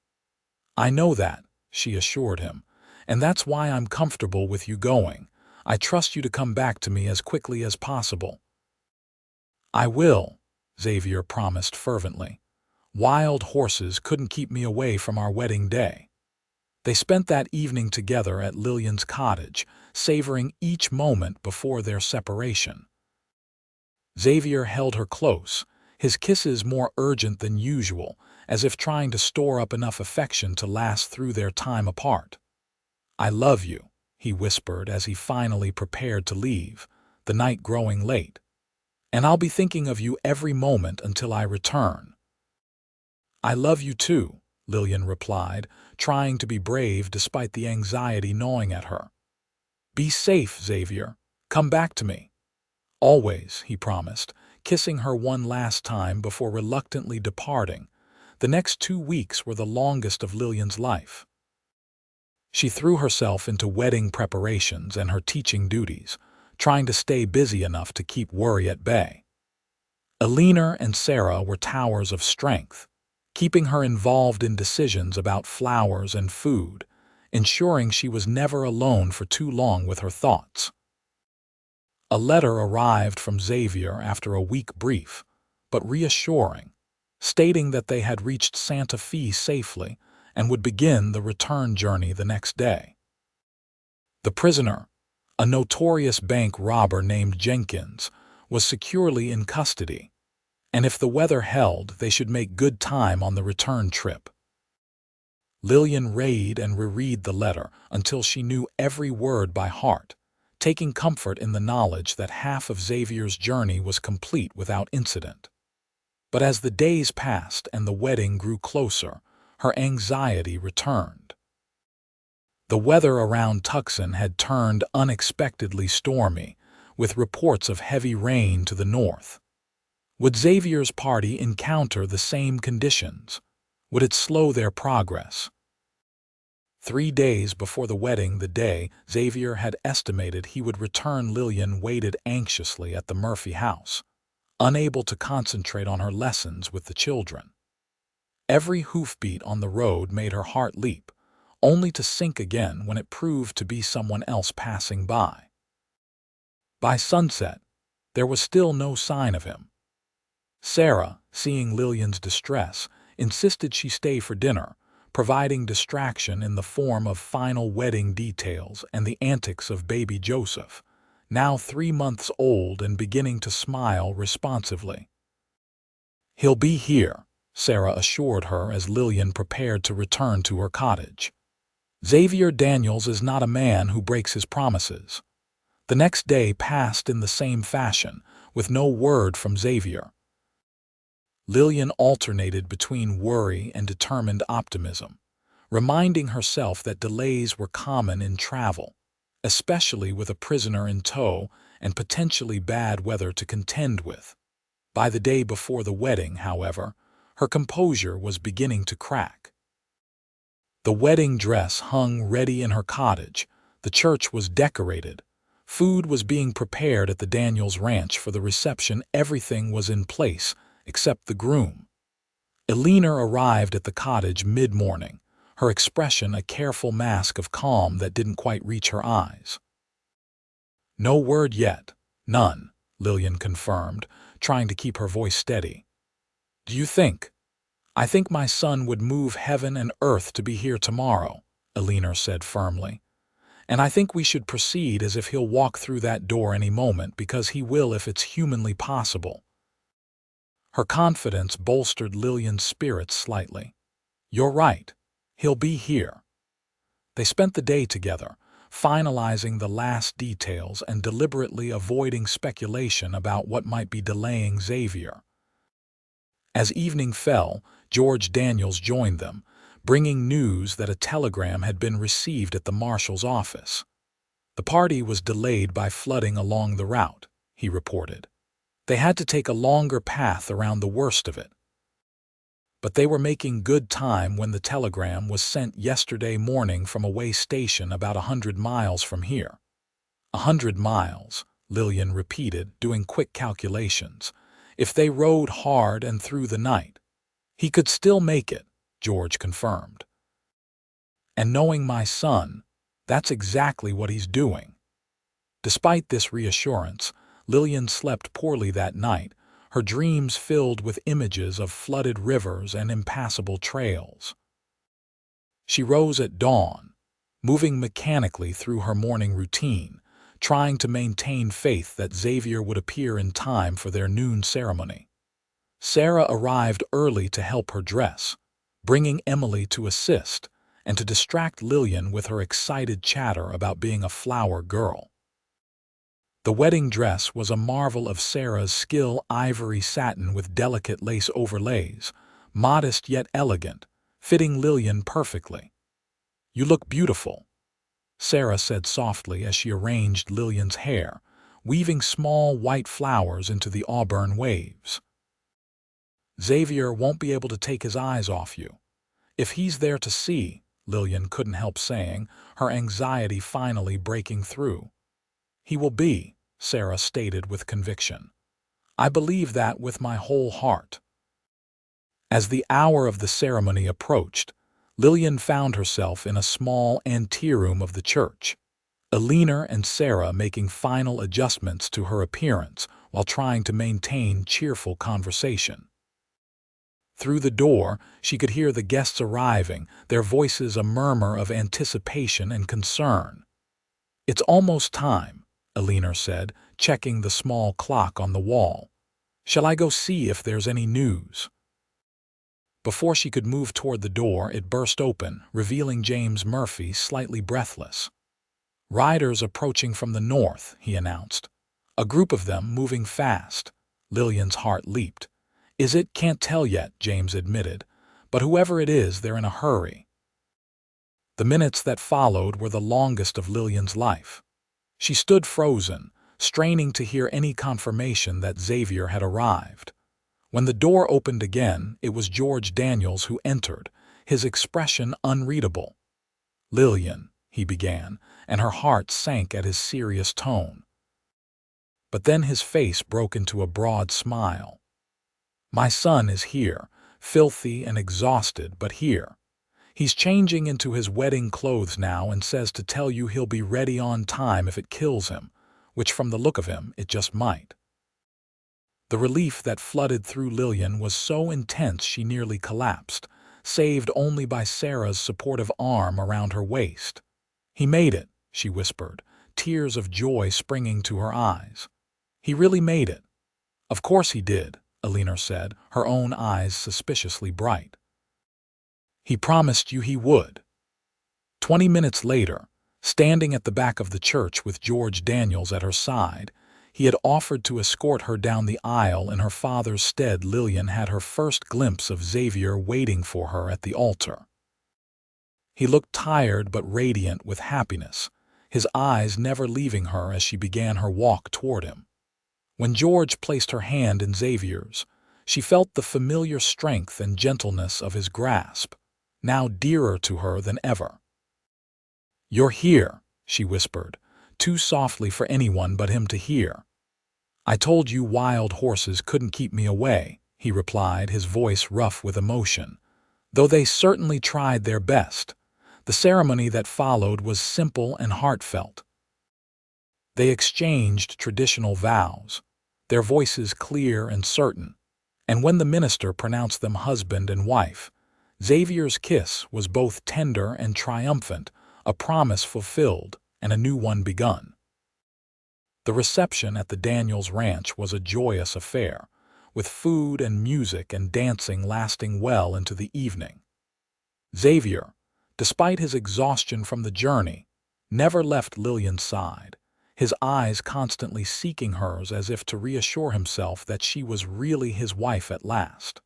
"I know that," she assured him, "and that's why I'm comfortable with you going. I trust you to come back to me as quickly as possible." "I will," Xavier promised fervently. "Wild horses couldn't keep me away from our wedding day." They spent that evening together at Lillian's cottage, savoring each moment before their separation. Xavier held her close, his kisses more urgent than usual, as if trying to store up enough affection to last through their time apart. "I love you," he whispered as he finally prepared to leave, the night growing late. "And I'll be thinking of you every moment until I return." "I love you too," Lillian replied, trying to be brave despite the anxiety gnawing at her. "Be safe, Xavier. Come back to me." "Always," he promised, kissing her one last time before reluctantly departing. The next 2 weeks were the longest of Lillian's life. She threw herself into wedding preparations and her teaching duties, trying to stay busy enough to keep worry at bay. Elena and Sarah were towers of strength, keeping her involved in decisions about flowers and food, ensuring she was never alone for too long with her thoughts. A letter arrived from Xavier after a weak brief, but reassuring, stating that they had reached Santa Fe safely and would begin the return journey the next day. The prisoner, a notorious bank robber named Jenkins, was securely in custody, and if the weather held, they should make good time on the return trip. Lillian read and reread the letter until she knew every word by heart, taking comfort in the knowledge that half of Xavier's journey was complete without incident. But as the days passed and the wedding grew closer, her anxiety returned. The weather around Tucson had turned unexpectedly stormy, with reports of heavy rain to the north. Would Xavier's party encounter the same conditions? Would it slow their progress? 3 days before the wedding, the day Xavier had estimated he would return, Lillian waited anxiously at the Murphy house, unable to concentrate on her lessons with the children. Every hoofbeat on the road made her heart leap, only to sink again when it proved to be someone else passing by. By sunset, there was still no sign of him. Sarah, seeing Lillian's distress, insisted she stay for dinner, providing distraction in the form of final wedding details and the antics of baby Joseph, now 3 months old and beginning to smile responsively. "He'll be here," Sarah assured her as Lillian prepared to return to her cottage. "Xavier Daniels is not a man who breaks his promises." The next day passed in the same fashion, with no word from Xavier. Lillian alternated between worry and determined optimism, reminding herself that delays were common in travel, especially with a prisoner in tow and potentially bad weather to contend with. By the day before the wedding, however, her composure was beginning to crack. The wedding dress hung ready in her cottage, the church was decorated, food was being prepared at the Daniels Ranch for the reception, everything was in place except the groom. Eleanor arrived at the cottage mid-morning, her expression a careful mask of calm that didn't quite reach her eyes. "No word yet, none," Lillian confirmed, trying to keep her voice steady. "Do you think?" "I think my son would move heaven and earth to be here tomorrow," Eleanor said firmly. "And I think we should proceed as if he'll walk through that door any moment, because he will if it's humanly possible." Her confidence bolstered Lillian's spirits slightly. "You're right. He'll be here." They spent the day together, finalizing the last details and deliberately avoiding speculation about what might be delaying Xavier. As evening fell, George Daniels joined them, bringing news that a telegram had been received at the marshal's office. "The party was delayed by flooding along the route," he reported. "They had to take a longer path around the worst of it." But they were making good time when the telegram was sent yesterday morning from a way station about 100 miles from here. 100 miles, Lillian repeated, doing quick calculations. If they rode hard and through the night, he could still make it, George confirmed. "And knowing my son, that's exactly what he's doing." Despite this reassurance, Lillian slept poorly that night, her dreams filled with images of flooded rivers and impassable trails. She rose at dawn, moving mechanically through her morning routine, trying to maintain faith that Xavier would appear in time for their noon ceremony. Sarah arrived early to help her dress, bringing Emily to assist and to distract Lillian with her excited chatter about being a flower girl. The wedding dress was a marvel of Sarah's skill, ivory satin with delicate lace overlays, modest yet elegant, fitting Lillian perfectly. "You look beautiful," Sarah said softly as she arranged Lillian's hair, weaving small white flowers into the auburn waves. "Xavier won't be able to take his eyes off you. If he's there to see," Lillian couldn't help saying, her anxiety finally breaking through. "He will be," Sarah stated with conviction. "I believe that with my whole heart." As the hour of the ceremony approached, Lillian found herself in a small anteroom of the church, Eleanor and Sarah making final adjustments to her appearance while trying to maintain cheerful conversation. Through the door, she could hear the guests arriving, their voices a murmur of anticipation and concern. "It's almost time," Eleanor said, checking the small clock on the wall. "Shall I go see if there's any news?" Before she could move toward the door, it burst open, revealing James Murphy, slightly breathless. "Riders approaching from the north," he announced. "A group of them moving fast." Lillian's heart leaped. "Is it? Can't tell yet," James admitted. "But whoever it is, they're in a hurry." The minutes that followed were the longest of Lillian's life. She stood frozen, straining to hear any confirmation that Xavier had arrived. When the door opened again, it was George Daniels who entered, his expression unreadable. "Lillian," he began, and her heart sank at his serious tone. But then his face broke into a broad smile. "My son is here, filthy and exhausted, but here. He's changing into his wedding clothes now and says to tell you he'll be ready on time if it kills him, which from the look of him, it just might." The relief that flooded through Lillian was so intense she nearly collapsed, saved only by Sarah's supportive arm around her waist. "He made it," she whispered, tears of joy springing to her eyes. "He really made it." "Of course he did," Alina said, her own eyes suspiciously bright. "He promised you he would." 20 minutes later, standing at the back of the church with George Daniels at her side, he had offered to escort her down the aisle in her father's stead. Lillian had her first glimpse of Xavier waiting for her at the altar. He looked tired but radiant with happiness, his eyes never leaving her as she began her walk toward him. When George placed her hand in Xavier's, she felt the familiar strength and gentleness of his grasp, now dearer to her than ever. "You're here," she whispered, too softly for anyone but him to hear. "I told you wild horses couldn't keep me away," he replied, his voice rough with emotion. "Though they certainly tried their best. The ceremony that followed was simple and heartfelt. They exchanged traditional vows, their voices clear and certain, and when the minister pronounced them husband and wife, Xavier's kiss was both tender and triumphant, a promise fulfilled and a new one begun. The reception at the Daniels Ranch was a joyous affair, with food and music and dancing lasting well into the evening. Xavier, despite his exhaustion from the journey, never left Lillian's side, his eyes constantly seeking hers as if to reassure himself that she was really his wife at last.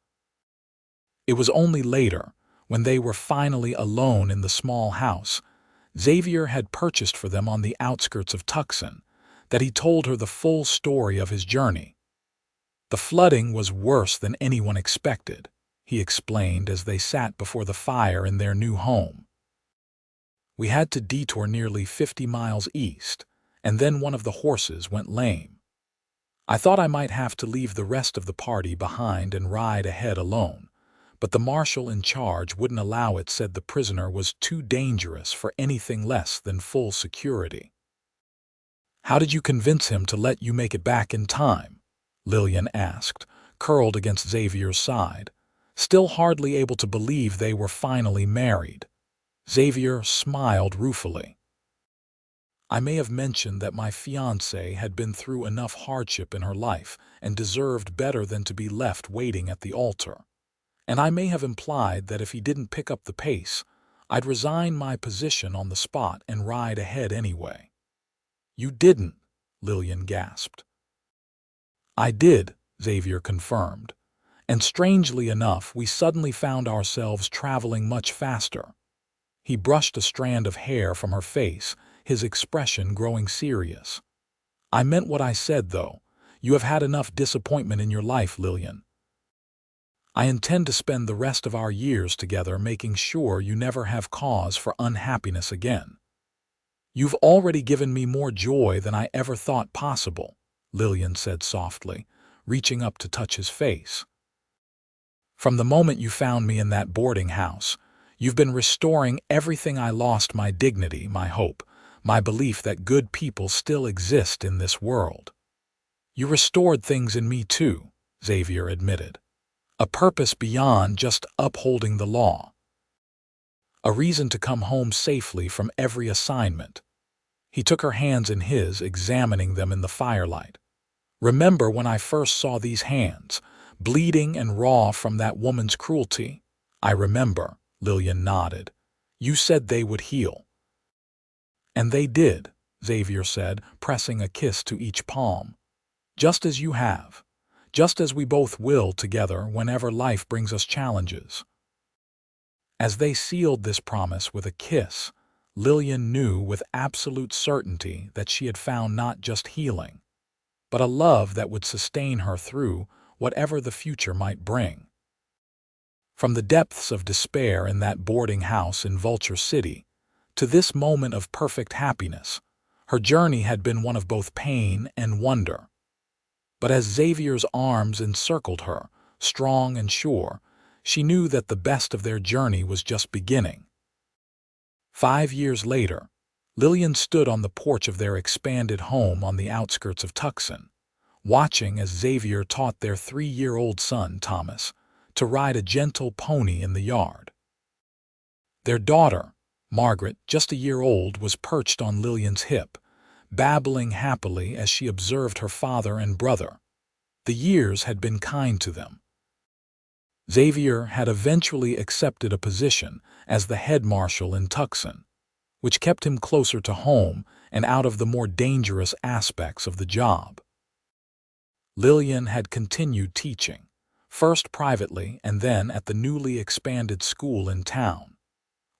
It was only later, when they were finally alone in the small house Xavier had purchased for them on the outskirts of Tucson, that he told her the full story of his journey. "The flooding was worse than anyone expected," he explained as they sat before the fire in their new home. "We had to detour nearly 50 miles east, and then one of the horses went lame. I thought I might have to leave the rest of the party behind and ride ahead alone, but the marshal in charge wouldn't allow it, said the prisoner was too dangerous for anything less than full security." "How did you convince him to let you make it back in time?" Lillian asked, curled against Xavier's side, still hardly able to believe they were finally married. Xavier smiled ruefully. "I may have mentioned that my fiancée had been through enough hardship in her life and deserved better than to be left waiting at the altar. And I may have implied that if he didn't pick up the pace, I'd resign my position on the spot and ride ahead anyway." "You didn't," Lillian gasped. "I did," Xavier confirmed. "And strangely enough, we suddenly found ourselves traveling much faster." He brushed a strand of hair from her face, his expression growing serious. "I meant what I said, though. You have had enough disappointment in your life, Lillian. I intend to spend the rest of our years together making sure you never have cause for unhappiness again." "You've already given me more joy than I ever thought possible," Lillian said softly, reaching up to touch his face. "From the moment you found me in that boarding house, you've been restoring everything I lost: my dignity, my hope, my belief that good people still exist in this world." "You restored things in me too," Xavier admitted. "A purpose beyond just upholding the law. A reason to come home safely from every assignment." He took her hands in his, examining them in the firelight. "Remember when I first saw these hands, bleeding and raw from that woman's cruelty?" "I remember," Lillian nodded. "You said they would heal." "And they did," Xavier said, pressing a kiss to each palm. "Just as you have. Just as we both will together whenever life brings us challenges." As they sealed this promise with a kiss, Lillian knew with absolute certainty that she had found not just healing, but a love that would sustain her through whatever the future might bring. From the depths of despair in that boarding house in Vulture City to this moment of perfect happiness, her journey had been one of both pain and wonder. But as Xavier's arms encircled her, strong and sure, she knew that the best of their journey was just beginning. 5 years later, Lillian stood on the porch of their expanded home on the outskirts of Tucson, watching as Xavier taught their 3-year-old son, Thomas, to ride a gentle pony in the yard. Their daughter, Margaret, just a year old, was perched on Lillian's hip, babbling happily as she observed her father and brother. The years had been kind to them. Xavier had eventually accepted a position as the head marshal in Tucson, which kept him closer to home and out of the more dangerous aspects of the job. Lillian had continued teaching, first privately and then at the newly expanded school in town,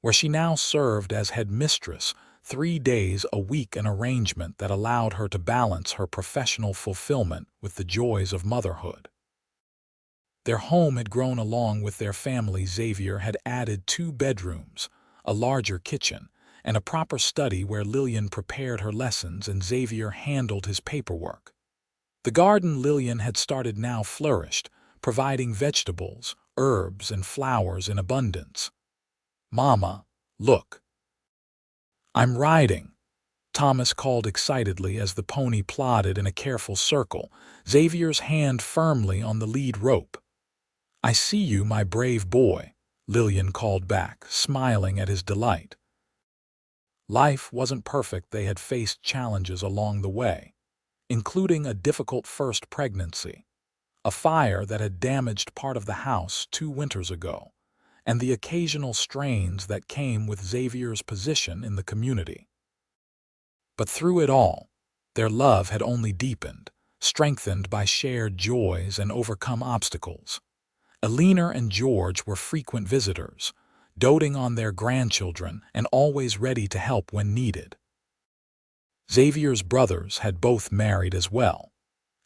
where she now served as headmistress 3 days a week, an arrangement that allowed her to balance her professional fulfillment with the joys of motherhood. Their home had grown along with their family. Xavier had added 2 bedrooms, a larger kitchen, and a proper study where Lillian prepared her lessons and Xavier handled his paperwork. The garden Lillian had started now flourished, providing vegetables, herbs, and flowers in abundance. "Mama, look. I'm riding," Thomas called excitedly as the pony plodded in a careful circle, Xavier's hand firmly on the lead rope. "I see you, my brave boy," Lillian called back, smiling at his delight. Life wasn't perfect. They had faced challenges along the way, including a difficult first pregnancy, a fire that had damaged part of the house 2 winters ago, and the occasional strains that came with Xavier's position in the community. But through it all, their love had only deepened, strengthened by shared joys and overcome obstacles. Eleanor and George were frequent visitors, doting on their grandchildren and always ready to help when needed. Xavier's brothers had both married as well,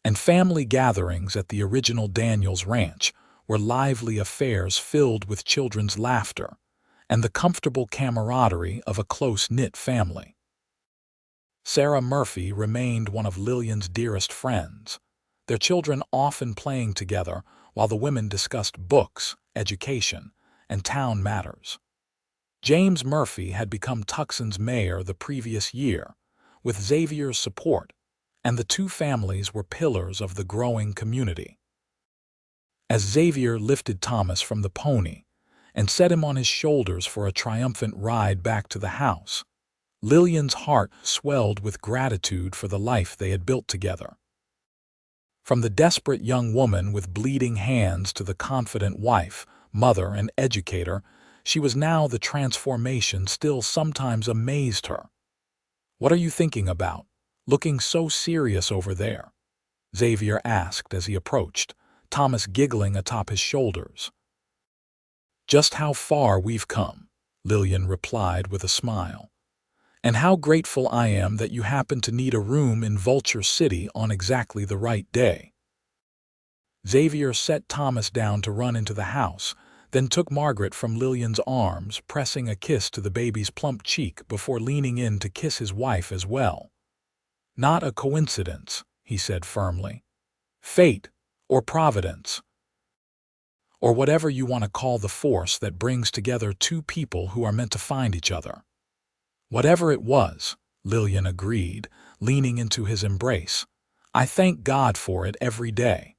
and family gatherings at the original Daniels ranch were lively affairs filled with children's laughter and the comfortable camaraderie of a close-knit family. Sarah Murphy remained one of Lillian's dearest friends, their children often playing together while the women discussed books, education, and town matters. James Murphy had become Tucson's mayor the previous year, with Xavier's support, and the 2 families were pillars of the growing community. As Xavier lifted Thomas from the pony and set him on his shoulders for a triumphant ride back to the house, Lillian's heart swelled with gratitude for the life they had built together. From the desperate young woman with bleeding hands to the confident wife, mother, and educator, she was now the transformation still sometimes amazed her. "What are you thinking about, looking so serious over there?" Xavier asked as he approached, Thomas giggling atop his shoulders. "Just how far we've come," Lillian replied with a smile. "And how grateful I am that you happen to need a room in Vulture City on exactly the right day." Xavier set Thomas down to run into the house, then took Margaret from Lillian's arms, pressing a kiss to the baby's plump cheek before leaning in to kiss his wife as well. "Not a coincidence," he said firmly. "Fate, or providence, or whatever you want to call the force that brings together 2 people who are meant to find each other." "Whatever it was," Lillian agreed, leaning into his embrace, "I thank God for it every day."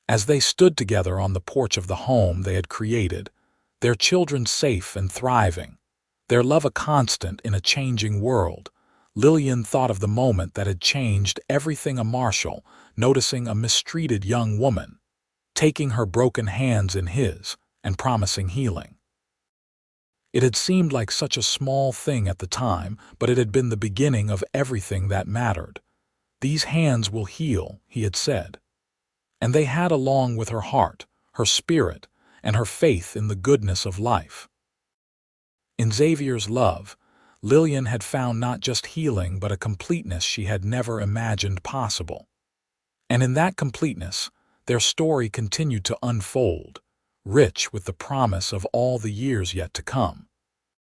As they stood together on the porch of the home they had created, their children safe and thriving, their love a constant in a changing world, Lillian thought of the moment that had changed everything: a marshal noticing a mistreated young woman, taking her broken hands in his, and promising healing. It had seemed like such a small thing at the time, but it had been the beginning of everything that mattered. "These hands will heal," he had said. And they had, along with her heart, her spirit, and her faith in the goodness of life. In Xavier's love, Lillian had found not just healing but a completeness she had never imagined possible. And in that completeness, their story continued to unfold, rich with the promise of all the years yet to come.